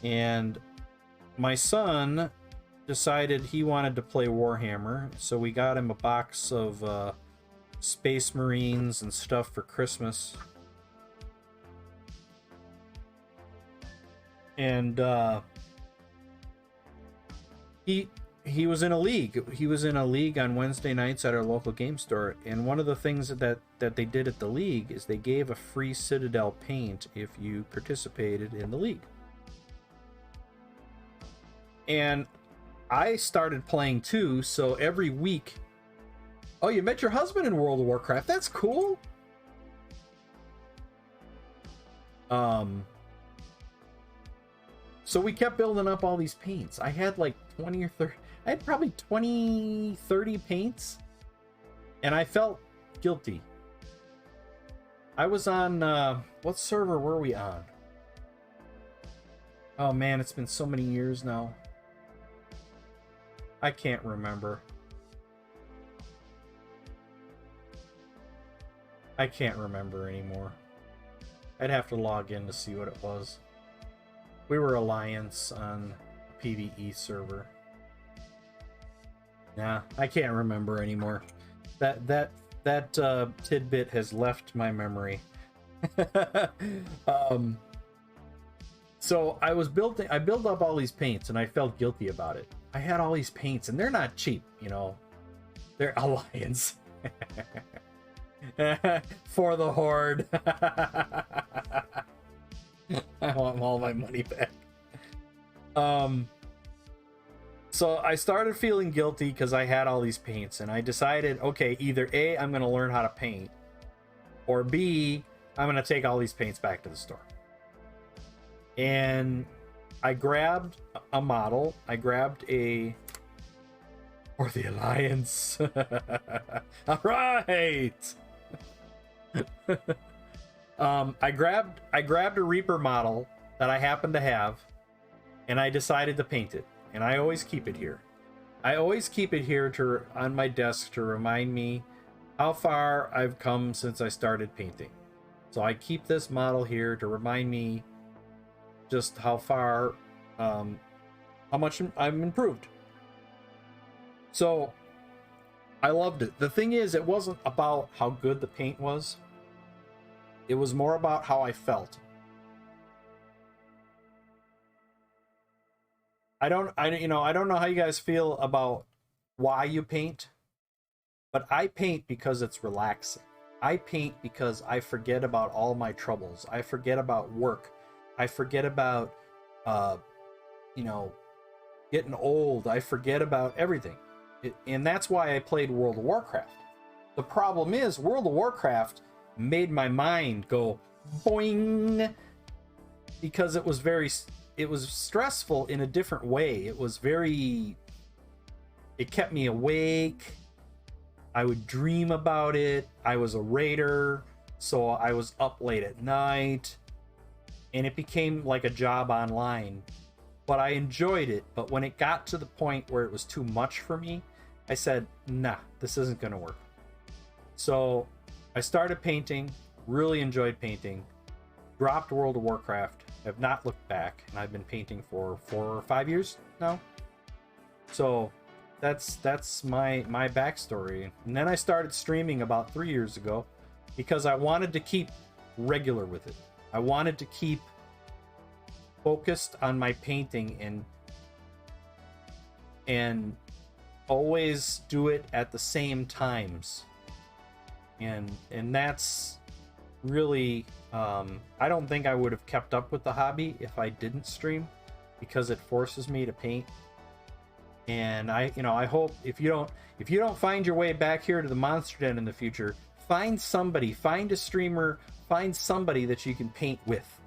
And my son decided he wanted to play Warhammer, so we got him a box of Space Marines and stuff for Christmas. And he was in a league. He was in a league on Wednesday nights at our local game store. And one of the things that they did at the league is they gave a free Citadel paint if you participated in the league. And I started playing too, so every week... Oh, you met your husband in World of Warcraft. That's cool. So we kept building up all these paints. I had like 20 or 30... I had probably 20, 30 paints. And I felt guilty. I was on... what server were we on? Oh man, it's been so many years now. I can't remember. I can't remember anymore. I'd have to log in to see what it was. We were Alliance on a PvE server. Nah, I can't remember anymore. That tidbit has left my memory. So I built up all these paints and I felt guilty about it. I had all these paints and they're not cheap, you know. They're Alliance. For the Horde. I want all my money back. So I started feeling guilty because I had all these paints, and I decided, okay, either A, I'm going to learn how to paint, or B, I'm going to take all these paints back to the store. And I grabbed a model. I grabbed a... For the Alliance. All right. I grabbed a Reaper model that I happened to have, and I decided to paint it. And I always keep it here. I always keep it here on my desk to remind me how far I've come since I started painting. So I keep this model here to remind me just how far, how much I've improved. So I loved it. The thing is, it wasn't about how good the paint was. It was more about how I felt. I don't know how you guys feel about why you paint, but I paint because it's relaxing. I paint because I forget about all my troubles. I forget about work. I forget about, getting old. I forget about everything. And that's why I played World of Warcraft. The problem is, World of Warcraft made my mind go boing, because it was stressful in a different way. It kept me awake. I would dream about it. I was a raider, so I was up late at night, and it became like a job online. But I enjoyed it. But when it got to the point where it was too much for me, I said, nah, this isn't going to work. So I started painting, really enjoyed painting, dropped World of Warcraft, have not looked back, and I've been painting for 4 or 5 years now. So that's my backstory. And then I started streaming about 3 years ago because I wanted to keep regular with it. I wanted to keep focused on my painting and always do it at the same times. And that's really, I don't think I would have kept up with the hobby if I didn't stream, because it forces me to paint. And I hope if you don't find your way back here to the Monster Den in the future, find a streamer, find somebody that you can paint with,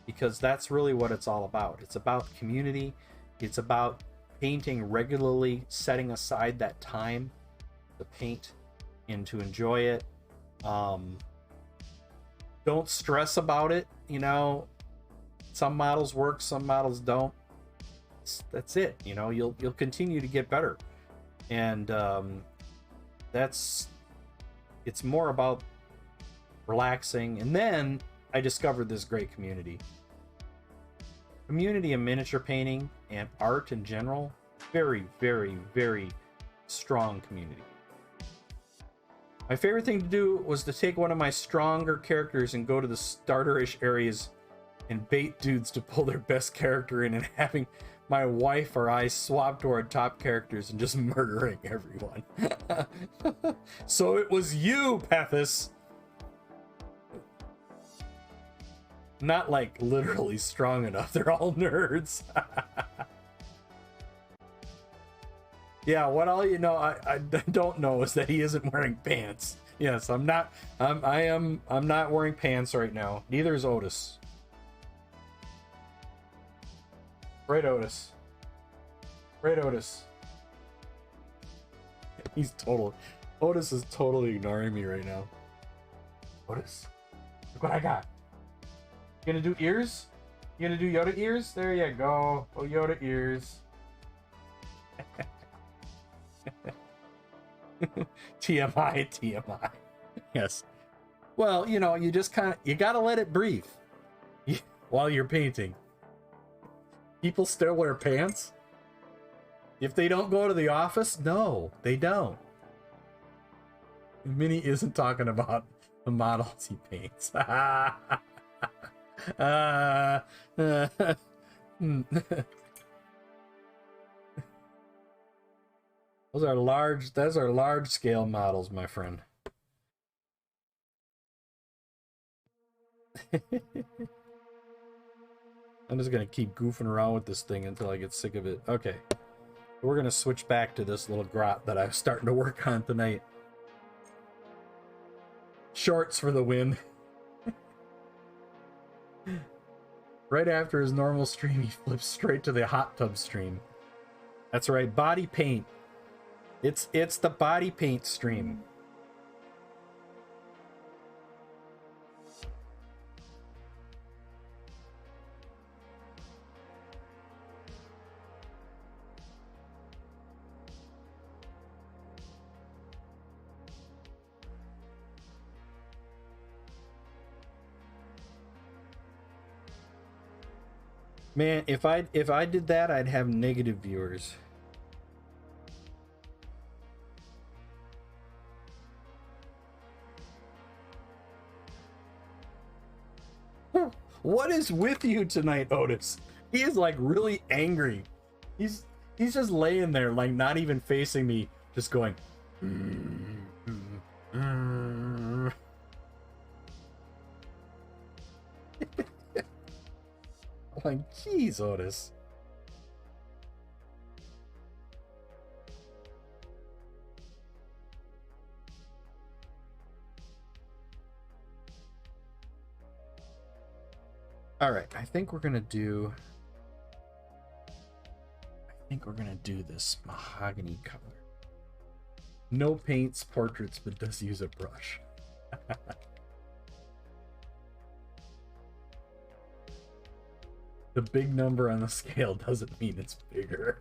because that's really what it's all about. It's about community. It's about painting regularly, setting aside that time to paint and to enjoy it. Don't stress about it. Some models work, some models don't. That's it. You'll continue to get better, and it's more about relaxing. And then I discovered this great community of miniature painting and art in general. Very, very, very strong community. My favorite thing to do was to take one of my stronger characters and go to the starter-ish areas and bait dudes to pull their best character in, and having my wife or I swap to our top characters and just murdering everyone. So it was you, Pethis. Not like literally strong enough. They're all nerds. Yeah, what all you know I don't know is that he isn't wearing pants. Yes, I'm not wearing pants right now. Neither is Otis. Right, Otis. Right, Otis. Otis is totally ignoring me right now. Otis, look what I got. You gonna do ears? You gonna do Yoda ears? There you go. Oh, Yoda ears. TMI, TMI. Yes. Well, you know, you just you gotta let it breathe while you're painting. People still wear pants? If they don't go to the office, no, they don't. Minnie isn't talking about the models he paints. Those are large scale models, my friend. I'm just gonna keep goofing around with this thing until I get sick of it. Okay. We're gonna switch back to this little grot that I'm starting to work on tonight. Shorts for the win. Right after his normal stream, he flips straight to the hot tub stream. That's right, body paint. It's the body paint stream. Man, if I did that, I'd have negative viewers. What is with you tonight, Otis? He is like really angry. He's just laying there, like not even facing me, just going. Like, jeez, Otis. All right, I think we're gonna do this mahogany color. No paints, portraits, but does use a brush. The big number on the scale doesn't mean it's bigger.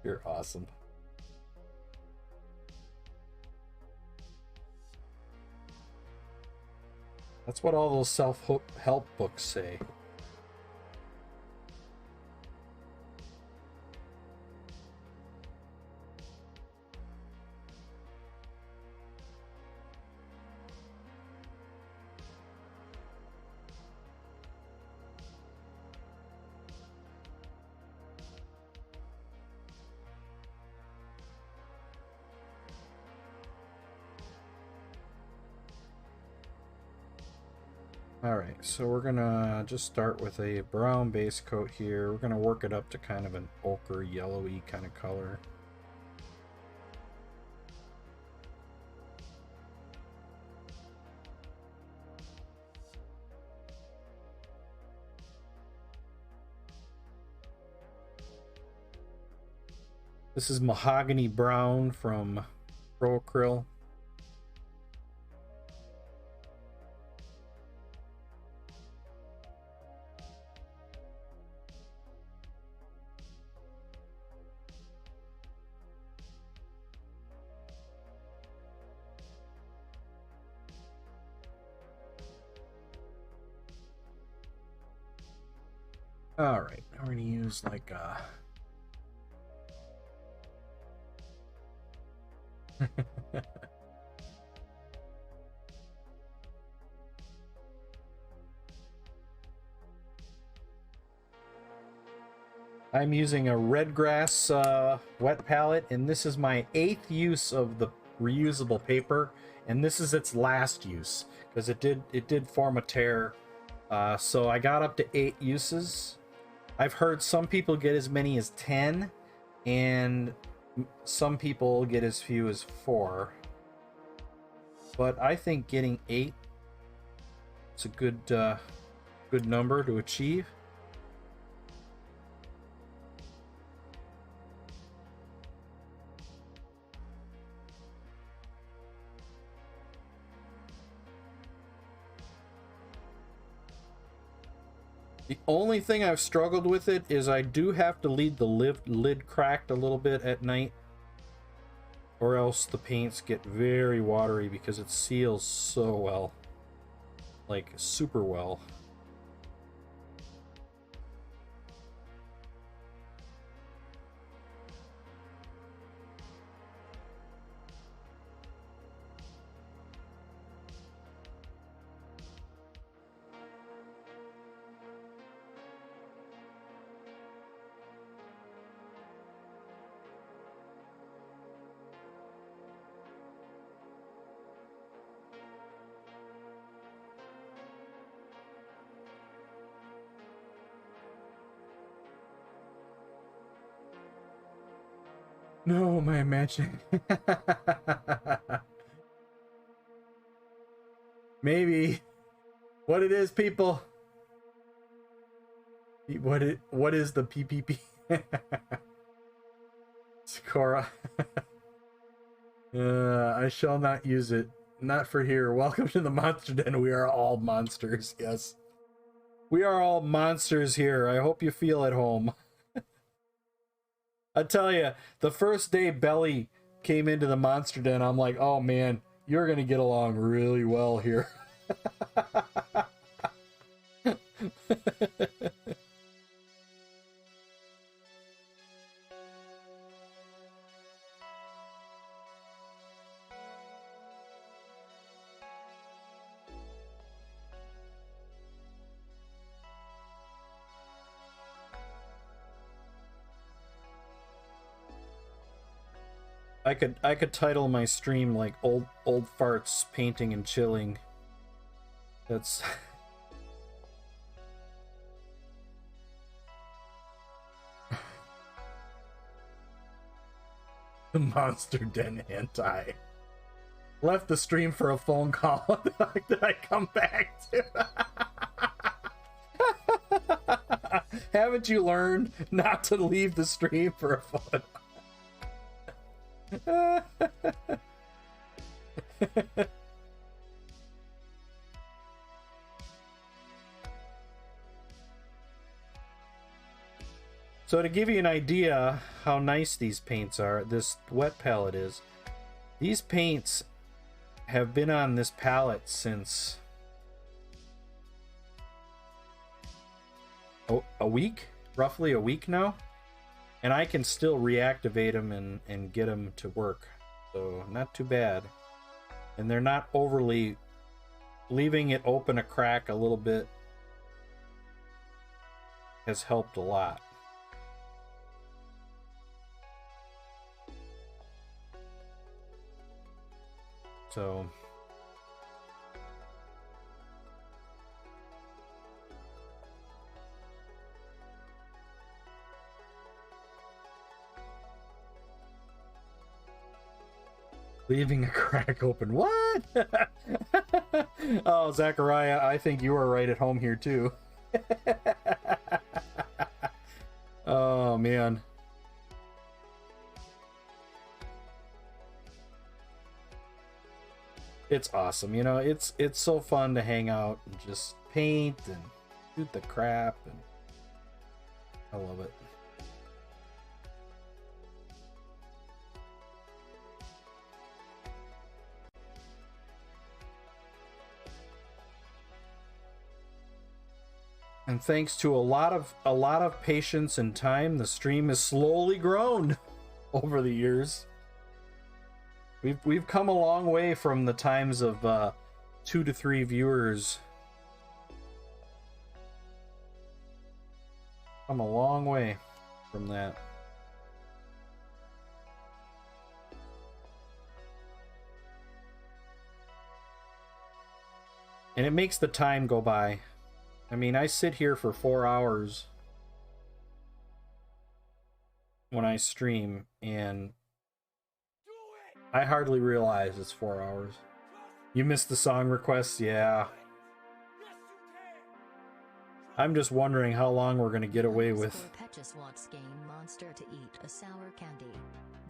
You're awesome. That's what all those self-help books say. Alright, so we're gonna just start with a brown base coat here. We're gonna work it up to kind of an ochre yellowy kind of color. This is Mahogany Brown from Pro Acryl. All right, now we're gonna use like I'm using a red grass wet palette, and this is my 8th use of the reusable paper, and this is its last use because it did form a tear. So I got up to 8 uses. I've heard some people get as many as 10, and some people get as few as 4. But I think getting 8 is a good number to achieve. The only thing I've struggled with it is I do have to leave the lid cracked a little bit at night, or else the paints get very watery because it seals so well, like super well. No, my imagining. Maybe. What it is, people? What is the PPP? Sakura. I shall not use it. Not for here. Welcome to the Monster Den. We are all monsters. Yes. We are all monsters here. I hope you feel at home. I tell you, the first day Belly came into the Monster Den, I'm like, oh man, you're gonna get along really well here. I could title my stream like old farts painting and chilling. That's the Monster Den hentai. Left the stream for a phone call. Did I come back to? Haven't you learned not to leave the stream for a phone? So to give you an idea how nice these paints are, this wet palette is, these paints have been on this palette since a week, roughly a week now, and I can still reactivate them and get them to work, so not too bad. And they're not overly, leaving it open a crack a little bit has helped a lot. So leaving a crack open. What? Oh, Zachariah, I think you are right at home here too. Oh man. It's awesome, you know, it's so fun to hang out and just paint and shoot the crap, and I love it. And thanks to a lot of patience and time, the stream has slowly grown over the years. We've come a long way from the times of 2 to 3 viewers. Come a long way from that. And it makes the time go by. I mean, I sit here for 4 hours when I stream, and I hardly realize it's 4 hours. You missed the song requests? Yeah. I'm just wondering how long we're going to get away with.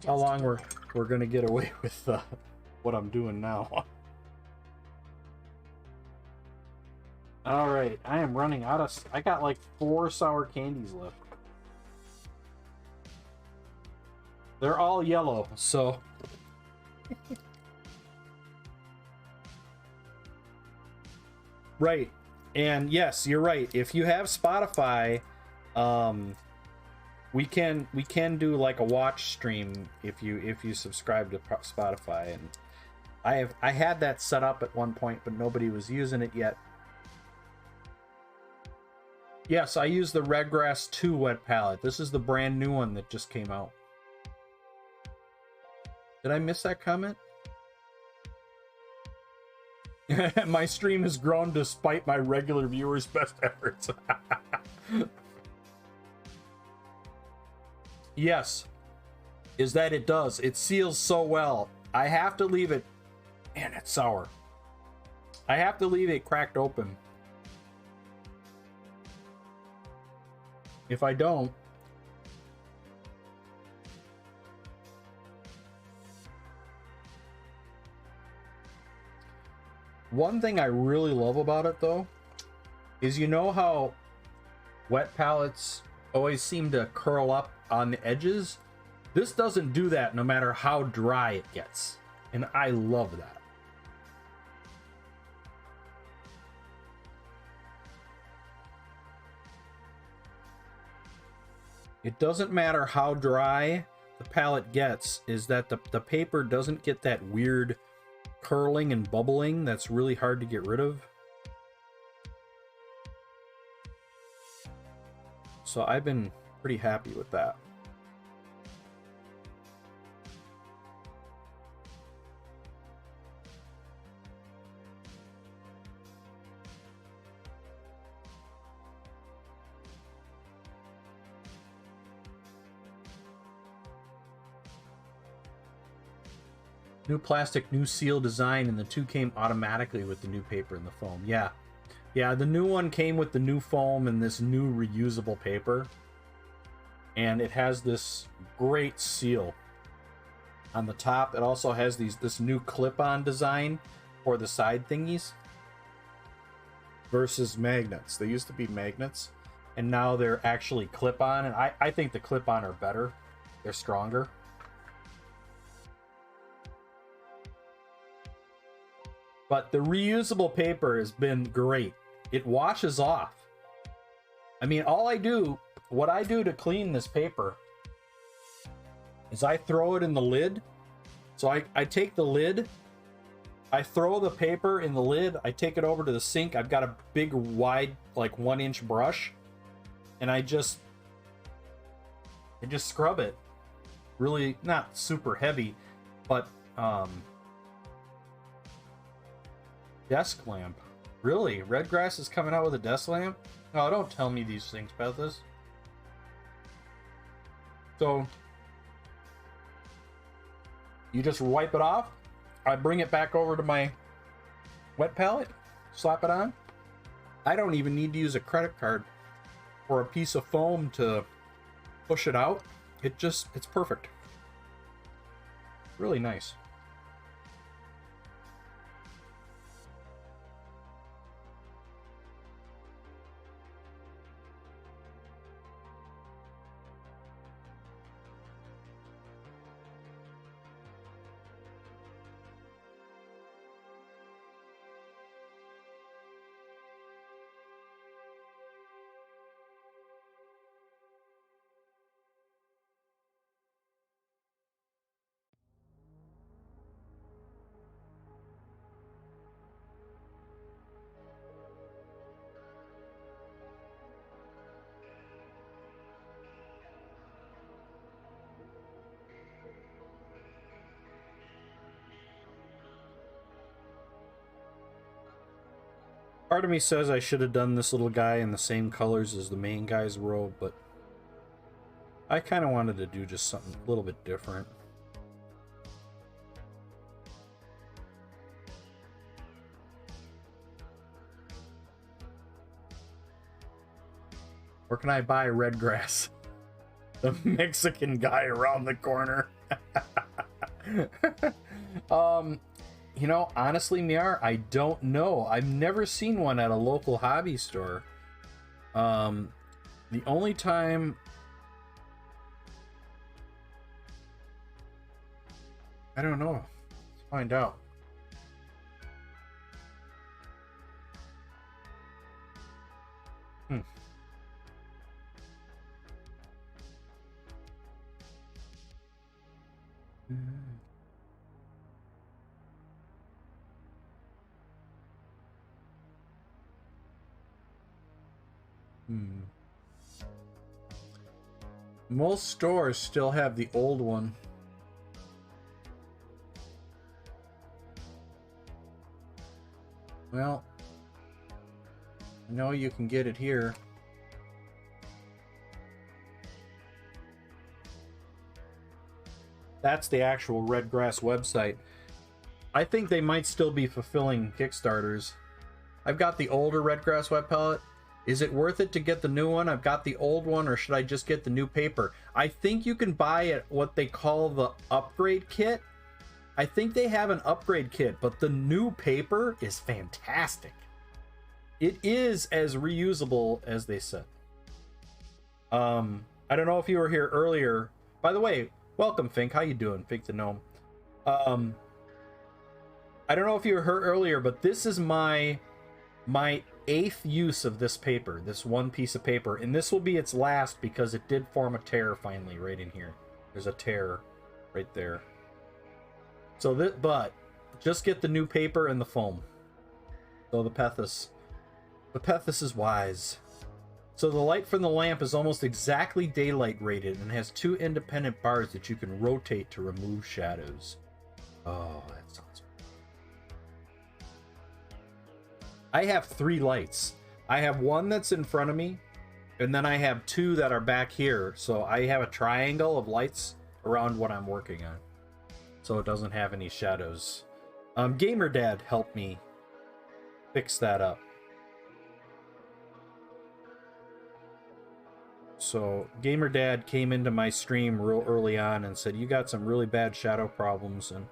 How long we're going to get away with what I'm doing now. All right, I am running out of... I got like 4 sour candies left. They're all yellow, so... Right, and yes, you're right. If you have Spotify, we can do like a watch stream if you subscribe to Spotify. And I had that set up at one point, but nobody was using it yet. Yes, I use the Redgrass 2 wet palette. This is the brand new one that just came out. Did I miss that comment? My stream has grown despite my regular viewers' best efforts. Yes, is that it does. It seals so well. I have to leave it... Man, it's sour. I have to leave it cracked open. If I don't... One thing I really love about it, though, is you know how wet palettes always seem to curl up on the edges? This doesn't do that no matter how dry it gets. And I love that. It doesn't matter how dry the palette gets, is that the paper doesn't get that weird curling and bubbling that's really hard to get rid of. So I've been pretty happy with that. New plastic, new seal design, and the 2 came automatically with the new paper and the foam. Yeah. Yeah, the new one came with the new foam and this new reusable paper. And it has this great seal on the top. It also has this new clip-on design for the side thingies versus magnets. They used to be magnets, and now they're actually clip-on. And I think the clip-on are better. They're stronger. But the reusable paper has been great. It washes off. I mean, what I do to clean this paper is I throw it in the lid. So I take the lid, I throw the paper in the lid, I take it over to the sink. I've got a big, wide, like 1-inch brush, and I just scrub it. Really, not super heavy, but desk lamp. Really? Redgrass is coming out with a desk lamp? No, don't tell me these things about this. So, you just wipe it off. I bring it back over to my wet palette, slap it on. I don't even need to use a credit card or a piece of foam to push it out. It's perfect. Really nice. Part of me says I should have done this little guy in the same colors as the main guy's robe, but I kind of wanted to do just something a little bit different. Where can I buy red grass? The Mexican guy around the corner. You know, honestly, Miar, I don't know. I've never seen one at a local hobby store. The only time... I don't know. Let's find out. Most stores still have the old one. Well, I know you can get it here. That's the actual Redgrass website. I think they might still be fulfilling Kickstarters. I've got the older Redgrass web palette. Is it worth it to get the new one? I've got the old one, or should I just get the new paper? I think you can buy it what they call the upgrade kit. I think they have an upgrade kit, but the new paper is fantastic. It is as reusable as they said. I don't know if you were here earlier. By the way, welcome, Fink. How you doing, Fink the Gnome? I don't know if you were here earlier, but this is my 8th use of this paper, this one piece of paper, and this will be its last because it did form a tear finally right in here. There's a tear right there. So that, but just get the new paper and the foam. So the Pethus is wise. So the light from the lamp is almost exactly daylight rated and has 2 independent bars that you can rotate to remove shadows. Oh, that sounds good. I have 3 lights. I have one that's in front of me, and then I have 2 that are back here. So I have a triangle of lights around what I'm working on, so it doesn't have any shadows. Gamer Dad helped me fix that up. So Gamer Dad came into my stream real early on and said, you got some really bad shadow problems, and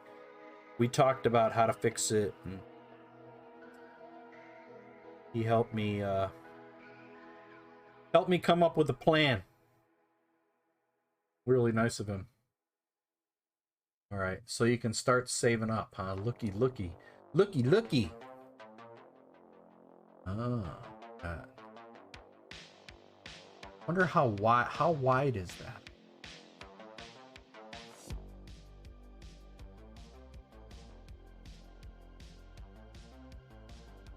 we talked about how to fix it, and he helped me come up with a plan. Really nice of him. All right, so you can start saving up, huh? Looky. Ah, that. Wonder how wide is that?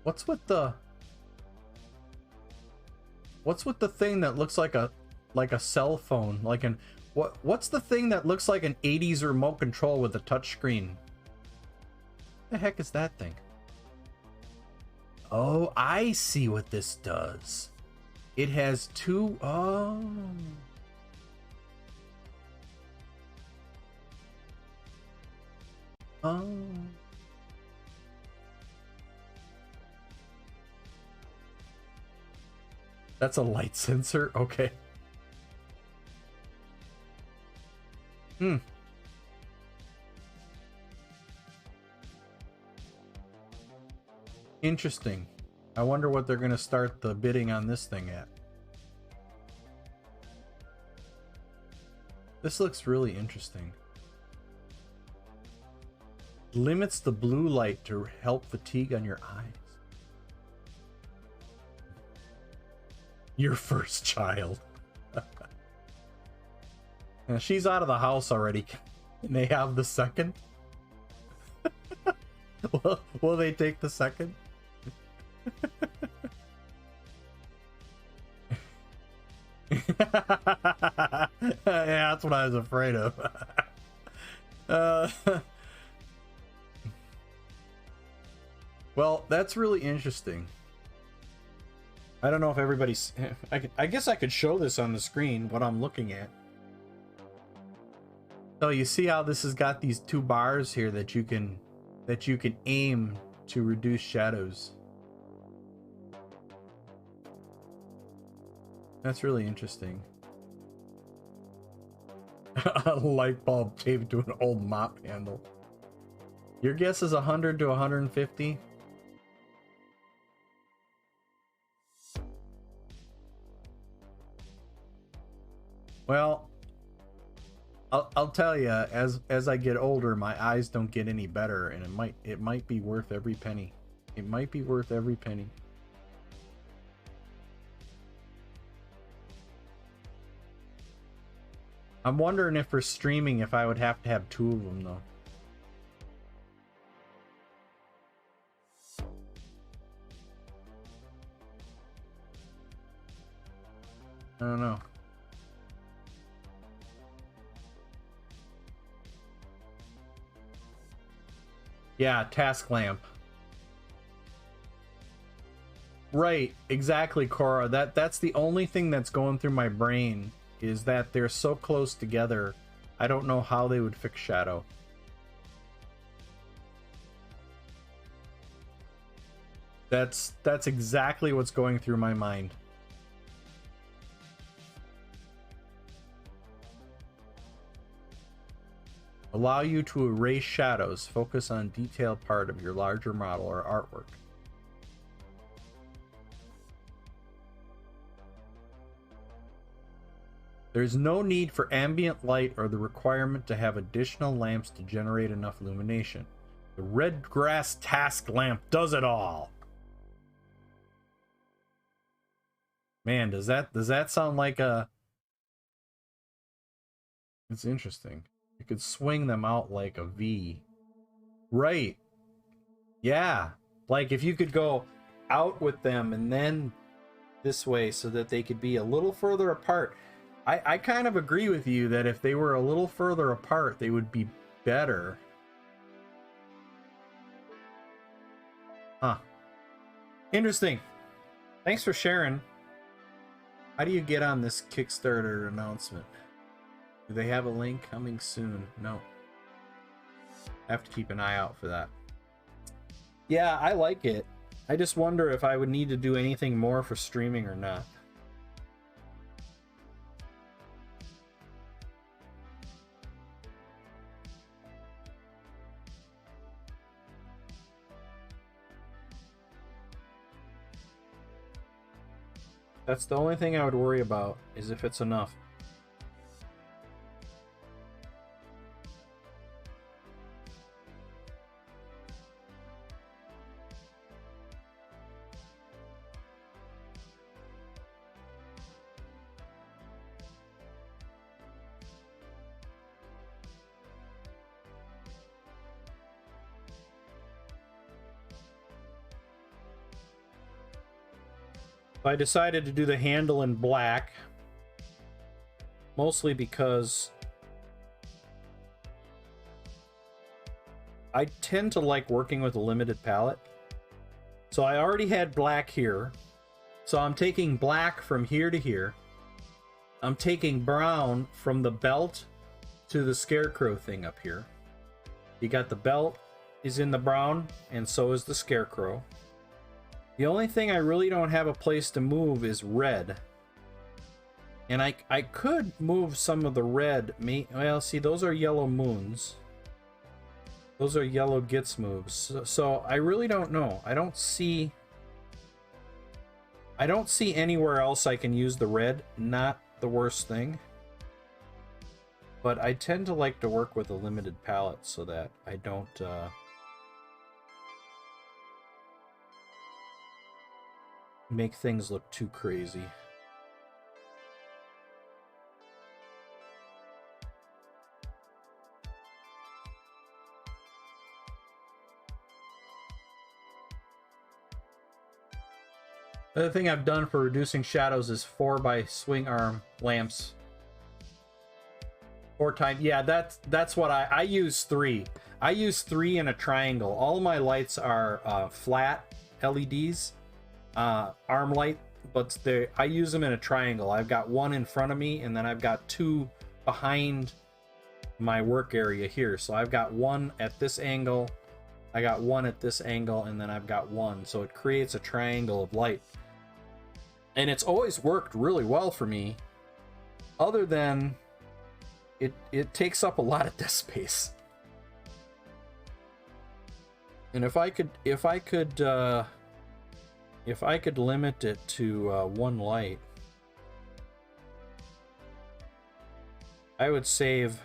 What's with the thing that looks like a cell phone? Like an what's the thing that looks like an 80s remote control with a touch screen? The heck is that thing? Oh, I see what this does. It has 2. Oh. Oh. That's a light sensor? Okay. Interesting. I wonder what they're going to start the bidding on this thing at. This looks really interesting. Limits the blue light to help fatigue on your eyes. Your first child. Now, she's out of the house already. Can they have the second? Will they take the second? Yeah, that's what I was afraid of. Well, that's really interesting. I don't know if everybody's... I guess I could show this on the screen, what I'm looking at. So you see how this has got these two bars here that you can aim to reduce shadows. That's really interesting. A light bulb taped to an old mop handle. Your guess is 100 to 150? Well, I'll tell you, as I get older, my eyes don't get any better, and it might be worth every penny. It might be worth every penny. I'm wondering if for streaming, if I would have to have two of them though. I don't know. Yeah, task lamp. Right, exactly, Cora. That's the only thing that's going through my brain, is that they're so close together. I don't know how they would fix shadow. That's exactly what's going through my mind. Allow you to erase shadows. Focus on detailed part of your larger model or artwork. There's no need for ambient light or the requirement to have additional lamps to generate enough illumination. The red grass task lamp does it all. Man, does that sound like a... It's interesting. You could swing them out like a V. Right. Yeah. Like if you could go out with them and then this way so that they could be a little further apart. I kind of agree with you that if they were a little further apart, they would be better. Huh. Interesting. Thanks for sharing. How do you get on this Kickstarter announcement? Do they have a link coming soon? No. I have to keep an eye out for that. Yeah, I like it. I just wonder if I would need to do anything more for streaming or not. That's the only thing I would worry about, is if it's enough. I decided to do the handle in black, mostly because I tend to like working with a limited palette. So I already had black here, so I'm taking black from here to here. I'm taking brown from the belt to the scarecrow thing up here. You got the belt is in the brown, and so is the scarecrow. The only thing I really don't have a place to move is red. And I could move some of the red. Well, see, those are yellow moons. Those are yellow gets moves. So I really don't know. I don't see anywhere else I can use the red. Not the worst thing. But I tend to like to work with a limited palette so that I don't... make things look too crazy. The other thing I've done for reducing shadows is 4x swing arm lamps. 4 times. Yeah, that's what I use 3. I use 3 in a triangle. All of my lights are flat LEDs. Arm light but I use them in a triangle. I've got one in front of me, and then I've got two behind my work area here. So I've got one at this angle, I got one at this angle, and then I've got one. So it creates a triangle of light. And it's always worked really well for me, other than it takes up a lot of desk space. And if I could limit it to one light, I would save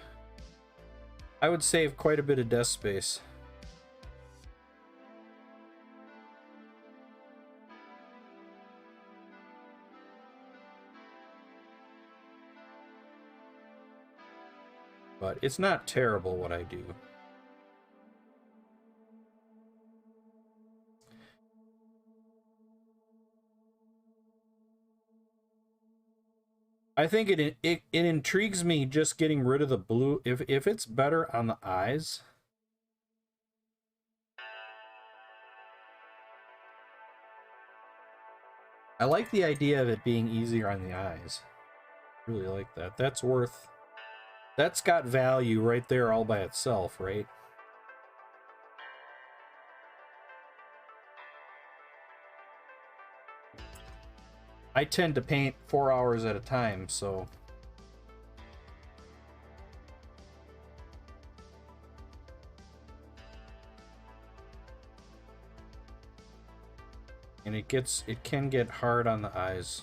quite a bit of desk space. But it's not terrible what I do. I think it intrigues me just getting rid of the blue. If it's better on the eyes, I like the idea of it being easier on the eyes. Really like that. That's got value right there all by itself, right? I tend to paint 4 hours at a time, so and it can get hard on the eyes.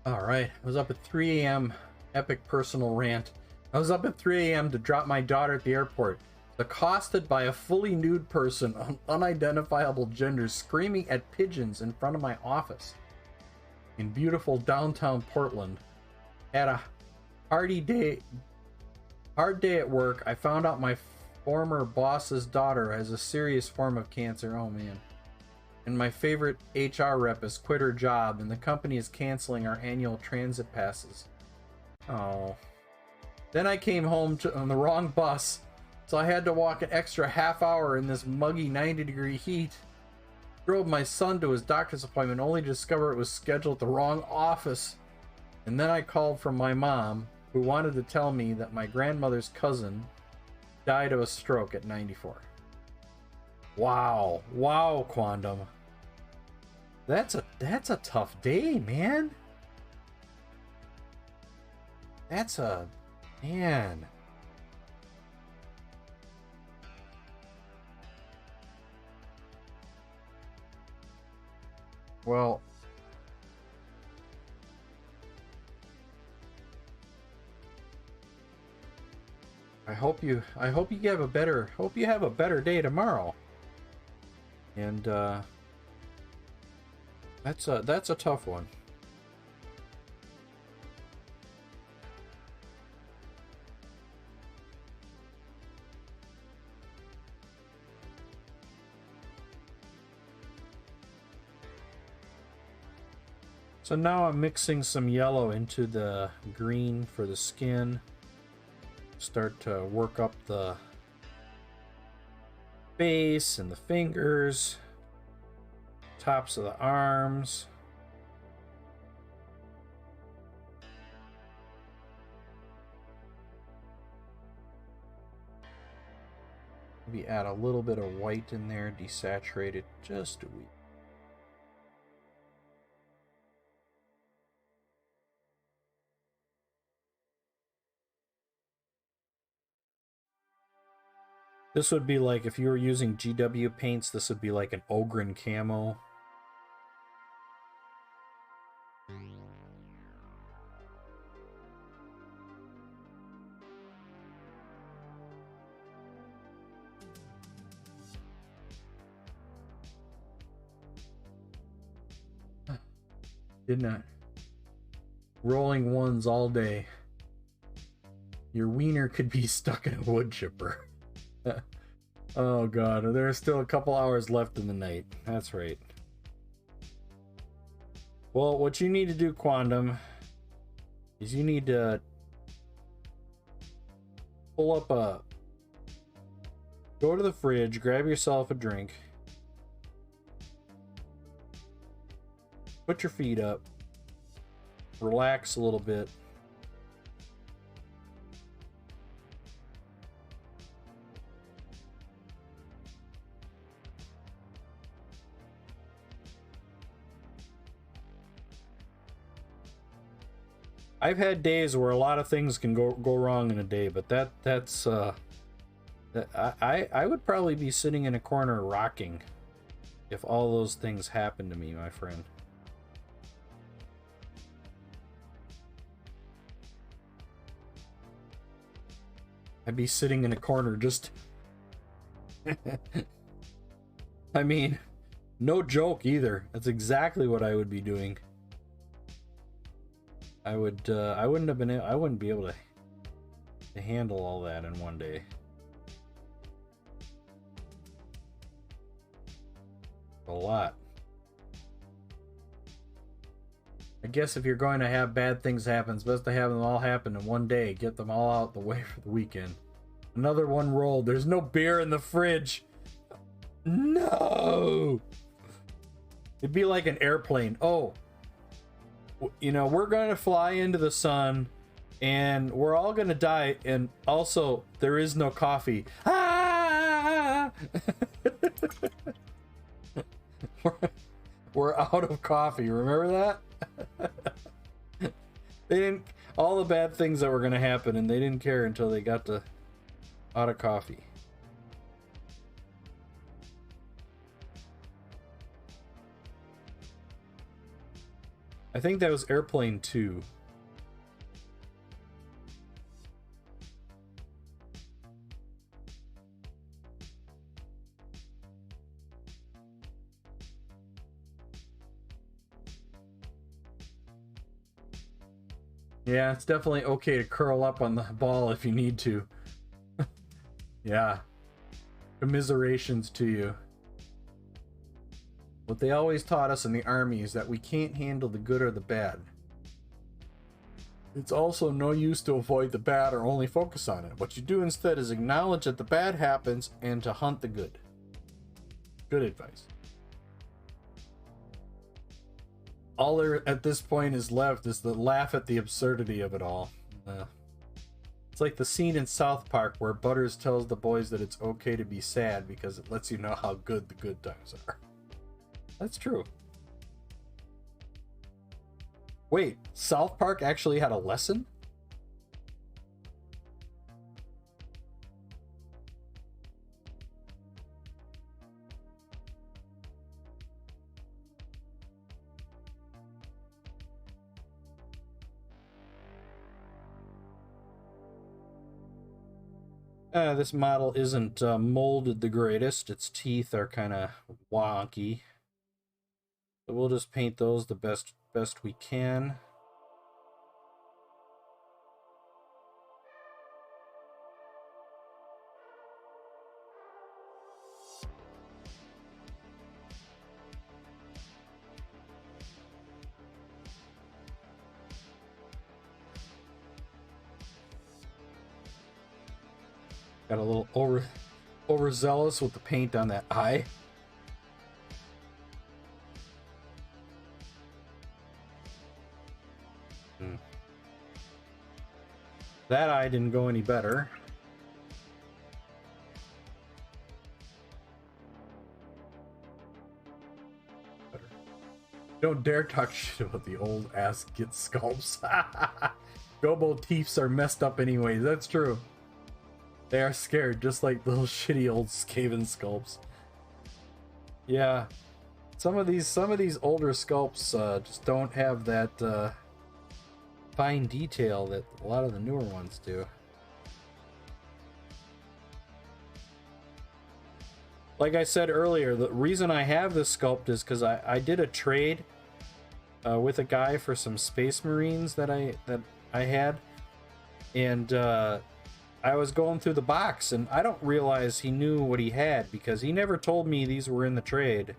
All right, I was up at 3 a.m. Epic personal rant. I was up at 3 a.m. to drop my daughter at the airport, accosted by a fully nude person of unidentifiable gender screaming at pigeons in front of my office in beautiful downtown Portland. Had a hard day at work. I found out my former boss's daughter has a serious form of cancer. Oh man. And my favorite HR rep has quit her job, and the company is canceling our annual transit passes. Oh. Then I came home on the wrong bus, so I had to walk an extra half hour in this muggy 90-degree heat. Drove my son to his doctor's appointment only to discover it was scheduled at the wrong office. And then I called from my mom, who wanted to tell me that my grandmother's cousin died of a stroke at 94. Wow. Wow, Quandom. That's a tough day, man. Man. Well, I hope you have a better day tomorrow. And that's a tough one. So now I'm mixing some yellow into the green for the skin. Start to work up the face and the fingers, tops of the arms. Maybe add a little bit of white in there, desaturate it just a wee. This would be like, if you were using GW paints, this would be like an Ogren camo. Didn't I? Rolling ones all day. Your wiener could be stuck in a wood chipper. Oh god, there's still a couple hours left in the night. That's right. Well, what you need to do, Quandom, is you need to pull up a... Go to the fridge, grab yourself a drink. Put your feet up. Relax a little bit. I've had days where a lot of things can go wrong in a day, but that's I would probably be sitting in a corner rocking if all those things happened to me, my friend. I'd be sitting in a corner just I mean, no joke either. That's exactly what I would be doing. I wouldn't be able to handle all that in one day. A lot. I guess if you're going to have bad things happen, it's best to have them all happen in one day. Get them all out the way for the weekend. Another one rolled. There's no beer in the fridge. No! It'd be like an airplane. Oh, you know, we're going to fly into the sun and we're all going to die. And also, there is no coffee. Ah! We're out of coffee. Remember that? They didn't, all the bad things that were going to happen, and they didn't care until they got to out of coffee. I think that was Airplane 2. Yeah, it's definitely okay to curl up on the ball if you need to. Yeah. Commiserations to you. What they always taught us in the army is that we can't handle the good or the bad. It's also no use to avoid the bad or only focus on it. What you do instead is acknowledge that the bad happens and to hunt the good. Good advice. All there at this point is left is to laugh at the absurdity of it all. It's like the scene in South Park where Butters tells the boys that it's okay to be sad because it lets you know how good the good times are. That's true. Wait, South Park actually had a lesson? This model isn't molded the greatest. Its teeth are kind of wonky. So we'll just paint those the best we can. Got a little overzealous with the paint on that eye. That eye didn't go any better. Don't dare talk shit about the old ass Git sculpts. Gobo teeths are messed up anyways. That's true. They are scared, just like little shitty old Skaven sculpts. Yeah, some of these older sculpts just don't have that fine detail that a lot of the newer ones do. Like I said earlier, the reason I have this sculpt is because I did a trade with a guy for some Space Marines that I had, and I was going through the box, and I don't realize he knew what he had because he never told me these were in the trade.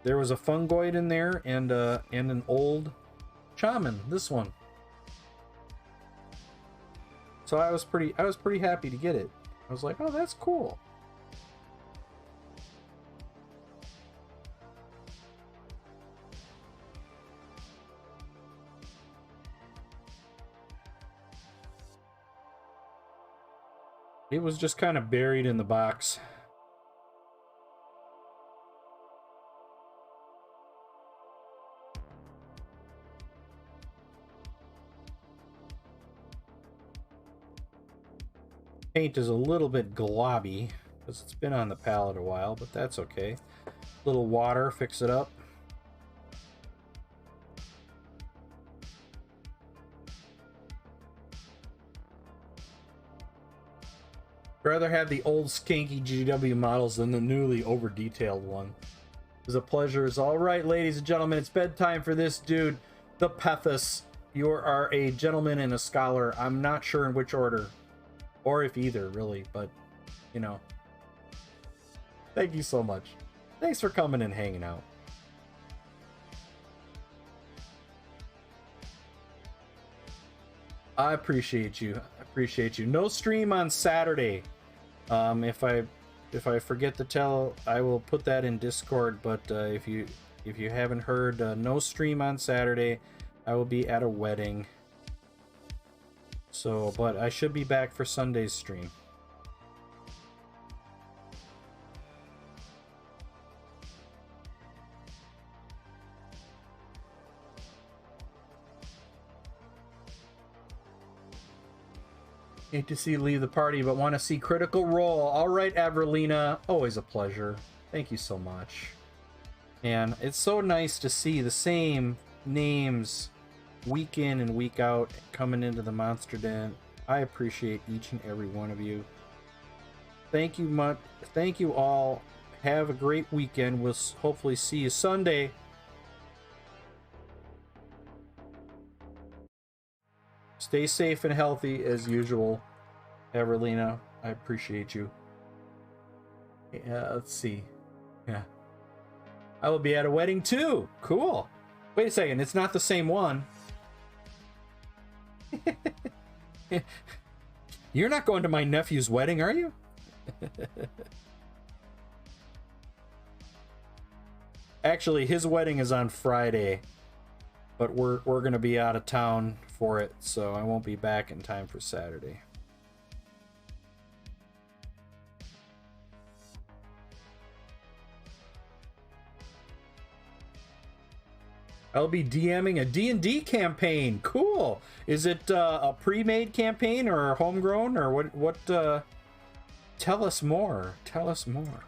There was a fungoid in there and an old shaman, this one. So I was pretty happy to get it. I was like, oh, that's cool. It was just kind of buried in the box. Paint is a little bit globby because it's been on the palette a while, but that's okay. Little water, fix it up. Rather have the old skanky GW models than the newly over-detailed one. It was a pleasure as all right, ladies and gentlemen. It's bedtime for this dude, the Pethus. You are a gentleman and a scholar. I'm not sure in which order, or if either, really, but, you know. Thank you so much. Thanks for coming and hanging out. I appreciate you. I appreciate you. No stream on Saturday. If I forget to tell, I will put that in Discord. But if you haven't heard, no stream on Saturday. I will be at a wedding. So, but I should be back for Sunday's stream. Hate to see you leave the party, but want to see Critical Role. All right, Avrilina. Always a pleasure. Thank you so much. And it's so nice to see the same names week in and week out coming into the Monster Den. I appreciate each and every one of you. Thank you much. Thank you all. Have a great weekend. We'll hopefully see you Sunday. Stay safe and healthy as usual, Everlina. I appreciate you. Yeah, let's see. Yeah. I will be at a wedding too. Cool. Wait a second. It's not the same one. You're not going to my nephew's wedding, are you? Actually, his wedding is on Friday. But we're going to be out of town for it, so I won't be back in time for Saturday. I'll be DMing a D&D campaign. Cool. Is it a pre-made campaign or homegrown or what? Tell us more. Tell us more.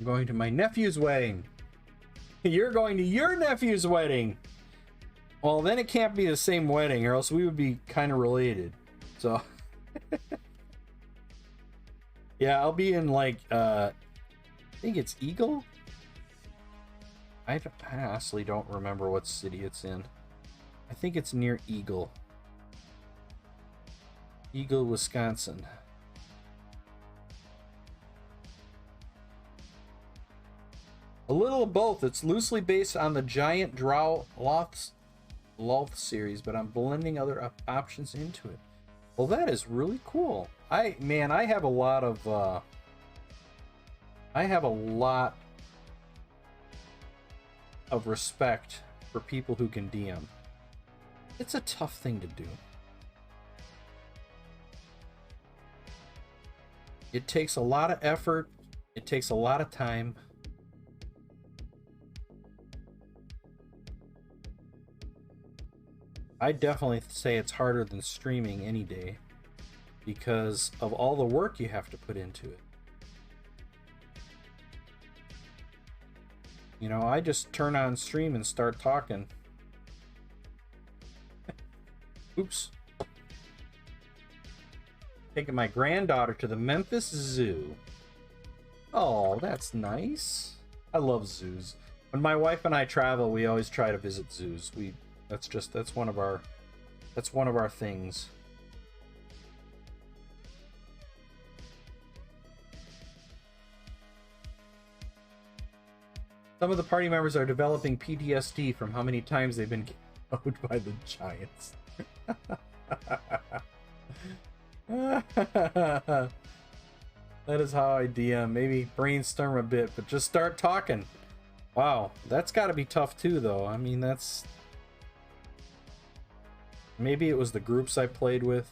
I'm going to my nephew's wedding. You're going to your nephew's wedding. Well, then it can't be the same wedding, or else we would be kind of related. So, yeah, I'll be in like, I think it's Eagle. I honestly don't remember what city it's in. I think it's near Eagle. Eagle, Wisconsin. A little of both. It's loosely based on the Giant Drow Loth series, but I'm blending other options into it. Well, that is really cool. Man, I have a lot of respect for people who can DM. It's a tough thing to do. It takes a lot of effort. It takes a lot of time. I definitely say it's harder than streaming any day because of all the work you have to put into it. You know, I just turn on stream and start talking. Oops. Taking my granddaughter to the Memphis Zoo. Oh, that's nice. I love zoos. When my wife and I travel, we always try to visit zoos. That's one of our things. Some of the party members are developing PTSD from how many times they've been KO'd by the Giants. That is how I DM. Maybe brainstorm a bit, but just start talking. Wow, that's got to be tough too, though. I mean, that's... Maybe it was the groups I played with.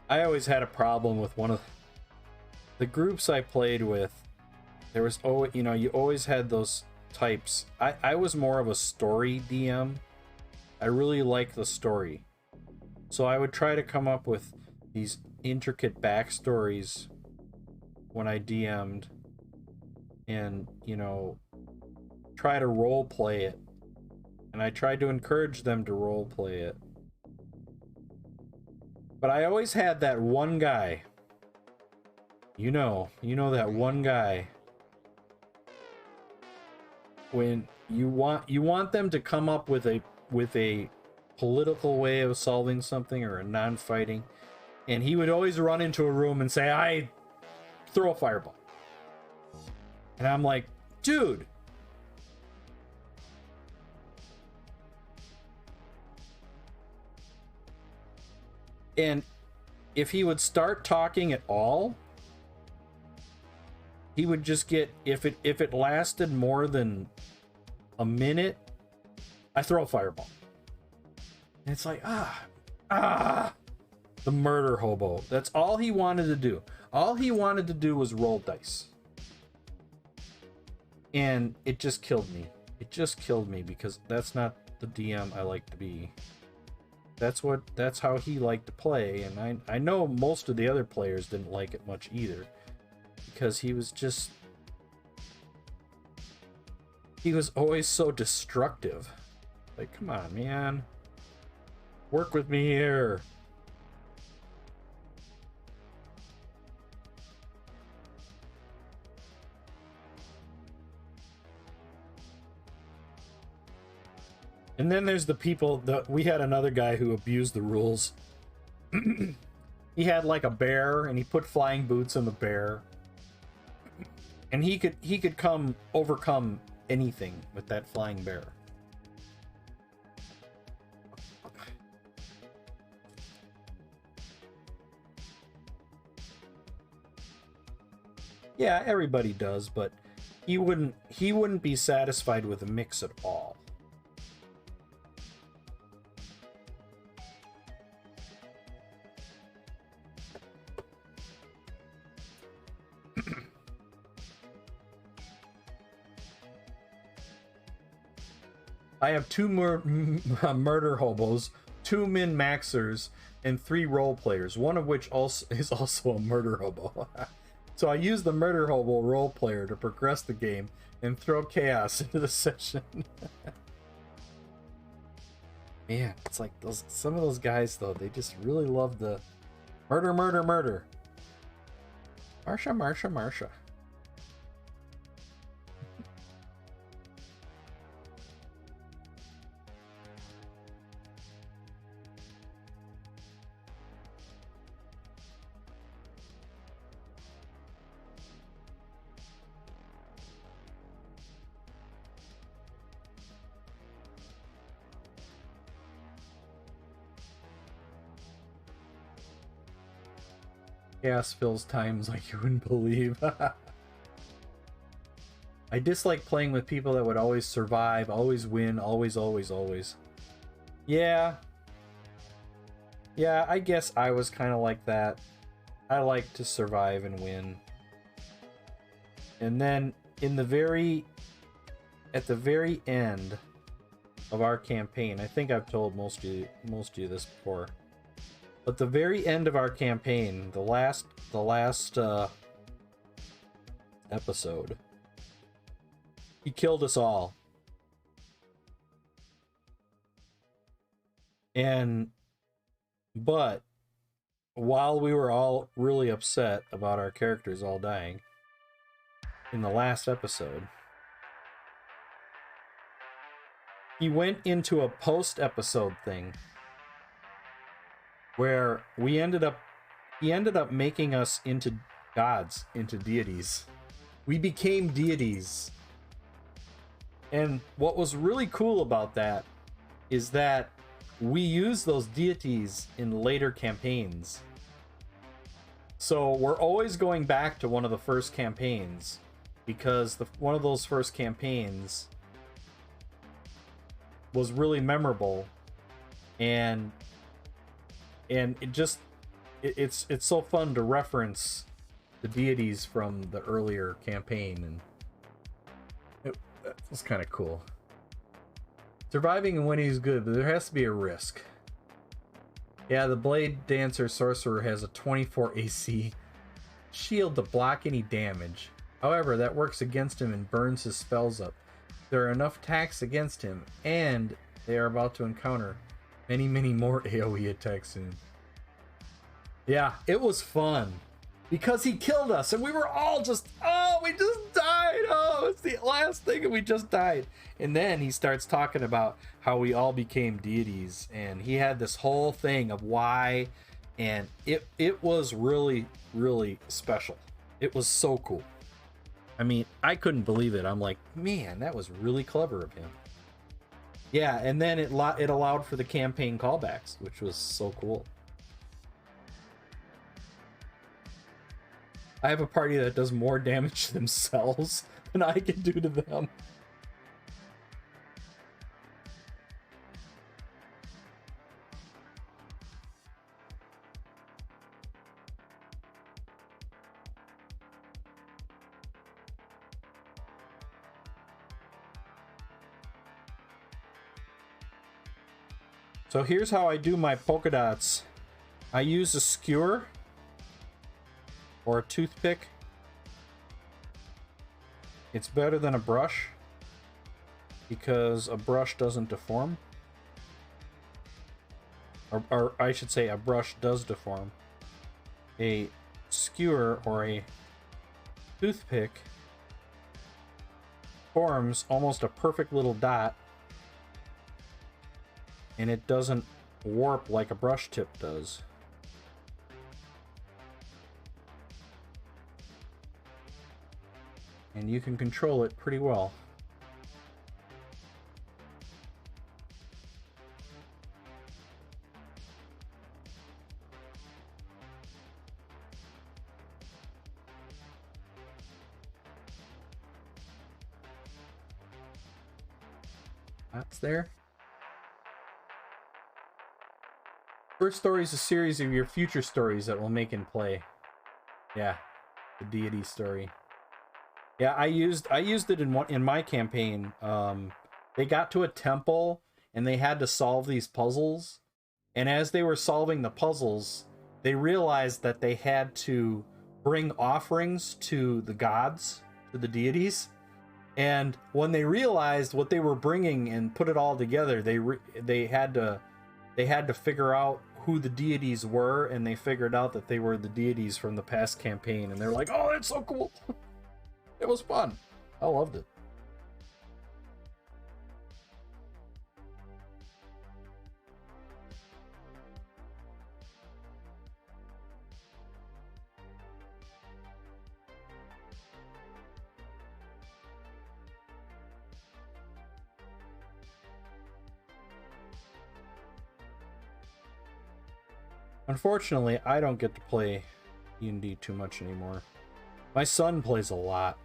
I always had a problem with one of the groups I played with. There was, you know, you always had those types. I was more of a story DM. I really like the story. So I would try to come up with these intricate backstories when I DM'd and, you know, try to role play it. And I tried to encourage them to role play it. But I always had that one guy. You know that one guy. When you want them to come up with a political way of solving something or a non-fighting, and he would always run into a room and say, "I throw a fireball." And I'm like, dude. And if he would start talking at all, he would just get, if it lasted more than a minute, I throw a fireball. And it's like, the murder hobo. That's all he wanted to do. All he wanted to do was roll dice. And it just killed me. It just killed me because that's not the DM I like to be. That's how he liked to play, and I know most of the other players didn't like it much either. Because he was always so destructive. Like, come on, man. Work with me here. And then there's the people that we had another guy who abused the rules. He had like a bear and he put flying boots on the bear. And he could overcome anything with that flying bear. Yeah, everybody does, but he wouldn't be satisfied with a mix at all. I have 2 murder hobos, 2 min-maxers, and 3 role players, one of which is also a murder hobo. So I use the murder hobo role player to progress the game and throw chaos into the session. Man, it's like some of those guys, though, they just really love the murder. Marsha. Chaos fills times like you wouldn't believe. I dislike playing with people that would always survive, always win, always, always, always. Yeah. Yeah, I guess I was kind of like that. I like to survive and win. And then at the very end of our campaign, I think I've told most of you this before. But the very end of our campaign, the last episode, he killed us all. But while we were all really upset about our characters all dying in the last episode, he went into a post-episode thing where he ended up making us into gods, into deities. We became deities. And what was really cool about that is that we use those deities in later campaigns. So we're always going back to one of the first campaigns because one of those first campaigns was really memorable, and it's so fun to reference the deities from the earlier campaign, and it's kind of cool. Surviving and winning is good, but there has to be a risk. Yeah, the Blade Dancer Sorcerer has a 24 AC shield to block any damage. However, that works against him and burns his spells up. There are enough attacks against him, and they are about to encounter many, many more AoE attacks soon. Yeah, it was fun. Because he killed us, and we were all just, oh, we just died. Oh, it's the last thing, and we just died. And then he starts talking about how we all became deities, and he had this whole thing of why, and it was really, really special. It was so cool. I mean, I couldn't believe it. I'm like, man, that was really clever of him. Yeah, and then it allowed for the campaign callbacks, which was so cool. I have a party that does more damage to themselves than I can do to them. So here's how I do my polka dots. I use a skewer or a toothpick. It's better than a brush because a brush doesn't deform. Or I should say a brush does deform. A skewer or a toothpick forms almost a perfect little dot, and it doesn't warp like a brush tip does. And you can control it pretty well. That's there. First story is a series of your future stories that will make in play. Yeah, the deity story. Yeah, I used it in my campaign. They got to a temple and they had to solve these puzzles, and as they were solving the puzzles, they realized that they had to bring offerings to the gods, to the deities. And when they realized what they were bringing and put it all together, they had to figure out who the deities were, and they figured out that they were the deities from the past campaign, and they're like, "Oh, that's so cool." It was fun. I loved it. Unfortunately, I don't get to play D&D too much anymore. My son plays a lot.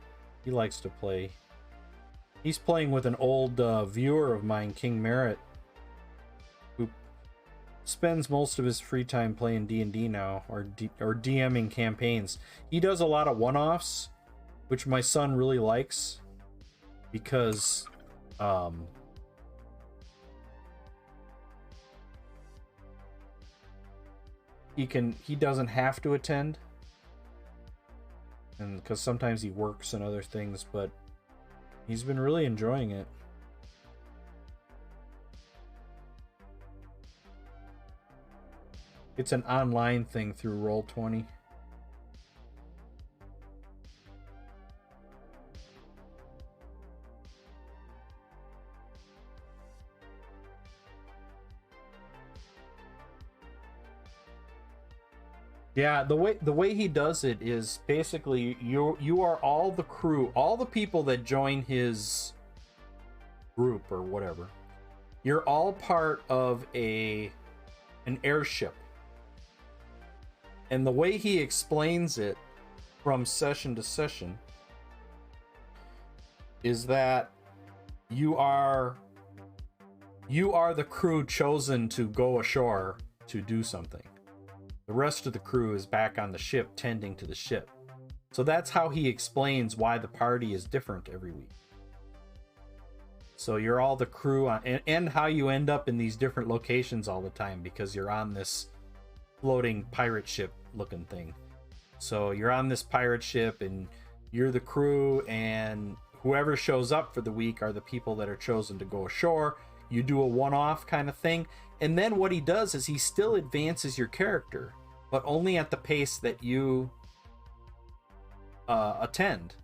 He likes to play. He's playing with an old viewer of mine, King Merritt, who spends most of his free time playing D&D now, or DMing campaigns. He does a lot of one-offs, which my son really likes, because he doesn't have to attend, and because sometimes he works and other things, but he's been really enjoying it. It's an online thing through Roll20. Yeah, the way he does it is basically you are all the crew, all the people that join his group or whatever. You're all part of an airship. And the way he explains it from session to session is that you are the crew chosen to go ashore to do something. The rest of the crew is back on the ship tending to the ship. So that's how he explains why the party is different every week. So you're all the crew on, and how you end up in these different locations all the time, because you're on this floating pirate ship looking thing. So you're on this pirate ship and you're the crew, and whoever shows up for the week are the people that are chosen to go ashore. You do a one-off kind of thing. And then what he does is he still advances your character, but only at the pace that you attend.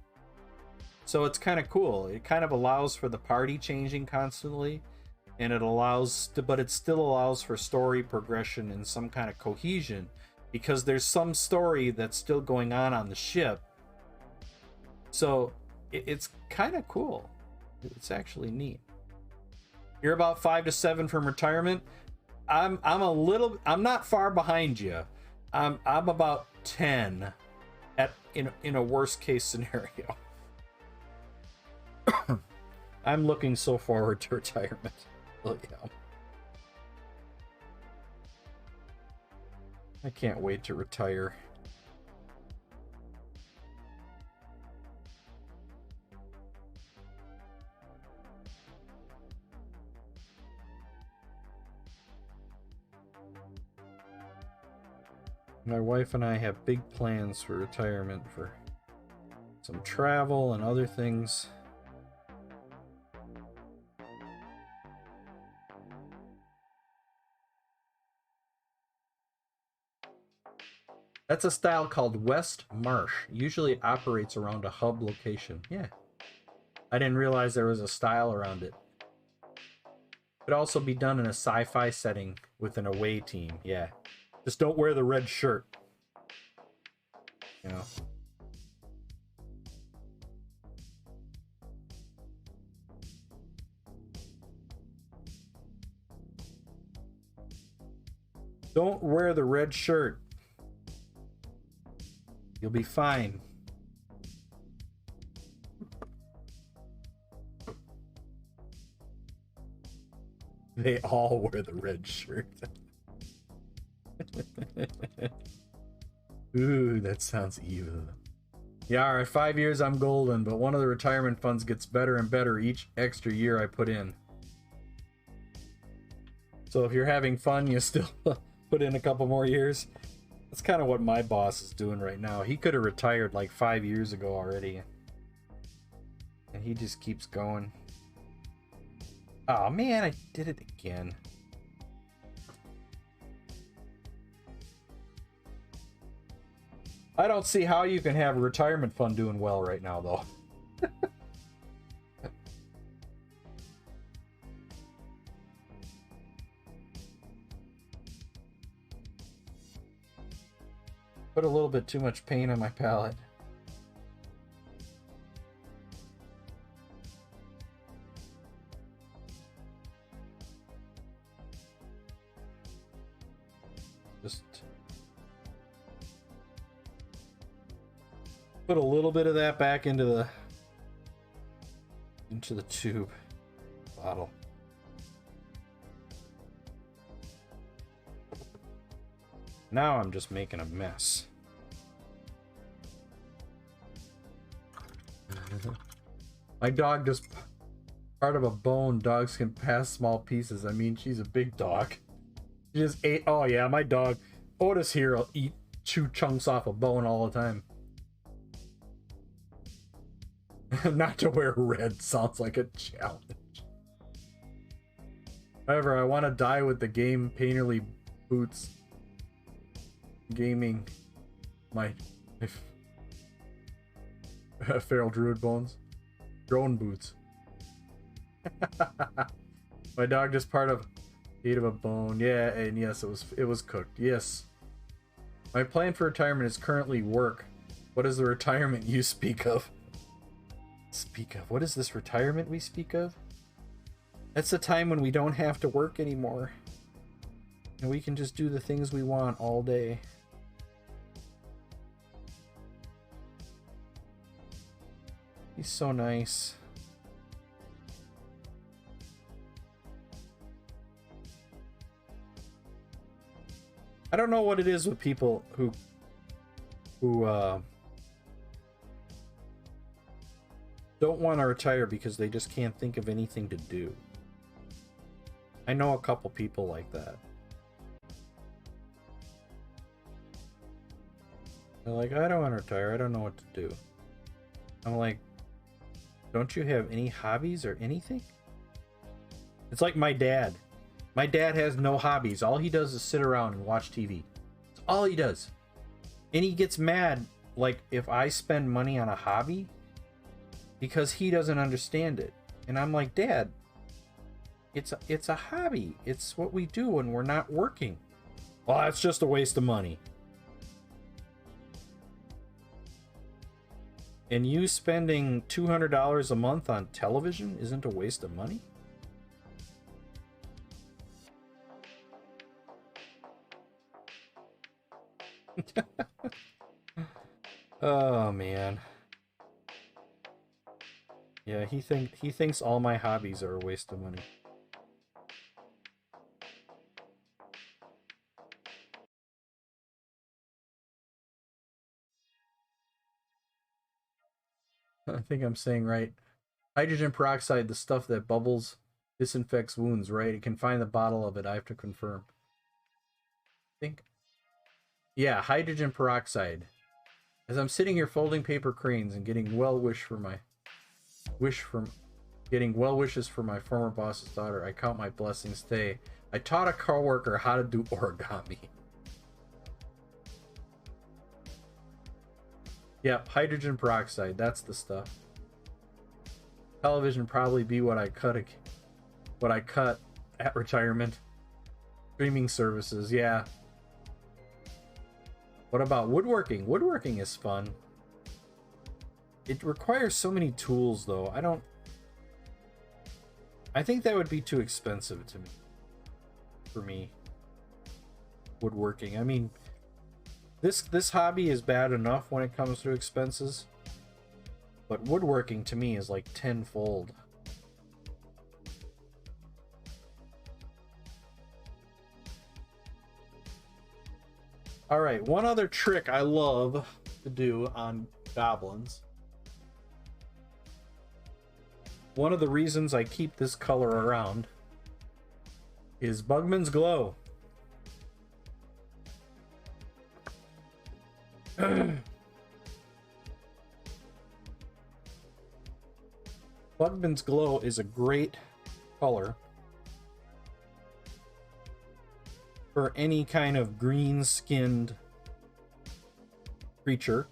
So it's kind of cool. It kind of allows for the party changing constantly, and but it still allows for story progression and some kind of cohesion, because there's some story that's still going on the ship. So it's kind of cool. It's actually neat. You're about 5 to 7 from retirement. I'm not far behind you. I'm about 10 in a worst case scenario. I'm looking so forward to retirement. Really am. I can't wait to retire. My wife and I have big plans for retirement, for some travel and other things. That's a style called West Marsh. Usually it operates around a hub location. Yeah. I didn't realize there was a style around it. Could also be done in a sci-fi setting with an away team. Yeah. Just don't wear the red shirt. You know. Don't wear the red shirt. You'll be fine. They all wear the red shirt. Ooh, that sounds evil. Yeah, all right, 5 years I'm golden, but one of the retirement funds gets better and better each extra year I put in. So if you're having fun, you still put in a couple more years. That's kind of what my boss is doing right now. He could have retired like 5 years ago already. And he just keeps going. Oh man, I did it again. I don't see how you can have a retirement fund doing well right now, though. Put a little bit too much paint on my palette. Just Put a little bit of that back into the tube bottle. Now I'm just making a mess. My dog just part of a bone. Dogs can pass small pieces. I mean, she's a big dog. She just ate. Oh yeah, my dog Otis here will chew chunks off a bone all the time. Not to wear red sounds like a challenge. However, I want to die with the game painterly boots. Gaming my feral druid bones. Drone boots. My dog just part of ate of a bone. Yeah, and yes, it was cooked. Yes. My plan for retirement is currently work. What is the retirement you speak of? What is this retirement we speak of? That's the time when we don't have to work anymore. And we can just do the things we want all day. He's so nice. I don't know what it is with people who don't want to retire because they just can't think of anything to do. I know a couple people like that. They're like, I don't want to retire. I don't know what to do. I'm like, don't you have any hobbies or anything? It's like my dad. My dad has no hobbies. All he does is sit around and watch TV. That's all he does. And he gets mad, like, if I spend money on a hobby because he doesn't understand it. And I'm like, Dad, it's a hobby. It's what we do when we're not working. Well, that's just a waste of money. And you spending $200 a month on television isn't a waste of money? Oh man. Yeah, he thinks all my hobbies are a waste of money. I think I'm saying right. Hydrogen peroxide, the stuff that bubbles, disinfects wounds, right? It can find the bottle of it. I have to confirm. I think. Yeah, hydrogen peroxide. As I'm sitting here folding paper cranes and getting well wishes for my former boss's daughter, I count my blessings today. I taught a coworker how to do origami. Yep, hydrogen peroxide, that's the stuff. Television probably be what I cut at retirement. Streaming services, yeah. What about woodworking? Woodworking is fun. It requires so many tools though. I think that would be too expensive to me. For me. Woodworking. I mean, this hobby is bad enough when it comes to expenses. But woodworking to me is like tenfold. Alright, one other trick I love to do on goblins. One of the reasons I keep this color around is Bugman's Glow. Bugman's Glow is a great color for any kind of green-skinned creature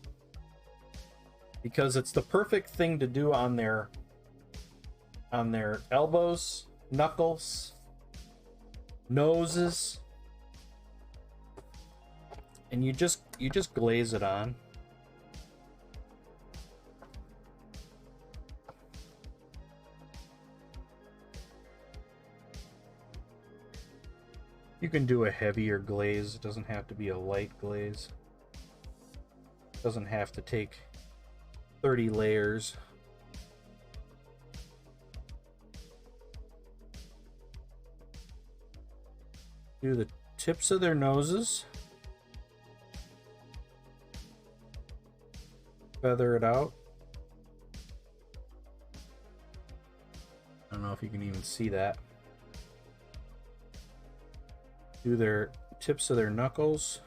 because it's the perfect thing to do on their elbows, knuckles, noses, and you just glaze it on. You can do a heavier glaze. It doesn't have to be a light glaze. It doesn't have to take 30 layers. Do the tips of their noses. Feather it out. I don't know if you can even see that. Do their tips of their knuckles.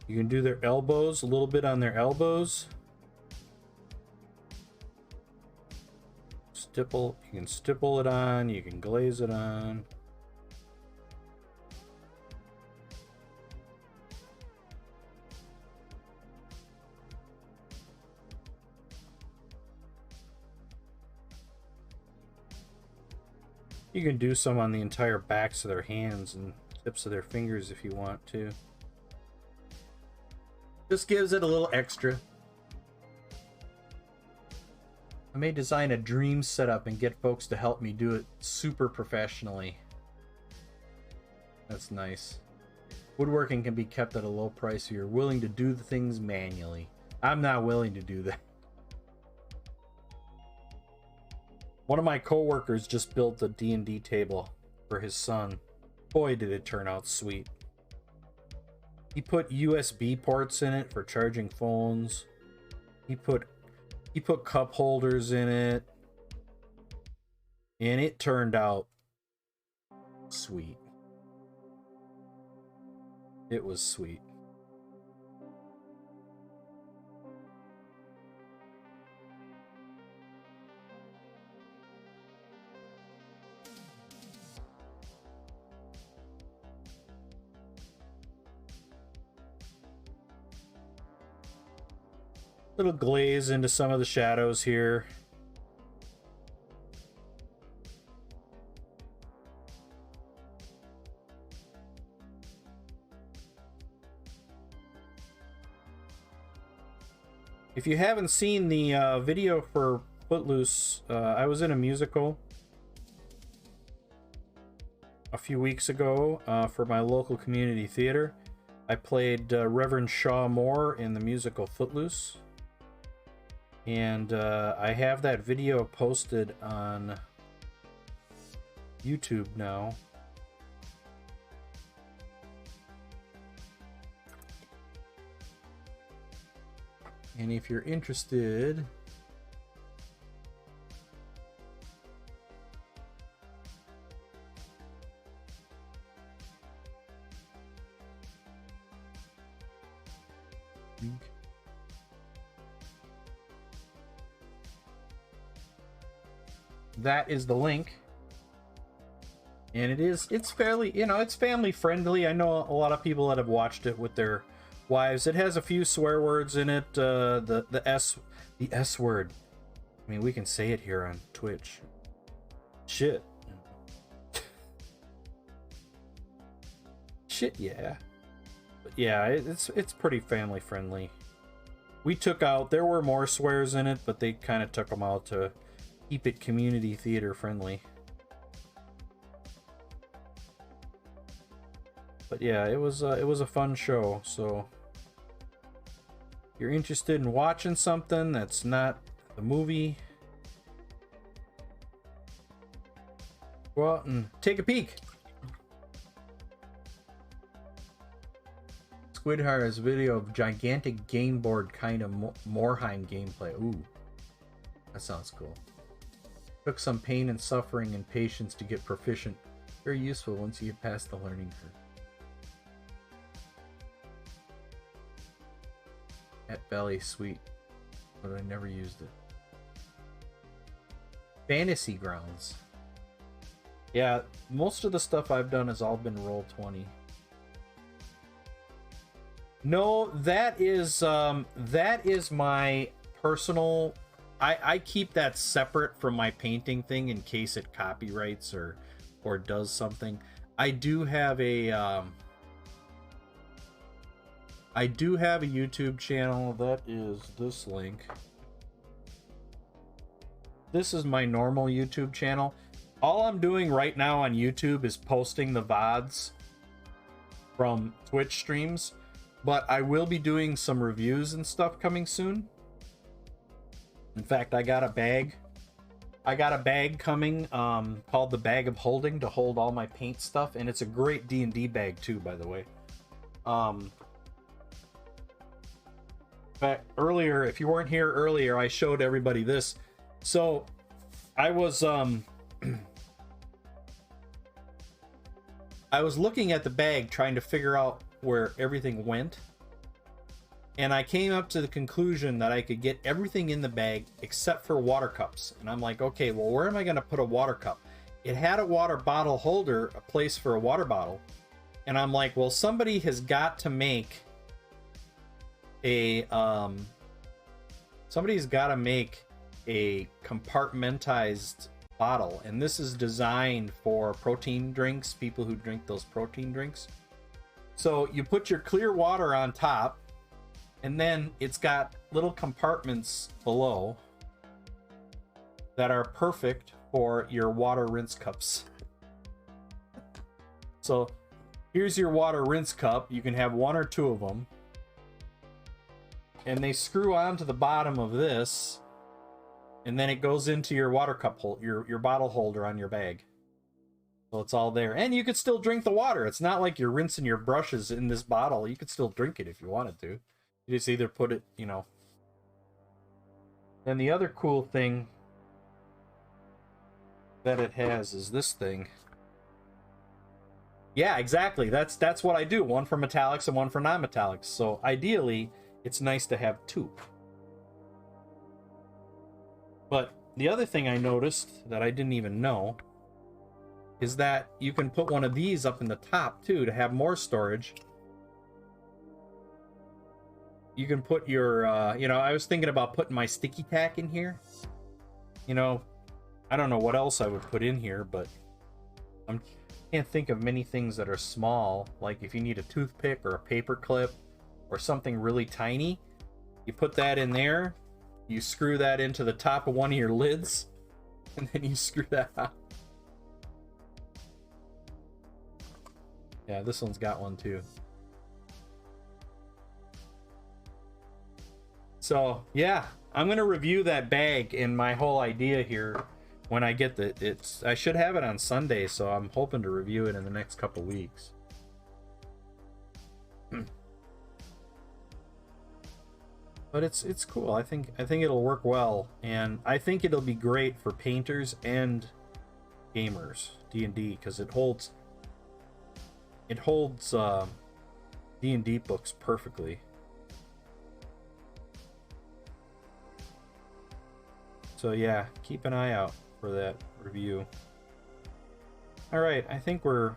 You can do their elbows, a little bit on their elbows. Stipple, you can stipple it on, you can glaze it on. You can do some on the entire backs of their hands and tips of their fingers if you want to. Just gives it a little extra. I may design a dream setup and get folks to help me do it super professionally. That's nice. Woodworking can be kept at a low price if you're willing to do the things manually. I'm not willing to do that. One of my coworkers just built a D&D table for his son. Boy, did it turn out sweet. He put USB ports in it for charging phones. He put cup holders in it. And it turned out sweet. It was sweet. Little glaze into some of the shadows here. If you haven't seen the video for Footloose, I was in a musical a few weeks ago for my local community theater. I played Reverend Shaw Moore in the musical Footloose. And I have that video posted on YouTube now. And if you're interested, that is the link. And it's fairly, it's family friendly. I know a lot of people that have watched it with their wives. It has a few swear words in it. The S word. I mean, we can say it here on Twitch. Shit. Shit, yeah. But yeah, it's pretty family friendly. There were more swears in it, but they kind of took them out to keep it community theater friendly. But yeah, it was a fun show. So if you're interested in watching something that's not the movie, go out and take a peek. Squidhar has a video of gigantic game board kind of Morheim gameplay. Ooh, that sounds cool. Took some pain and suffering and patience to get proficient. Very useful once you get past the learning curve. At Valley Suite, but I never used it. Fantasy Grounds. Yeah, most of the stuff I've done has all been Roll20. No, that is my personal. I keep that separate from my painting thing in case it copyrights or does something. I do have a I do have a YouTube channel. That is this link. This is my normal YouTube channel. All I'm doing right now on YouTube is posting the VODs from Twitch streams, but I will be doing some reviews and stuff coming soon. In fact, I got a bag coming called the Bag of Holding to hold all my paint stuff, and it's a great D&D bag too, by the way. In fact, earlier, if you weren't here earlier, I showed everybody this. So I was I was looking at the bag trying to figure out where everything went, and I came up to the conclusion that I could get everything in the bag except for water cups. And I'm like, okay, well, where am I going to put a water cup? It had a water bottle holder, a place for a water bottle, and I'm like, well, somebody has got to make a somebody's got to make a compartmentized bottle, and this is designed for protein drinks, people who drink those protein drinks. So you put your clear water on top, and then it's got little compartments below that are perfect for your water rinse cups. So here's your water rinse cup. You can have one or two of them, and they screw onto the bottom of this, and then it goes into your water cup your bottle holder on your bag. So it's all there, and you could still drink the water. It's not like you're rinsing your brushes in this bottle. You could still drink it if you wanted to. You just either put it, you know. And the other cool thing that it has is this thing. Yeah, exactly. That's what I do. One for metallics and one for non-metallics. So ideally, it's nice to have two. But the other thing I noticed that I didn't even know is that you can put one of these up in the top too to have more storage. You can put your, you know, I was thinking about putting my sticky tack in here. You know, I don't know what else I would put in here, but I can't think of many things that are small. Like if you need a toothpick or a paper clip or something really tiny, you put that in there, you screw that into the top of one of your lids, and then you screw that out. Yeah, this one's got one too. So yeah, I'm gonna review that bag and my whole idea here when I get I should have it on Sunday, so I'm hoping to review it in the next couple weeks. But it's cool. I think it'll work well, and I think it'll be great for painters and gamers, D&D, because it holds D&D books perfectly. So yeah, keep an eye out for that review. All right, I think we're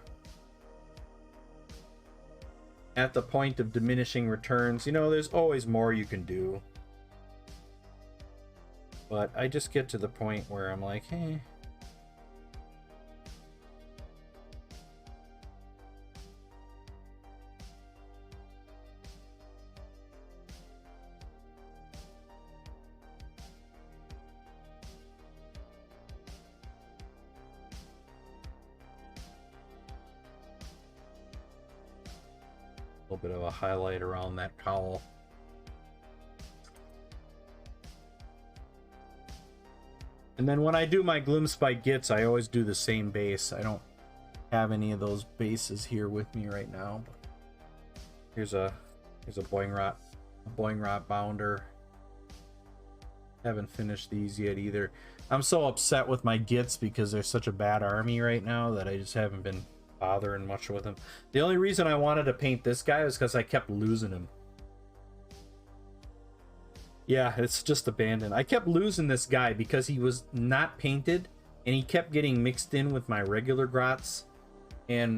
at the point of diminishing returns. You know, there's always more you can do, but I just get to the point where I'm like, hey, a little bit of a highlight around that cowl. And then when I do my Gloomspite Gits, I always do the same base. I don't have any of those bases here with me right now. But here's a Boing Rot Bounder. Haven't finished these yet either. I'm so upset with my Gits because they're such a bad army right now that I just haven't been bothering much with him. The only reason I wanted to paint this guy was because I kept losing him. Yeah, it's just abandoned. I kept losing this guy because he was not painted, and he kept getting mixed in with my regular grots,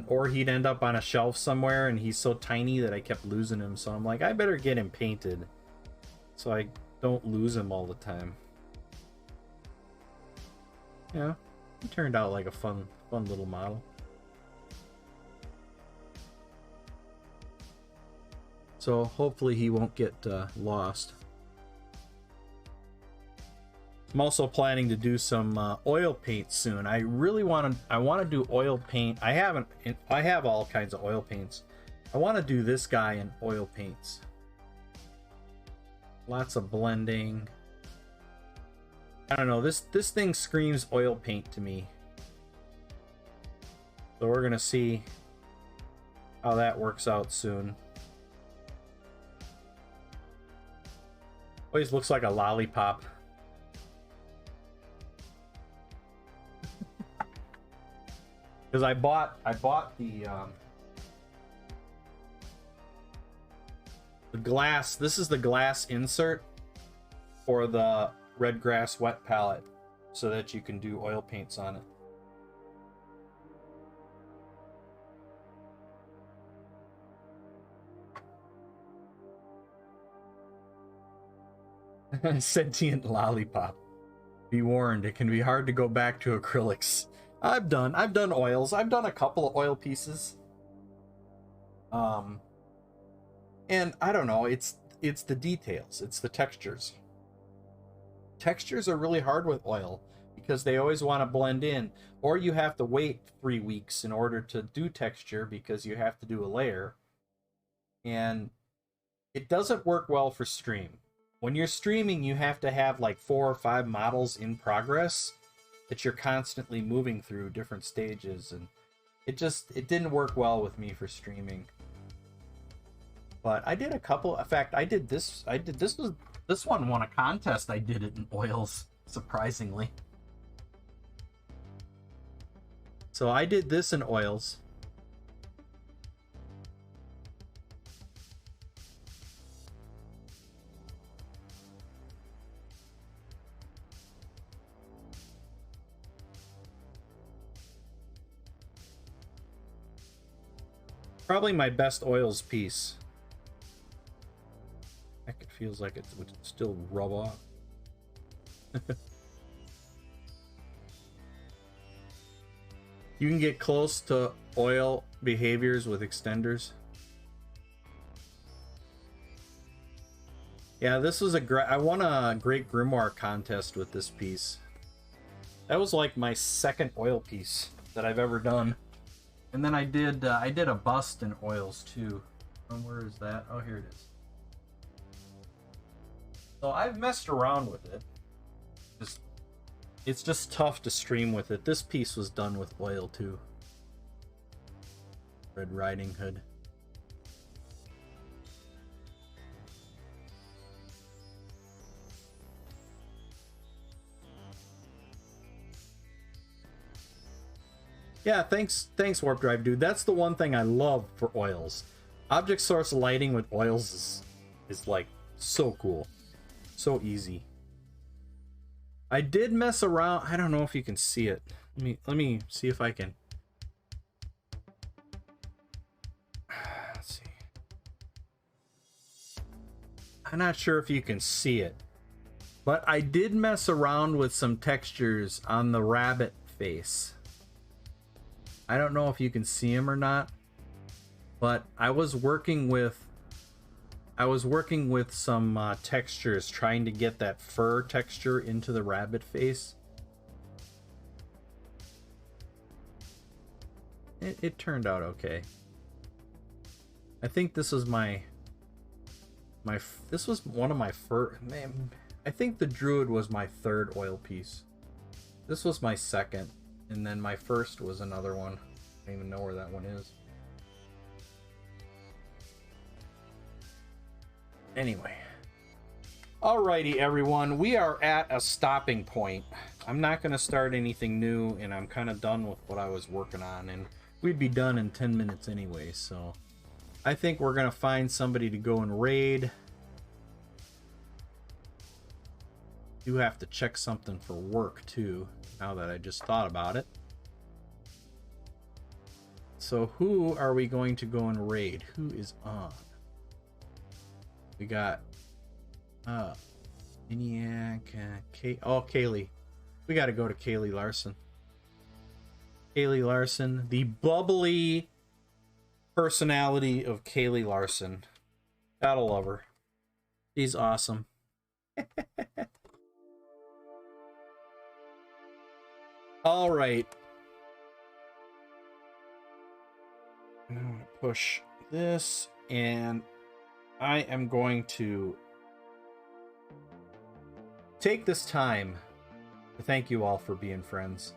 or he'd end up on a shelf somewhere, and he's so tiny that I kept losing him. So I'm like, I better get him painted so I don't lose him all the time. Yeah, he turned out like a fun little model. So hopefully he won't get lost. I'm also planning to do some oil paint soon. I really want to do oil paint. I have all kinds of oil paints. I want to do this guy in oil paints. Lots of blending. I don't know, this thing screams oil paint to me. So we're gonna see how that works out soon. Always looks like a lollipop. Because I bought the glass. This is the glass insert for the red grass wet palette, so that you can do oil paints on it. Sentient lollipop. Be warned, it can be hard to go back to acrylics. I've done oils. I've done a couple of oil pieces. And I don't know, it's the details, it's the textures. Textures are really hard with oil because they always want to blend in, or you have to wait 3 weeks in order to do texture because you have to do a layer. And it doesn't work well for stream. When you're streaming, you have to have like 4 or 5 models in progress that you're constantly moving through different stages, and it didn't work well with me for streaming. But I did a couple. In fact, this one won a contest. I did it in oils, surprisingly. So I did this in oils. Probably my best oils piece. Heck, it feels like it would still rub off. You can get close to oil behaviors with extenders. Yeah, this was I won a Great Grimoire contest with this piece. That was like my second oil piece that I've ever done. And then I did a bust in oils too. Where is that? Oh, here it is. So I've messed around with it. It's just tough to stream with it. This piece was done with oil too. Red Riding Hood. Yeah, thanks Warp Drive dude. That's the one thing I love for oils. Object source lighting with oils is like so cool. So easy. I did mess around. I don't know if you can see it. Let me see if I can. Let's see. I'm not sure if you can see it, but I did mess around with some textures on the rabbit face. I don't know if you can see him or not, but I was working with some textures, trying to get that fur texture into the rabbit face. It turned out okay. I think this was this was one of my first. I think the Druid was my third oil piece. This was my second, and then my first was another one. I don't even know where that one is. Anyway. Alrighty, everyone. We are at a stopping point. I'm not going to start anything new, and I'm kind of done with what I was working on, and we'd be done in 10 minutes anyway, so I think we're going to find somebody to go and raid. Do have to check something for work, too, now that I just thought about it. So who are we going to go and raid? Who is on? We got Maniac, Kaylee. We got to go to Kaylee Larson. Kaylee Larson, the bubbly personality of Kaylee Larson. Gotta love her. She's awesome. All right. I'm going to push this, and I am going to take this time to thank you all for being friends.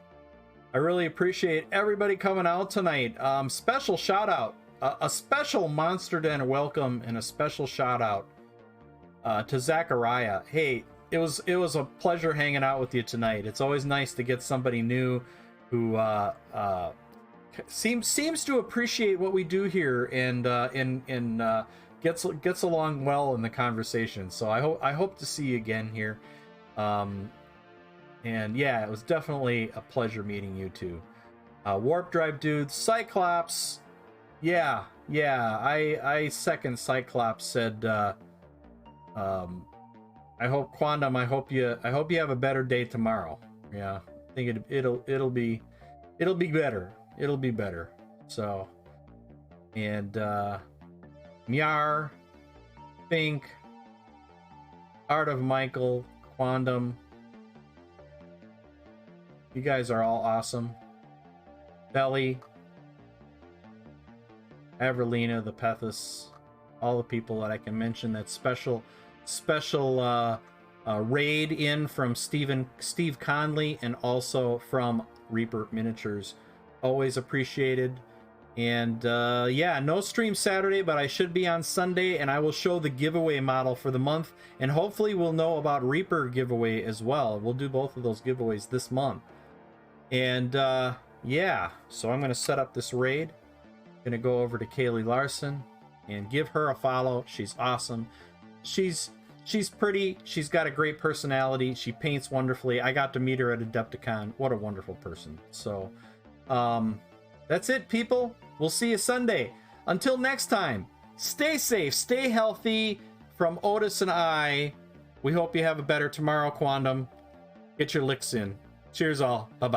I really appreciate everybody coming out tonight. Special shout out, a special Monster Den welcome, and a special shout out to Zachariah. Hey, it was a pleasure hanging out with you tonight. It's always nice to get somebody new who seems to appreciate what we do here and gets along well in the conversation. So I hope to see you again here. And yeah, it was definitely a pleasure meeting you two. Warp Drive Dude, Cyclops. Yeah, I second Cyclops said, I hope Quantum, I hope you have a better day tomorrow. Yeah, I think it'll be better. It'll be better. So, and Myar, Fink, Art of Michael, Quantum. You guys are all awesome. Belly, Avrelina, the Pethis, all the people that I can mention. That special raid in from Steve Conley, and also from Reaper Miniatures. Always appreciated. And yeah, no stream Saturday, but I should be on Sunday, and I will show the giveaway model for the month, and hopefully we'll know about Reaper giveaway as well. We'll do both of those giveaways this month. And yeah, so I'm gonna set up this raid. Gonna go over to Kaylee Larson and give her a follow. She's awesome. She's pretty. She's got a great personality. She paints wonderfully. I got to meet her at Adepticon. What a wonderful person. So that's it, people. We'll see you Sunday. Until next time, stay safe, stay healthy. From Otis and I, we hope you have a better tomorrow, Quantum. Get your licks in. Cheers all. Bye-bye.